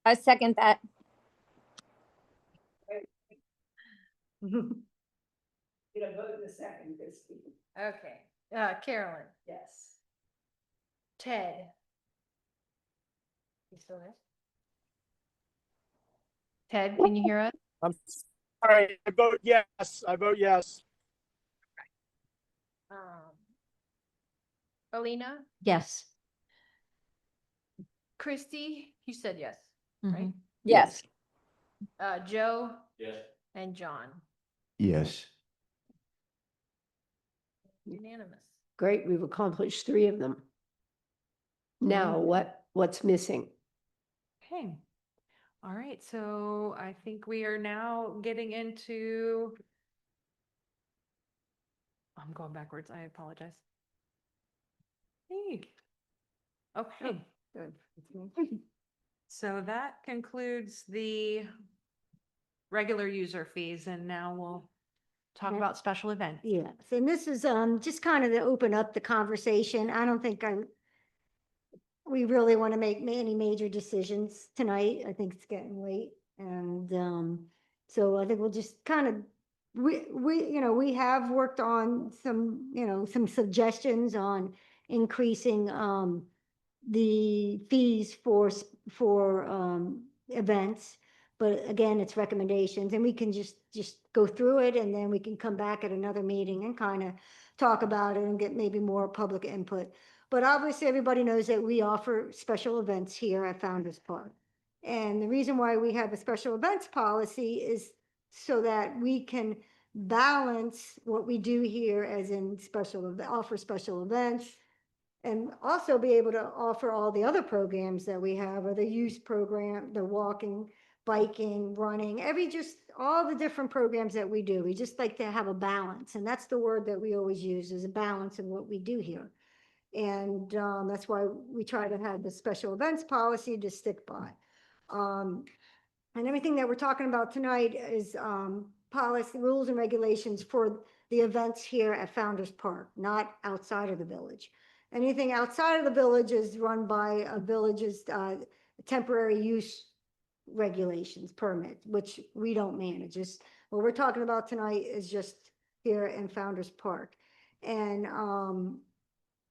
I second that. Get a vote in a second, Christine. Okay, Carolyn. Yes. Ted. You still there? Ted, can you hear us? I'm sorry, I vote yes. I vote yes. Alina, Yes. Christy, you said yes, Mhm. right? Yes. Joe Yes. and John, Yes. unanimous. Great, we've accomplished 3 of them. Now, what's missing? Okay. All right, so I think we are now getting into, I'm going backwards. I apologize. Hey. Okay. Good. So that concludes the regular user fees, and now we'll talk Okay. about special events. Yes, and this is just kind of to open up the conversation. I don't think we really want to make any major decisions tonight. I think it's getting late. And so I think we'll just kind of, we have worked on some suggestions on increasing the fees for events. But again, it's recommendations, and we can just go through it, and then we can come back at another meeting and kind of talk about it and get maybe more public input. But obviously, everybody knows that we offer special events here at Founder's Park. And the reason why we have a special events policy is so that we can balance what we do here as in offer special events, and also be able to offer all the other programs that we have, or the youth program, the walking, biking, running, all the different programs that we do. We just like to have a balance. And that's the word that we always use, is a balance in what we do here. And that's why we try to have the special events policy to stick by. And everything that we're talking about tonight is policy, rules and regulations for the events here at Founder's Park, not outside of the village. Anything outside of the village is run by a village's temporary use regulations, permit, which we don't manage. What we're talking about tonight is just here in Founder's Park. And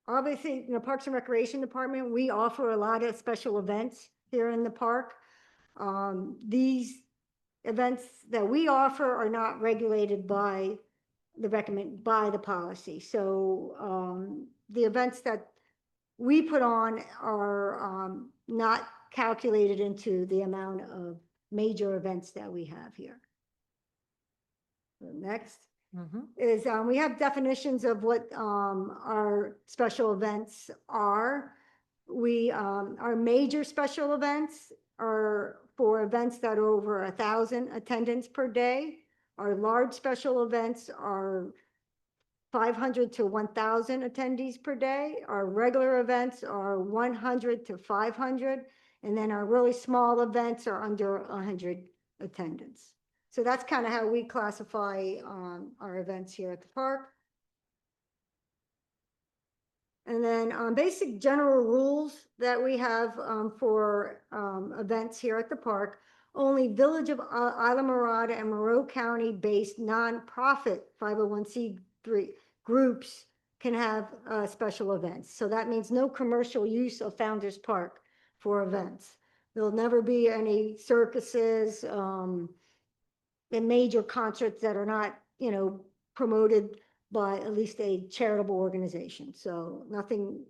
obviously, Parks and Recreation Department, we offer a lot of special events here in the park. These events that we offer are not regulated by the policy. So the events that we put on are not calculated into the amount of major events that we have here. Next is we have definitions of what our special events are. Our major special events are for events that are over 1,000 attendance per day. Our large special events are 500 to 1,000 attendees per day. Our regular events are 100 to 500. And then our really small events are under 100 attendance. So that's kind of how we classify our events here at the park. And then basic general rules that we have for events here at the park. Only Village of Islamorada and Monroe County based nonprofit 501c3 groups can have special events. So that means no commercial use of Founder's Park for events. There'll never be any circuses and major concerts that are not, promoted by at least a charitable organization. So nothing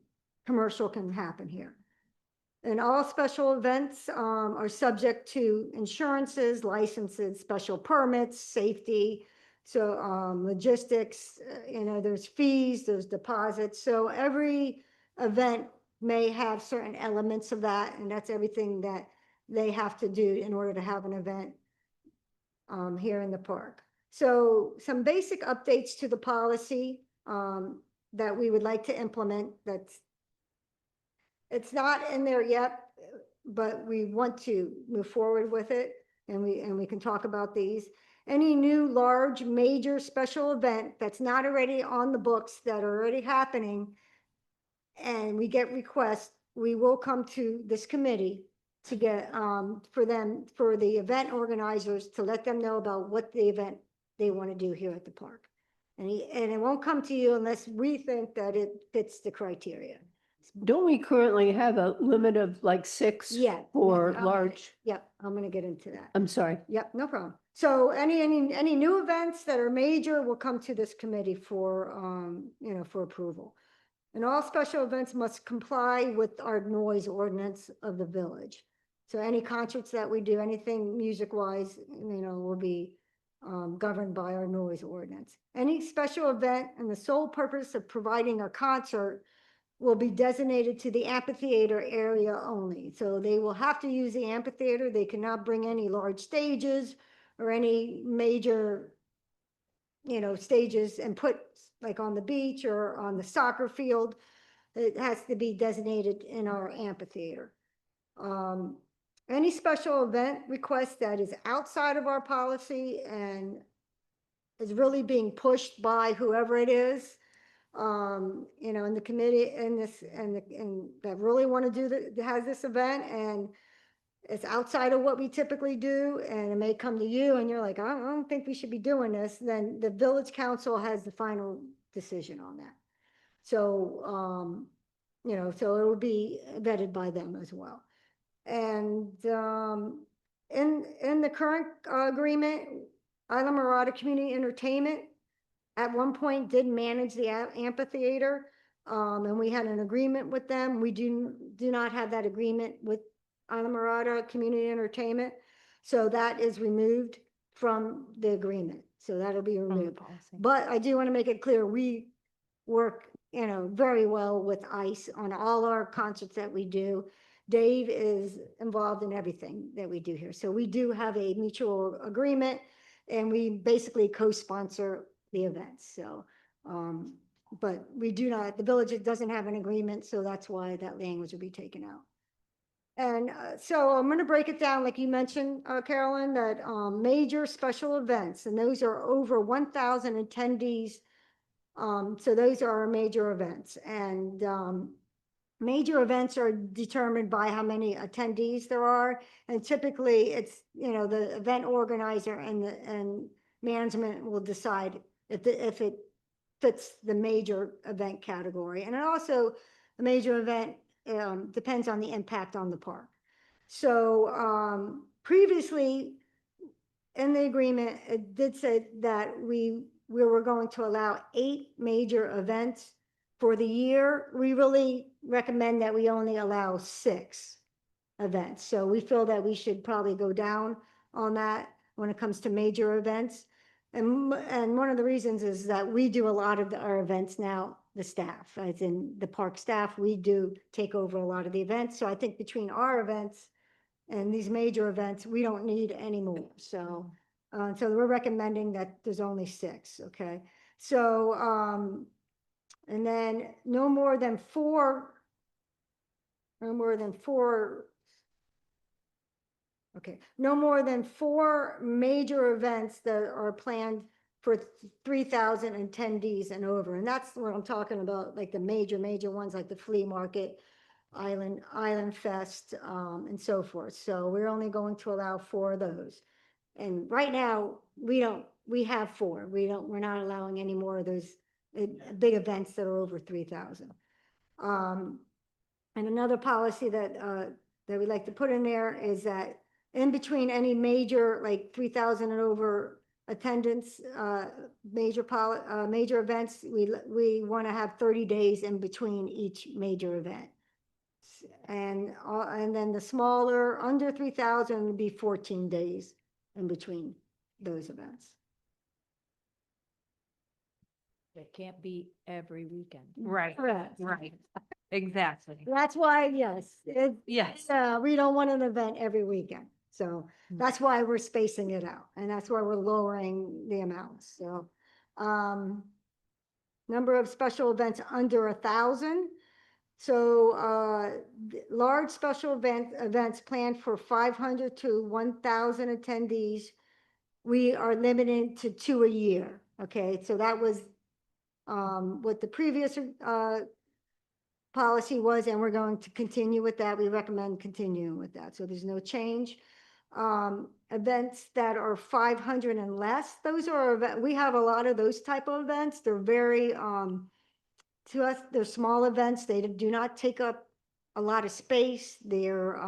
commercial can happen here. And all special events are subject to insurances, licenses, special permits, safety. So logistics, there's fees, there's deposits. So every event may have certain elements of that, and that's everything that they have to do in order to have an event here in the park. So some basic updates to the policy that we would like to implement. It's not in there yet, but we want to move forward with it, and we can talk about these. Any new large major special event that's not already on the books, that are already happening, and we get requests, we will come to this committee to get for the event organizers, to let them know about what the event they want to do here at the park. And it won't come to you unless we think that it fits the criteria. Don't we currently have a limit of like 6 Yeah. for Okay. large? Yep, I'm gonna get into that. I'm sorry. Yep, no problem. So any new events that are major will come to this committee for for approval. And all special events must comply with our noise ordinance of the village. So any concerts that we do, anything music wise, will be governed by our noise ordinance. Any special event and the sole purpose of providing a concert will be designated to the amphitheater area only. So they will have to use the amphitheater. They cannot bring any large stages or any major, stages and put like on the beach or on the soccer field. It has to be designated in our amphitheater. Any special event request that is outside of our policy and is really being pushed by whoever it is, in the committee and that really want to do has this event and it's outside of what we typically do, and it may come to you and you're like, I don't think we should be doing this, then the village council has the final decision on that. So, so it would be vetted by them as well. And in the current agreement, Islamorada Community Entertainment at one point did manage the amphitheater, and we had an agreement with them. We do not have that agreement with Islamorada Community Entertainment, so that is removed from the agreement. So that'll be removed. But I do want to make it clear, we work, very well with ICE on all our concerts that we do. Dave is involved in everything that we do here. So we do have a mutual agreement, and we basically co-sponsor the events. So, but we do not, the village doesn't have an agreement, so that's why that language will be taken out. And so I'm going to break it down, like you mentioned, Carolyn, that major special events, and those are over 1,000 attendees. So those are our major events. And major events are determined by how many attendees there are. And typically it's, the event organizer and management will decide if it fits the major event category. And it also, the major event depends on the impact on the park. So previously in the agreement, it did say that we were going to allow 8 major events for the year. We really recommend that we only allow 6 events. So we feel that we should probably go down on that when it comes to major events. And one of the reasons is that we do a lot of our events now, the staff, as in the park staff, we do take over a lot of the events. So I think between our events and these major events, we don't need any more. So, so we're recommending that there's only 6, okay? So, and then no more than four, okay, no more than 4 major events that are planned for 3,000 attendees and over. And that's what I'm talking about, like the major ones, like the flea market, Island Fest, and so forth. So we're only going to allow 4 of those. And right now, we have 4. We're not allowing any more of those big events that are over 3,000. And another policy that we like to put in there is that in between any major, like 3,000 and over attendance, major events, we want to have 30 days in between each major event. And then the smaller, under 3,000 would be 14 days in between those events. It can't be every weekend. Right, Correct. right, exactly. That's why, yes. Yes. We don't want an event every weekend. So that's why we're spacing it out, and that's why we're lowering the amounts. So, number of special events under 1,000. So, large special events planned for 500 to 1,000 attendees, we are limited to 2 a year. Okay, so that was what the previous policy was, and we're going to continue with that. We recommend continuing with that. So there's no change. Events that are 500 and less, those are, we have a lot of those type of events. They're very, to us, they're small events. They do not take up a lot of space. They're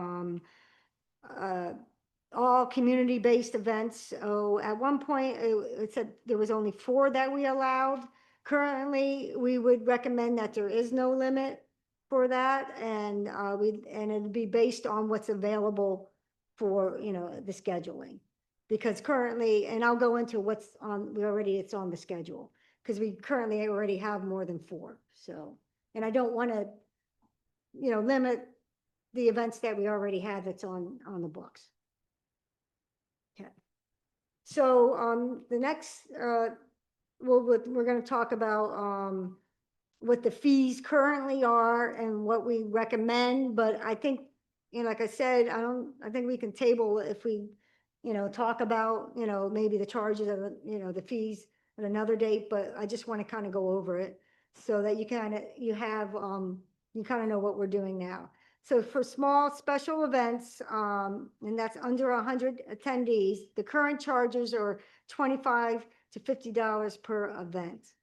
all community-based events. So at one point, it said there was only 4 that we allowed. Currently, we would recommend that there is no limit for that, and it'd be based on what's available for, the scheduling. Because currently, and I'll go into what's on, it's on the schedule, because we currently already have more than 4. So And I don't want to, limit the events that we already have that's on the books. Okay. So, the next, we're going to talk about, what the fees currently are and what we recommend, but I think, like I said, I think we can table if we, talk about, maybe the charges of, the fees at another date, but I just want to kind of go over it so that you kind of know what we're doing now. So for small special events, and that's under 100 attendees, the current charges are $25 to $50 per event.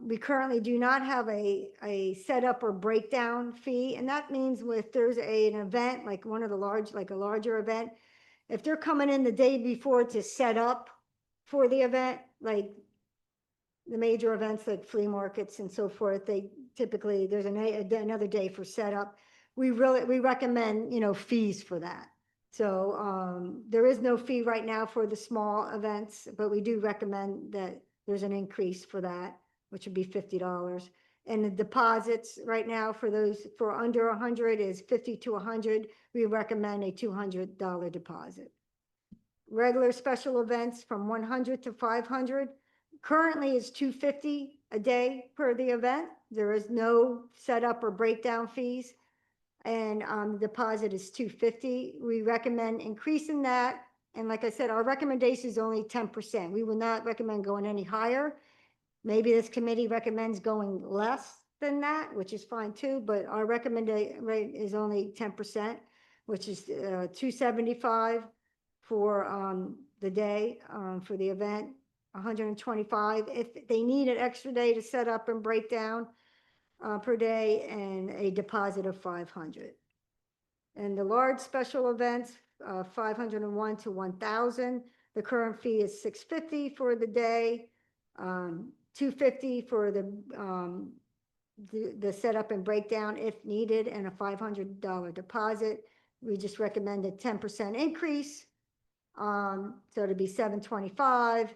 We currently do not have a setup or breakdown fee, and that means if there's an event, like a larger event, if they're coming in the day before to set up for the event, like the major events like flea markets and so forth, they typically, there's another day for setup. We recommend, fees for that. So there is no fee right now for the small events, but we do recommend that there's an increase for that, which would be $50. And the deposits right now for those for under 100 is 50 to 100. We recommend a $200 deposit. Regular special events from 100 to 500 currently is $250 a day per the event. There is no setup or breakdown fees, and the deposit is $250. We recommend increasing that. And like I said, our recommendation is only 10%. We will not recommend going any higher. Maybe this committee recommends going less than that, which is fine too, but our recommendation rate is only 10%, which is $275 for the day for the event, $125 if they need an extra day to set up and break down per day, and a deposit of $500. And the large special events, 501 to 1,000. The current fee is $650 for the day, $250 for the setup and breakdown if needed, and a $500 deposit. We just recommend a 10% increase. So it'd be $725,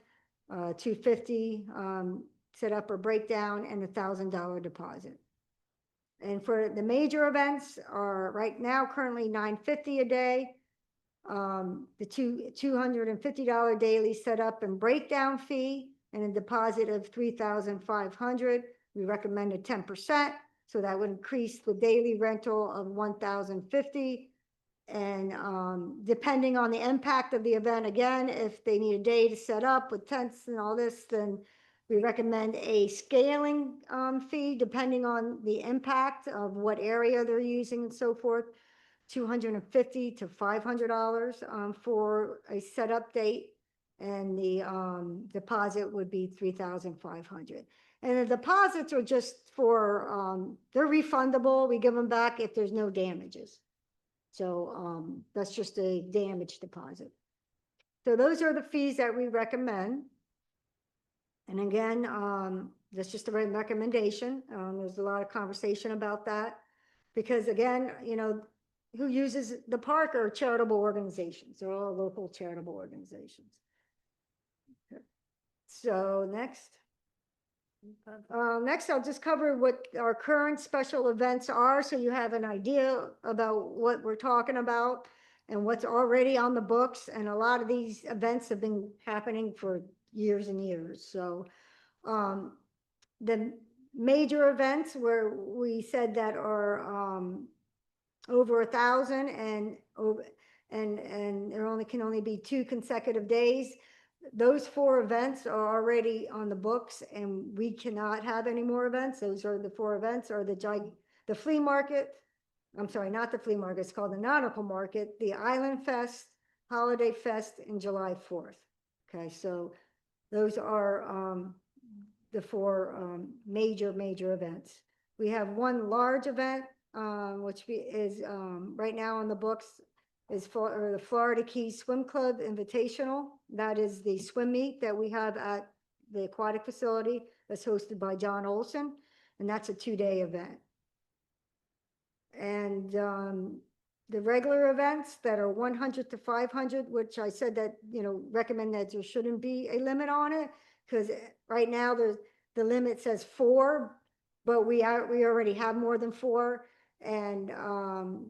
$250 setup or breakdown, and a $1,000 deposit. And for the major events are right now currently $950 a day. The $250 daily setup and breakdown fee, and a deposit of $3,500. We recommend a 10%, so that would increase the daily rental of $1,050. And depending on the impact of the event, again, if they need a day to set up with tents and all this, then we recommend a scaling fee depending on the impact of what area they're using and so forth. $250 to $500 for a setup date, and the deposit would be $3,500. And the deposits are just for they're refundable. We give them back if there's no damages. So that's just a damage deposit. So those are the fees that we recommend. And again, that's just a recommendation. There's a lot of conversation about that because again, who uses the park are charitable organizations. They're all local charitable organizations. Okay. So next. Next, I'll just cover what our current special events are so you have an idea about what we're talking about and what's already on the books. And a lot of these events have been happening for years and years. So the major events where we said that are over 1,000 and there can only be 2 consecutive days. Those 4 events are already on the books and we cannot have any more events. Those are the 4 events, or the flea market. I'm sorry, not the flea market. It's called the Nautical Market, the Island Fest, Holiday Fest, and July 4th. Okay, so those are the 4 major events. We have one large event, which is right now on the books, is for the Florida Keys Swim Club Invitational. That is the swim meet that we have at the aquatic facility that's hosted by John Olson, and that's a 2-day event. And the regular events that are 100 to 500, which I said that, recommend that there shouldn't be a limit on it, because right now the limit says 4, but we already have more than 4. And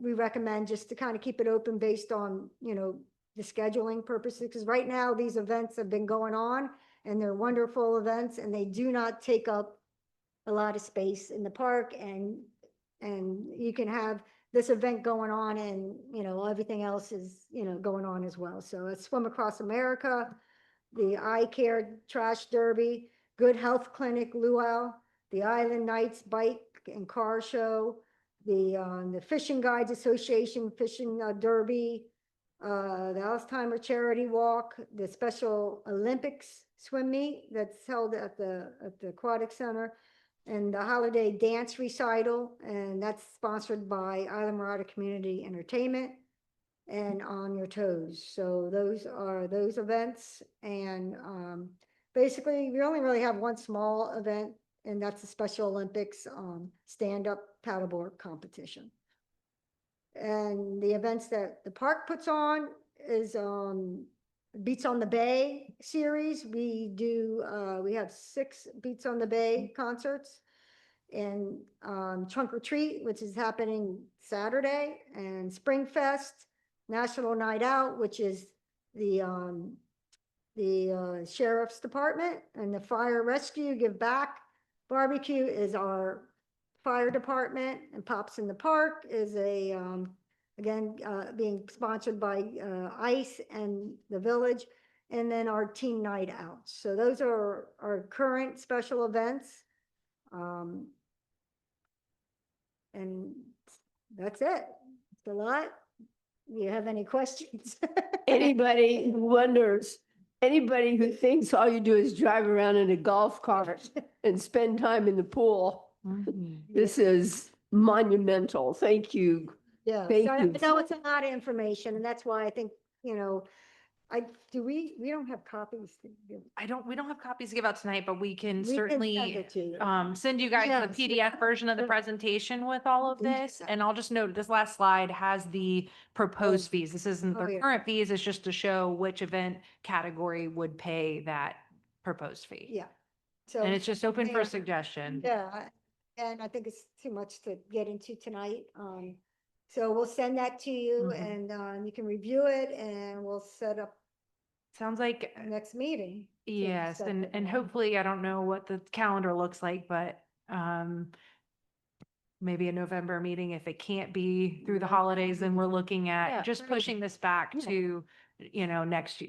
we recommend just to kind of keep it open based on, you know, the scheduling purposes, because right now these events have been going on and they're wonderful events and they do not take up a lot of space in the park, and you can have this event going on and, you know, everything else is, you know, going on as well. So it's Swim Across America, the Eye Care Trash Derby, Good Health Clinic Luau, the Island Nights Bike and Car Show, the Fishing Guides Association Fishing Derby, the Alzheimer Charity Walk, the Special Olympics Swim Meet that's held at the Aquatic Center, and the Holiday Dance Recital, and that's sponsored by Islamorada Community Entertainment, and On Your Toes. So those are those events, and basically we only really have one small event, and that's the Special Olympics stand-up paddleboard competition. And the events that the park puts on is Beats on the Bay series. We have 6 Beats on the Bay concerts, and Trunk or Treat, which is happening Saturday, and Spring Fest, National Night Out, which is the Sheriff's Department, and the Fire Rescue Give Back Barbecue is our fire department, and Pops in the Park is again, being sponsored by ICE and the Village, and then our Team Night Out. So those are our current special events. And that's it. It's a lot. Do you have any questions? Anybody who wonders, anybody who thinks all you do is drive around in a golf cart and spend time in the pool, this is monumental. Thank you. Yeah, Thank so I you. know it's a lot of information, and that's why I think, you know, we don't have copies. We don't have copies to give out tonight, but we can We can certainly send it to you. send you guys Yes. the PDF version of the presentation with all of this. And I'll just note, this last slide has the proposed fees. This isn't Oh, the yeah. current fees, it's just to show which event category would pay that proposed fee. Yeah. So. And it's just open for Yeah. suggestion. Yeah, and I think it's too much to get into tonight. So we'll send that to you, Mhm. and you can review it, and we'll set up Sounds like, next meeting. to yes, set and it. hopefully, I don't know what the calendar looks like, but maybe a November meeting, if it can't be through the holidays, then we're looking Yeah, at just right. pushing this back Yeah. to,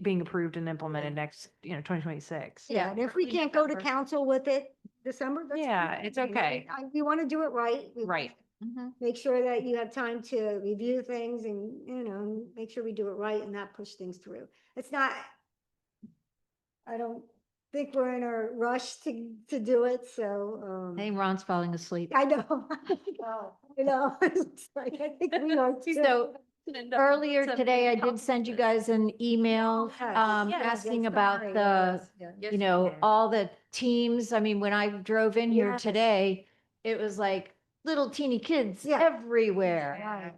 being approved and implemented next, 2026. Yeah, and if we can't go to council with it December, that's. Yeah, fine. it's I mean, okay. We want to do it right. We Right. wanna Make sure that you have time to review things and, make sure we do it right and not push things through. It's not, I don't think we're in a rush to do it, so. Hey, Ron's falling asleep. I know. I know. It's like, I think we are too. So earlier today, I did send you guys an email, Yes. Yes, asking yes, about sorry, the, yes, yeah. you know, all the teams. I mean, when I drove in here Yes. today, it was like little teeny kids Yeah. everywhere, Right.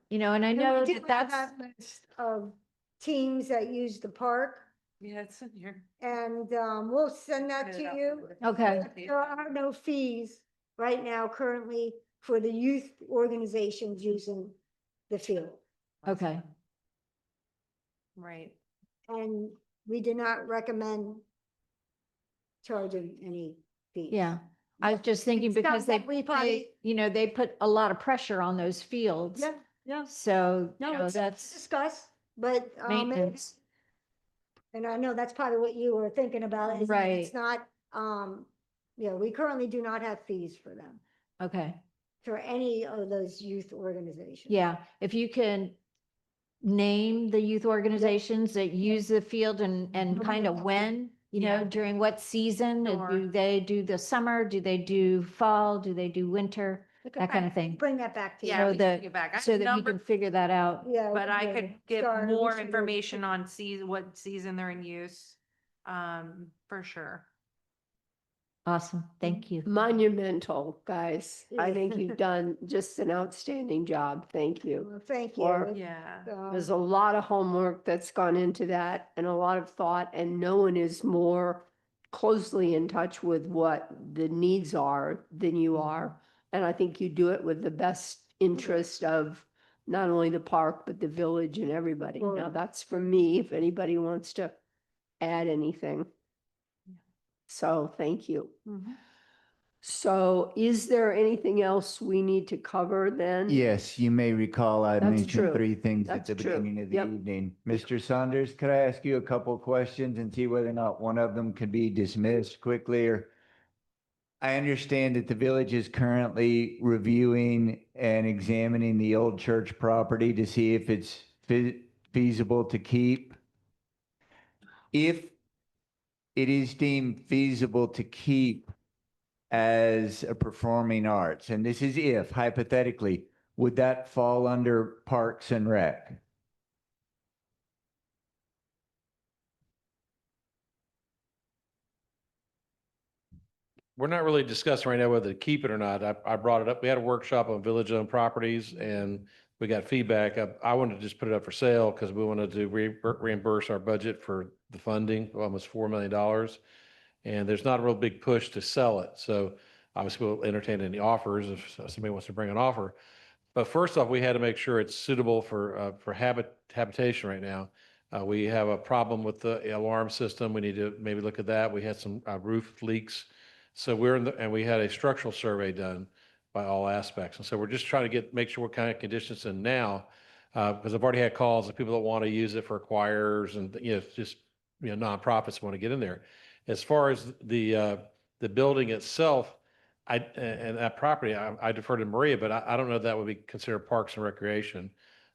you know, and I And we know do that have that's, that list of teams that use the park, Yeah, it's in here. and we'll send that to you. okay. There are no fees right now currently for the youth organizations using the field. Okay. Right. And we do not recommend charging any fees. Yeah. I was just thinking It's because they, something we probably- they put a lot of pressure on those fields. Yeah, yeah. So, you No, know, it's that's discussed, but maintenance. and I know that's probably what you were thinking about. is that Right. It's not, we currently do not have fees for them, Okay. for any of those youth organizations. Yeah, if you can name the youth organizations that use the field and kind of when, Yeah. during what season? Sure. Do they do the summer? Do they do fall? Do they do winter? Okay, That kind of thing. Bring that back to you. Yeah, So we can that- get back. I So have that you number- can figure that out. Yeah. But I yeah, could get sorry, we more should have- information on what season they're in use, for sure. Awesome. Thank you. Monumental, guys. I think you've done just an outstanding job. Thank you. Well, thank Or- you. Yeah. There's a lot of homework that's gone into that and a lot of thought, and no one is more closely in touch with what the needs are than you are. And I think you do it with the best interest of not only the park, but the village and everybody. Now, that's from me, if anybody wants to add anything. So thank you. So is there anything else we need to cover then? Yes, you may recall I That's mentioned true. 3 things at That's the true. beginning of the Yep. evening. Mr. Saunders, could I ask you a couple of questions and see whether or not one of them could be dismissed quickly? Or I understand that the village is currently reviewing and examining the old church property to see if it's feasible to keep. If it is deemed feasible to keep as a performing arts, and this is if, hypothetically, would that fall under Parks and Rec? We're not really discussing right now whether to keep it or not. I brought it up. We had a workshop on village-owned properties and we got feedback. I wanted to just put it up for sale because we wanted to reimburse our budget for the funding, almost $4 million. And there's not a real big push to sell it. So obviously we'll entertain any offers if somebody wants to bring an offer. But first off, we had to make sure it's suitable for habitation right now. We have a problem with the alarm system. We need to maybe look at that. We had some roof leaks. So and we had a structural survey done by all aspects. And so we're just trying to make sure what kind of conditions in now, because I've already had calls of people that want to use it for choirs and, just, nonprofits want to get in there. As far as the building itself, and that property, I defer to Maria, but I don't know if that would be considered Parks and Recreation,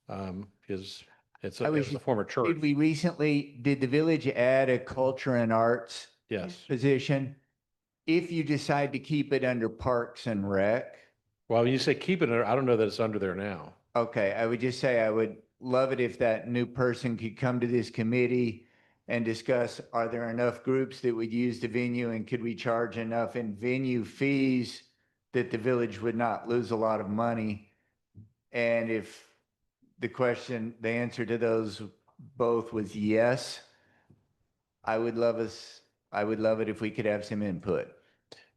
because it was a former church. Did the village add a culture and arts Yes. position? If you decide to keep it under Parks and Rec? Well, when you say keep it, I don't know that it's under there now. Okay, I would just say I would love it if that new person could come to this committee and discuss, are there enough groups that would use the venue and could we charge enough in venue fees that the village would not lose a lot of money? And if the answer to those both was yes, I would love it if we could have some input.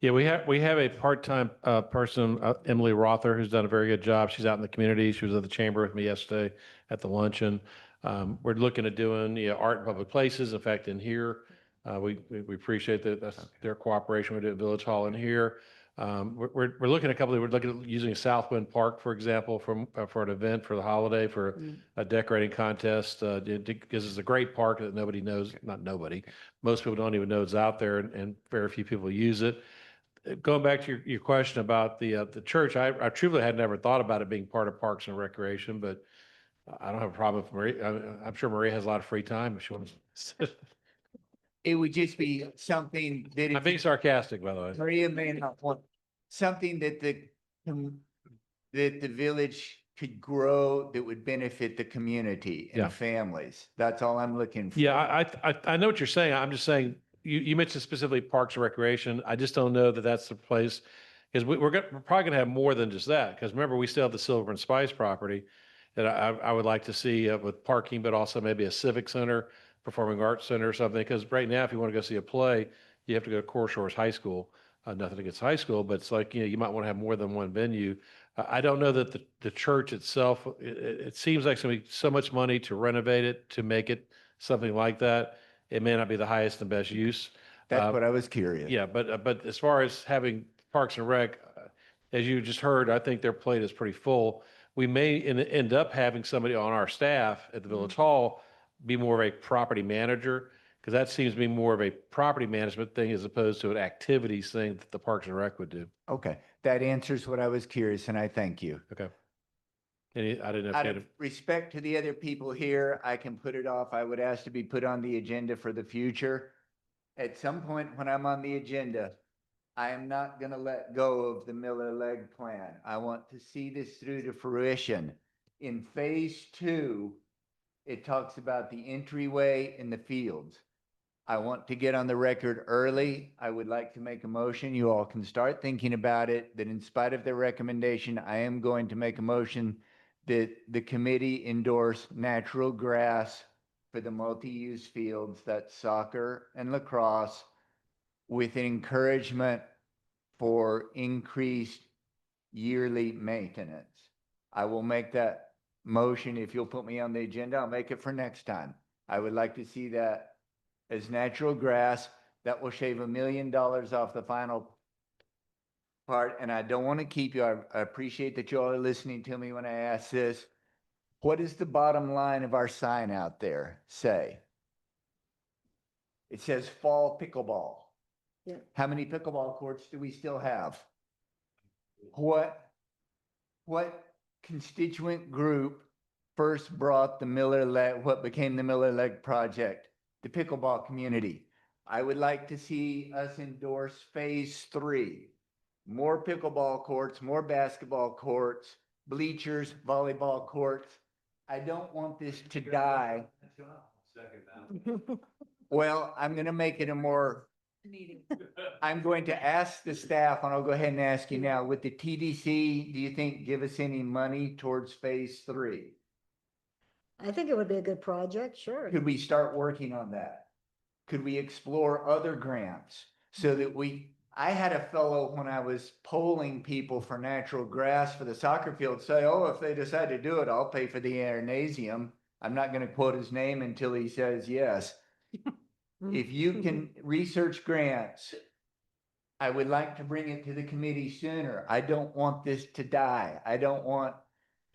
Yeah, we have a part-time person, Emily Rother, who's done a very good job. She's out in the community. She was at the chamber with me yesterday at the luncheon. We're looking at doing art in public places. In fact, in here, we appreciate their cooperation. We do at Village Hall in here. We're looking at we're looking at using Southwind Park, for example, for an event for the holiday, for a decorating contest. Because it's a great park that nobody knows, not nobody, most people don't even know it's out there, and very few people use it. Going back to your question about the church, I truly had never thought about it being part of Parks and Recreation, but I don't have a problem with Maria. I'm sure Maria has a lot of free time if she wants. It would just be something that. I'm being sarcastic, by the way. Maria may not want, something that the village could grow that would benefit the community Yeah. and families. That's all I'm looking for. Yeah, I know what you're saying. I'm just saying, you mentioned specifically Parks and Recreation. I just don't know that that's the place, because we're probably gonna have more than just that. Because remember, we still have the Silver and Spice property that I would like to see with parking, but also maybe a civic center, performing arts center or something. Because right now, if you want to go see a play, you have to go to Core Shores High School. Nothing against high school, but it's like, you might want to have more than one venue. I don't know that the church itself, it seems like it's going to be so much money to renovate it, to make it something like that. It may not be the highest and best use. That's what I was curious. Yeah, but as far as having Parks and Rec, as you just heard, I think their plate is pretty full. We may end up having somebody on our staff at the Village Hall be more of a property manager, because that seems to be more of a property management thing as opposed to an activities thing that the Parks and Rec would do. Okay, that answers what I was curious, and I thank you. Okay. I didn't know if Out you of had respect to the other people here, I can put it off. I would ask to be put on the agenda for the future. At some point when I'm on the agenda, I am not going to let go of the Miller Leg plan. I want to see this through to fruition. In phase 2, it talks about the entryway in the fields. I want to get on the record early. I would like to make a motion. You all can start thinking about it, that in spite of their recommendation, I am going to make a motion that the committee endorse natural grass for the multi-use fields, that's soccer and lacrosse, with an encouragement for increased yearly maintenance. I will make that motion. If you'll put me on the agenda, I'll make it for next time. I would like to see that as natural grass. That will shave $1 million off the final part. And I don't want to keep you. I appreciate that you all are listening to me when I ask this. What does the bottom line of our sign out there say? It says fall pickleball. Yeah. How many pickleball courts do we still have? What constituent group first brought the what became the Miller Lake project? The pickleball community. I would like to see us endorse phase 3. More pickleball courts, more basketball courts, bleachers, volleyball courts. I don't want this to die. Well, I'm going to make it I'm going to ask the staff, and I'll go ahead and ask you now, with the TDC, do you think give us any money towards phase 3? I think it would be a good project, sure. Could we start working on that? Could we explore other grants so that I had a fellow when I was polling people for natural grass for the soccer field say, oh, if they decide to do it, I'll pay for the arenasium. I'm not going to quote his name until he says yes. If you can research grants, I would like to bring it to the committee sooner. I don't want this to die. I don't want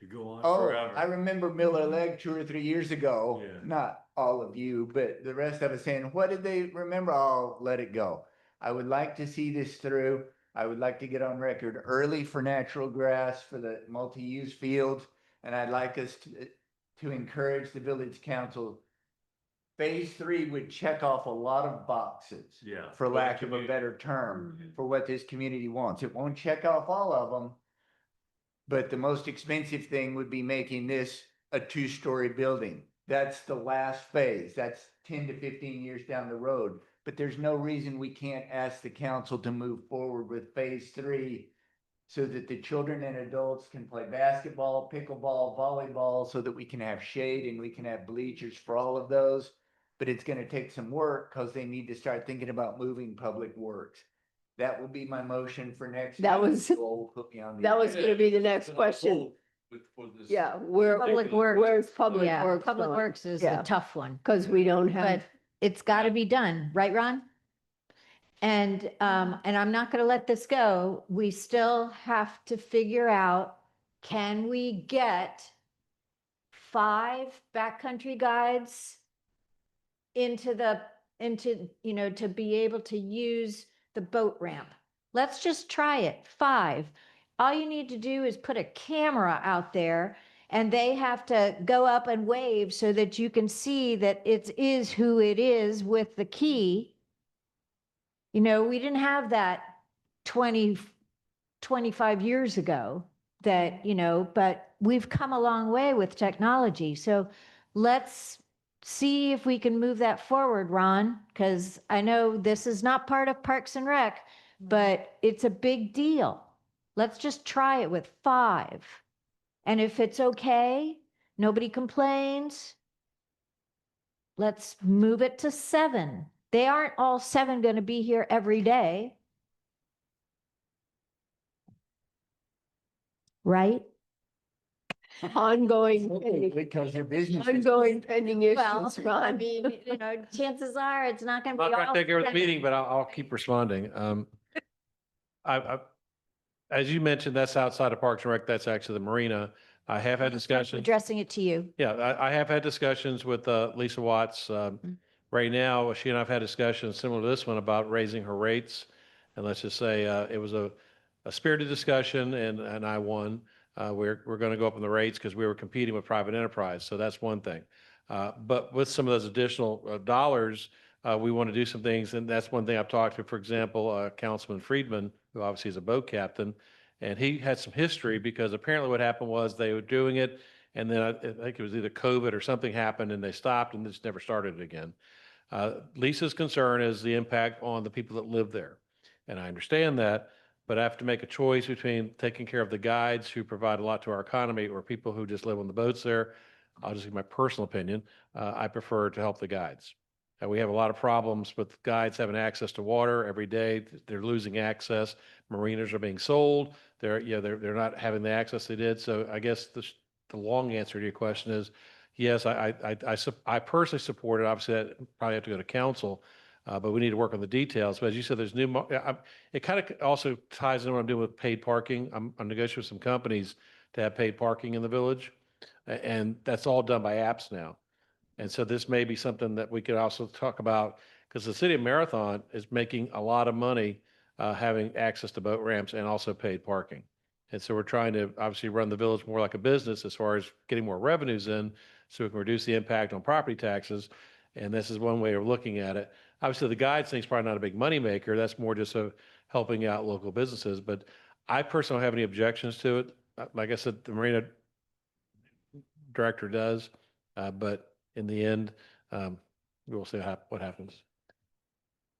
To go on Oh, forever. I remember Miller Lake 2 or 3 years ago. Yeah. Not all of you, but the rest of us saying, what did they remember? I'll let it go. I would like to see this through. I would like to get on record early for natural grass for the multi-use fields. And I'd like us to encourage the village council. Phase 3 would check off a lot of boxes. Yeah. For lack of a better term, for what this community wants. It won't check off all of them. But the most expensive thing would be making this a 2-story building. That's the last phase. That's 10 to 15 years down the road. But there's no reason we can't ask the council to move forward with phase 3 so that the children and adults can play basketball, pickleball, volleyball, so that we can have shade and we can have bleachers for all of those. But it's going to take some work because they need to start thinking about moving public works. That will be my motion for next. That time. was- You'll put me on the That was agenda. going to be the next question. Yeah, Public Works. where's Public Yeah, Works? Public Works is a tough one. Because we don't But have, it's got to be done, right, Ron? And I'm not going to let this go. We still have to figure out, can we get 5 backcountry guides into, to be able to use the boat ramp? Let's just try it. 5. All you need to do is put a camera out there and they have to go up and wave so that you can see that it is who it is with the key. We didn't have that 25 years ago that, but we've come a long way with technology. So let's see if we can move that forward, Ron, because I know this is not part of Parks and Rec, but it's a big deal. Let's just try it with 5. And if it's okay, nobody complains, let's move it to 7. They aren't all 7 going to be here every day. Right? ongoing, Because your business. ongoing pending Well, issues, I Ron. mean, chances are it's not going I'm to not be trying all. to take over the 7. meeting, but I'll keep responding. As you mentioned, that's outside of Parks and Rec. That's actually the marina. I have had discussions. Addressing it to you. Yeah, I have had discussions with Lisa Watts. Right now, she and I've had discussions similar to this one about raising her rates. And let's just say it was a spirited discussion and I won. We're going to go up on the rates because we were competing with private enterprise. So that's one thing. But with some of those additional dollars, we want to do some things. And that's one thing I've talked to, for example, Councilman Friedman, who obviously is a boat captain. And he had some history because apparently what happened was they were doing it. And then I think it was either COVID or something happened and they stopped and just never started it again. Lisa's concern is the impact on the people that live there. And I understand that, but I have to make a choice between taking care of the guides who provide a lot to our economy or people who just live on the boats there. I'll just give my personal opinion. I prefer to help the guides. We have a lot of problems with guides having access to water every day. They're losing access. Marinas are being sold. They're not having the access they did. So I guess the long answer to your question is, yes, I personally support it. Obviously, that probably have to go to council, but we need to work on the details. But as you said, there's it kind of also ties in what I'm doing with paid parking. I'm negotiating with some companies to have paid parking in the village, and that's all done by apps now. And so this may be something that we could also talk about, because the city of Marathon is making a lot of money having access to boat ramps and also paid parking. And so we're trying to obviously run the village more like a business as far as getting more revenues in so we can reduce the impact on property taxes. And this is one way of looking at it. Obviously, the guides thing's probably not a big moneymaker. That's more just helping out local businesses. But I personally don't have any objections to it. Like I said, the marina director does, but in the end, we'll see what happens.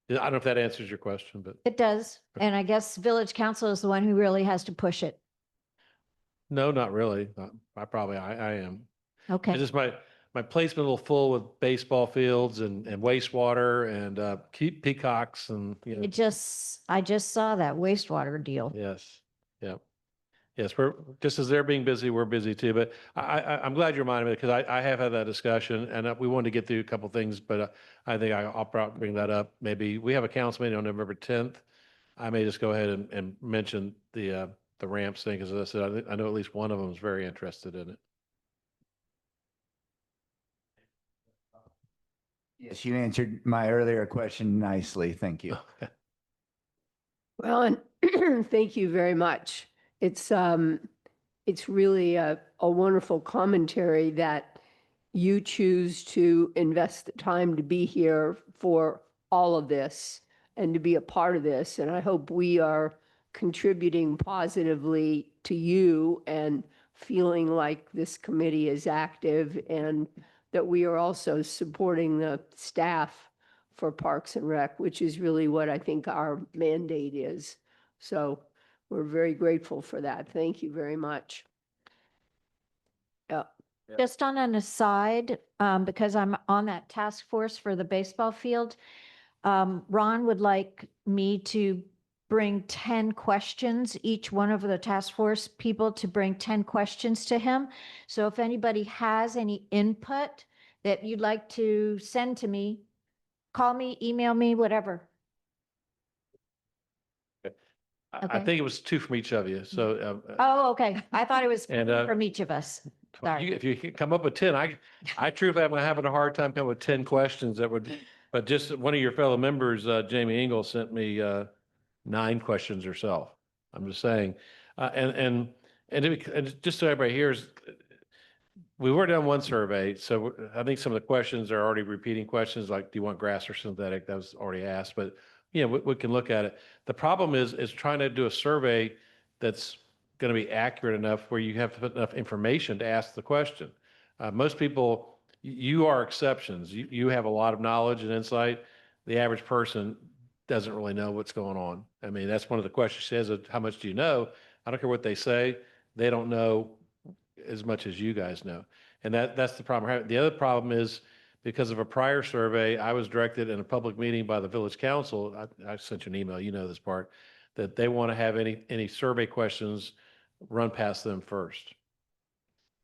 I don't know if that answers your question, but It does. And I guess village council is the one who really has to push it. no, not really. I am. Okay. It's just my plate's been a little full with baseball fields and wastewater and peacocks and, you know. I just saw that wastewater deal. Yes. Yeah. Yes, we're just as they're being busy, we're busy too. But I'm glad you reminded me, because I have had that discussion and we wanted to get through a couple things, but I think I'll probably bring that up. Maybe we have a council meeting on November 10th. I may just go ahead and mention the ramps thing, because as I said, I know at least one of them is very interested in it. Yes, you answered my earlier question nicely. Thank you. Well, and thank you very much. It's really a wonderful commentary that you choose to invest the time to be here for all of this and to be a part of this. And I hope we are contributing positively to you and feeling like this committee is active, and that we are also supporting the staff for Parks and Rec, which is really what I think our mandate is. So we're very grateful for that. Thank you very much. Yeah. Just on an aside, because I'm on that task force for the baseball field, Ron would like me to bring 10 questions, each one of the task force people to bring 10 questions to him. So if anybody has any input that you'd like to send to me, call me, email me, whatever. I Okay. think it was two from each of you. So Oh, okay. I thought it was And, from each of us. Sorry. if you can come up with 10, I truly am having a hard time coming with 10 questions that would, but just one of your fellow members, Jamie Engel, sent me 9 questions herself. I'm just saying, and just so everybody hears, we were done one survey, so I think some of the questions are already repeating questions, like, do you want grass or synthetic? That was already asked, but yeah, we can look at it. The problem is trying to do a survey that's going to be accurate enough where you have enough information to ask the question. Most people, you are exceptions. You have a lot of knowledge and insight. The average person doesn't really know what's going on. I mean, that's one of the questions she says, how much do you know? I don't care what they say. They don't know as much as you guys know. And that's the problem. The other problem is, because of a prior survey, I was directed in a public meeting by the village council, I sent you an email, you know this part, that they want to have any survey questions run past them first.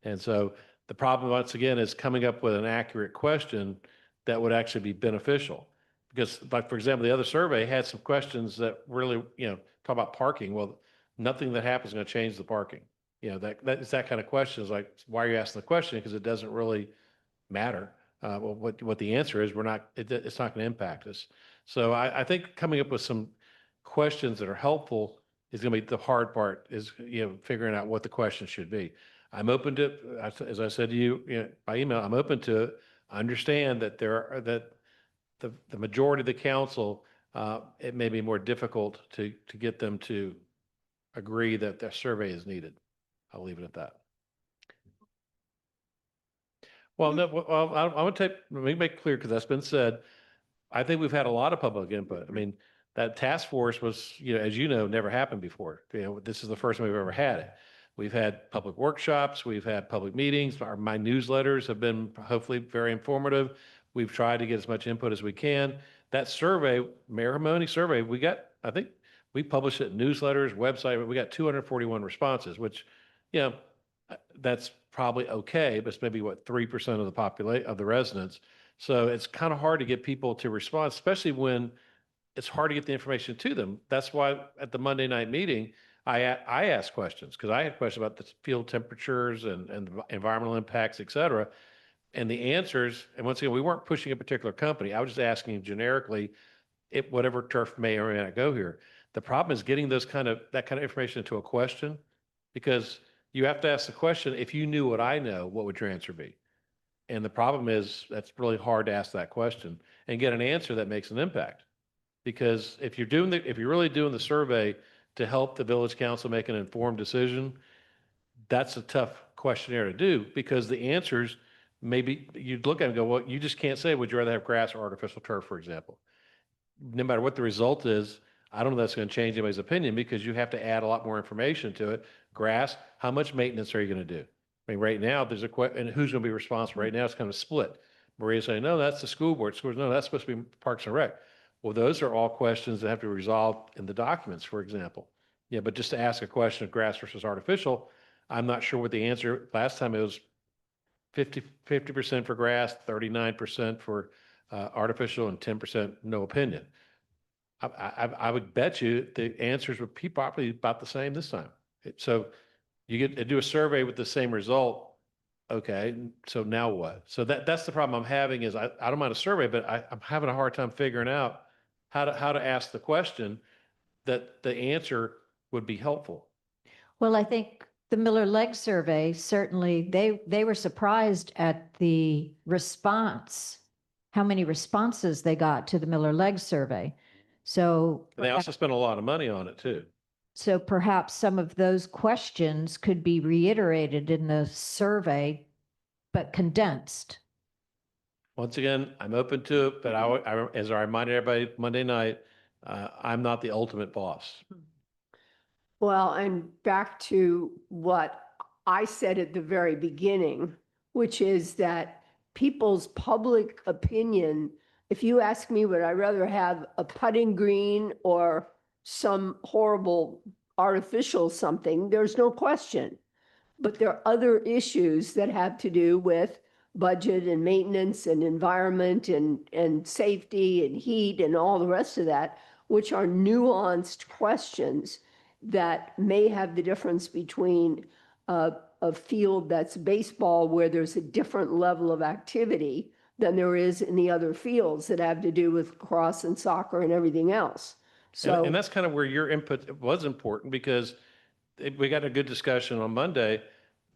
And so the problem, once again, is coming up with an accurate question that would actually be beneficial. Because, like, for example, the other survey had some questions that really, talk about parking. Well, nothing that happens is going to change the parking. That's that kind of question is like, why are you asking the question? Because it doesn't really matter. Well, what the answer is, it's not going to impact us. So I think coming up with some questions that are helpful is going to be the hard part, is, figuring out what the question should be. I'm open to, as I said to you, by email, I'm open to it. I understand that the majority of the council, it may be more difficult to get them to agree that their survey is needed. I'll leave it at that. Well, no, well, I want to let me make it clear, because that's been said. I think we've had a lot of public input. I mean, that task force was, as you know, never happened before. This is the first time we've ever had it. We've had public workshops, we've had public meetings. My newsletters have been hopefully very informative. We've tried to get as much input as we can. That survey, Mayor Hamoni survey, I think we published it in newsletters, website, we got 241 responses, which, you know, that's probably okay, but it's maybe what, 3% of the population, of the residents. So it's kind of hard to get people to respond, especially when it's hard to get the information to them. That's why at the Monday night meeting, I asked questions because I had questions about the field temperatures and the environmental impacts, et cetera. And the answers, and once again, we weren't pushing a particular company. I was just asking generically, whatever turf may or may not go here. The problem is getting that kind of information into a question, because you have to ask the question, if you knew what I know, what would your answer be? And the problem is that's really hard to ask that question and get an answer that makes an impact. Because if you're really doing the survey to help the village council make an informed decision, that's a tough questionnaire to do, because the answers, maybe you'd look at it and go, well, you just can't say, would you rather have grass or artificial turf, for example? No matter what the result is, I don't know if that's going to change anybody's opinion, because you have to add a lot more information to it. Grass, how much maintenance are you going to do? I mean, right now, there's and who's going to be responsible? Right now, it's kind of split. Maria's saying, no, that's the school board. Schools, no, that's supposed to be Parks and Rec. Well, those are all questions that have to be resolved in the documents, for example. Yeah, but just to ask a question of grass versus artificial, I'm not sure what the answer. Last time it was 50% for grass, 39% for artificial, and 10% no opinion. I would bet you the answers would be probably about the same this time. So you get to do a survey with the same result. Okay, so now what? So that's the problem I'm having is I don't mind a survey, but I'm having a hard time figuring out how to ask the question that the answer would be helpful. Well, I think the Miller Leg survey, certainly they were surprised at the response, how many responses they got to the Miller Leg survey. So And they also spent a lot of money on it too. So perhaps some of those questions could be reiterated in the survey, but condensed. Once again, I'm open to it, but as I reminded everybody Monday night, I'm not the ultimate boss. Well, and back to what I said at the very beginning, which is that people's public opinion, if you ask me, would I rather have a putting green or some horrible artificial something, there's no question. But there are other issues that have to do with budget and maintenance and environment and safety and heat and all the rest of that, which are nuanced questions that may have the difference between a field that's baseball where there's a different level of activity than there is in the other fields that have to do with lacrosse and soccer and everything else. So, And that's kind of where your input was important, because we got a good discussion on Monday.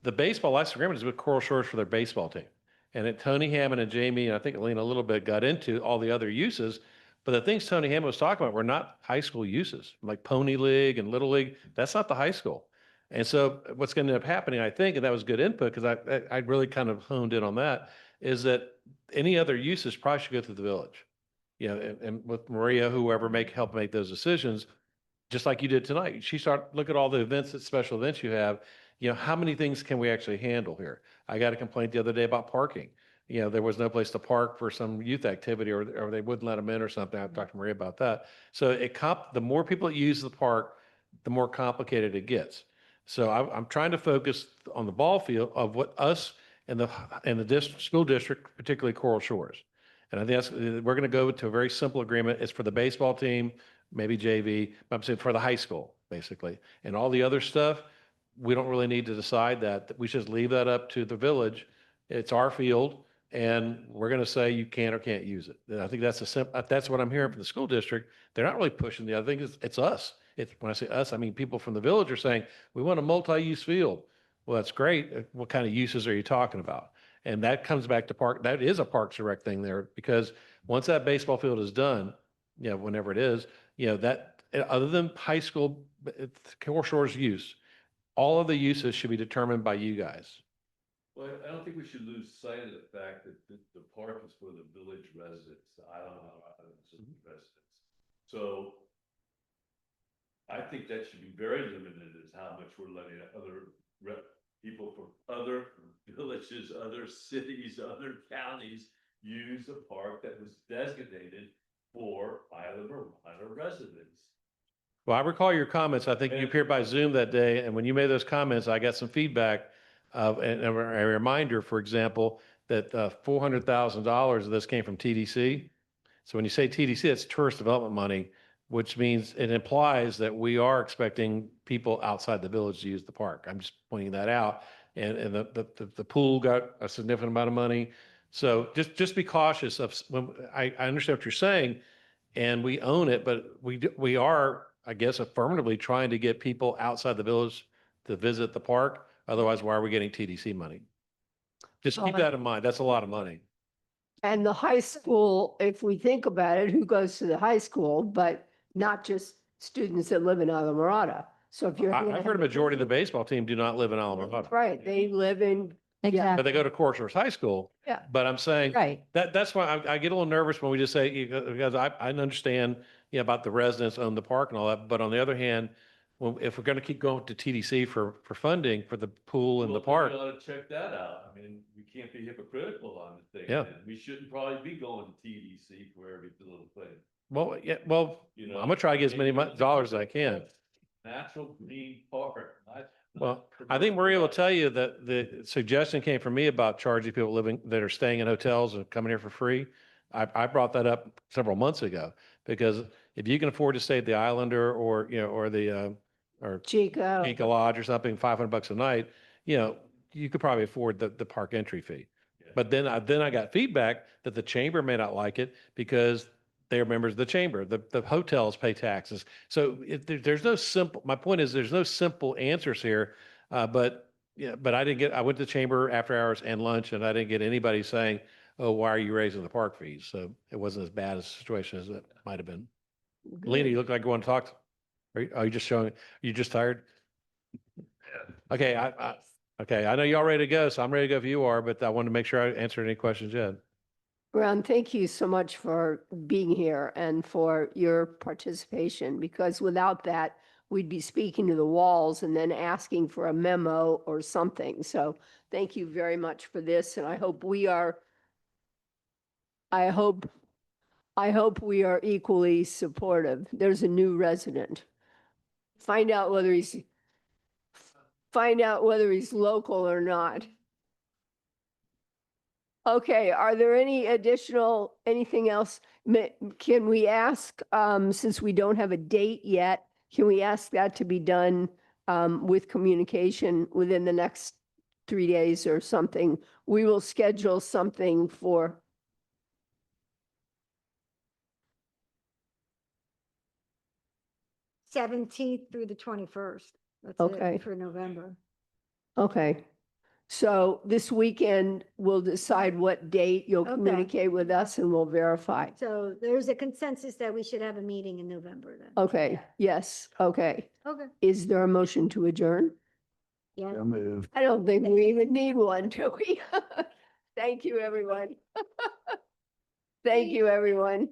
The baseball license agreement is with Coral Shores for their baseball team. And Tony Hammond and Jamie, and I think Alina a little bit, got into all the other uses. But the things Tony Hammond was talking about were not high school uses, like Pony League and Little League. That's not the high school. And so what's going to end up happening, I think, and that was good input, because I really kind of honed in on that, is that any other uses probably should go through the village. You know, and with Maria, whoever help make those decisions, just like you did tonight. She started look at all the events, special events you have. You know, how many things can we actually handle here? I got a complaint the other day about parking. You know, there was no place to park for some youth activity, or they wouldn't let them in or something. I talked to Maria about that. So the more people that use the park, the more complicated it gets. So I'm trying to focus on the ball field of what us and the school district, particularly Coral Shores. And I think we're going to go to a very simple agreement. It's for the baseball team, maybe JV, but I'm saying for the high school, basically. And all the other stuff, we don't really need to decide that. We should leave that up to the village. It's our field, and we're going to say you can or can't use it. And I think that's what I'm hearing from the school district. They're not really pushing the other thing. It's us. When I say us, I mean people from the village are saying, we want a multi-use field. Well, that's great. What kind of uses are you talking about? And that comes back to that is a Parks and Rec thing there, because once that baseball field is done, you know, whenever it is, you know, that other than high school, Coral Shores use, all of the uses should be determined by you guys. Well, I don't think we should lose sight of the fact that the park is for the village residents, the Island residents. So I think that should be very limited as how much we're letting other people from other villages, other cities, other counties use a park that was designated for Isla Mirada residents. Well, I recall your comments. I think you appeared by Zoom that day, and when you made those comments, I got some feedback of, and a reminder, for example, that $400,000 of this came from TDC. So when you say TDC, it's tourist development money, which means it implies that we are expecting people outside the village to use the park. I'm just pointing that out. And the pool got a significant amount of money. So just be cautious of, when I understand what you're saying, and we own it, but we are, I guess, affirmatively trying to get people outside the village to visit the park. Otherwise, why are we getting TDC money? Just keep that in mind. That's a lot of money. And the high school, if we think about it, who goes to the high school, but not just students that live in Isla Mirada. So if you're. I've heard a majority of the baseball team do not live in Isla Mirada. Right, they live in. But they go to Corshurst High School. Yeah. But I'm saying. Right. That's why I get a little nervous when we just say, because I understand, about the residents own the park and all that. But on the other hand, if we're going to keep going to TDC for funding for the pool and the park. We ought to check that out. I mean, we can't be hypocritical on the thing. Yeah. And we shouldn't probably be going to TDC for every little thing. Well, yeah, well, You know, I'm gonna try to get as many dollars as I can. Natural green park. Well, I think Maria will tell you that the suggestion came from me about charging people that are staying in hotels and coming here for free. I brought that up several months ago, because if you can afford to stay at the Islander or, or the, or Chico. Inca Lodge or something, $500 a night, you could probably afford the park entry fee. But then I got feedback that the chamber may not like it because they're members of the chamber. The hotels pay taxes. So there's no simple, my point is there's no simple answers here. But I went to the chamber after hours and lunch, and I didn't get anybody saying, oh, why are you raising the park fees? So it wasn't as bad a situation as it might have been. Lena, you look like you want to talk. Are you just showing, are you just tired? Okay, okay, I know y'all ready to go, so I'm ready to go if you are, but I wanted to make sure I answered any questions yet. Ron, thank you so much for being here and for your participation, because without that, we'd be speaking to the walls and then asking for a memo or something. So thank you very much for this, and I hope we are equally supportive. There's a new resident. Find out whether he's local or not. Okay, are there anything else? Can we ask, since we don't have a date yet, can we ask that to be done with communication within the next 3 days or something? We will schedule something for. Seventeenth through the 21st. That's Okay. it for November. Okay. So this weekend, we'll decide what date you'll Okay. communicate with us and we'll verify. So there's a consensus that we should have a meeting in November then. Okay, yes, okay. Okay. Is there a motion to adjourn? Yeah. So moved. I don't think we even need one, do we? Thank you, everyone. Thank you, everyone.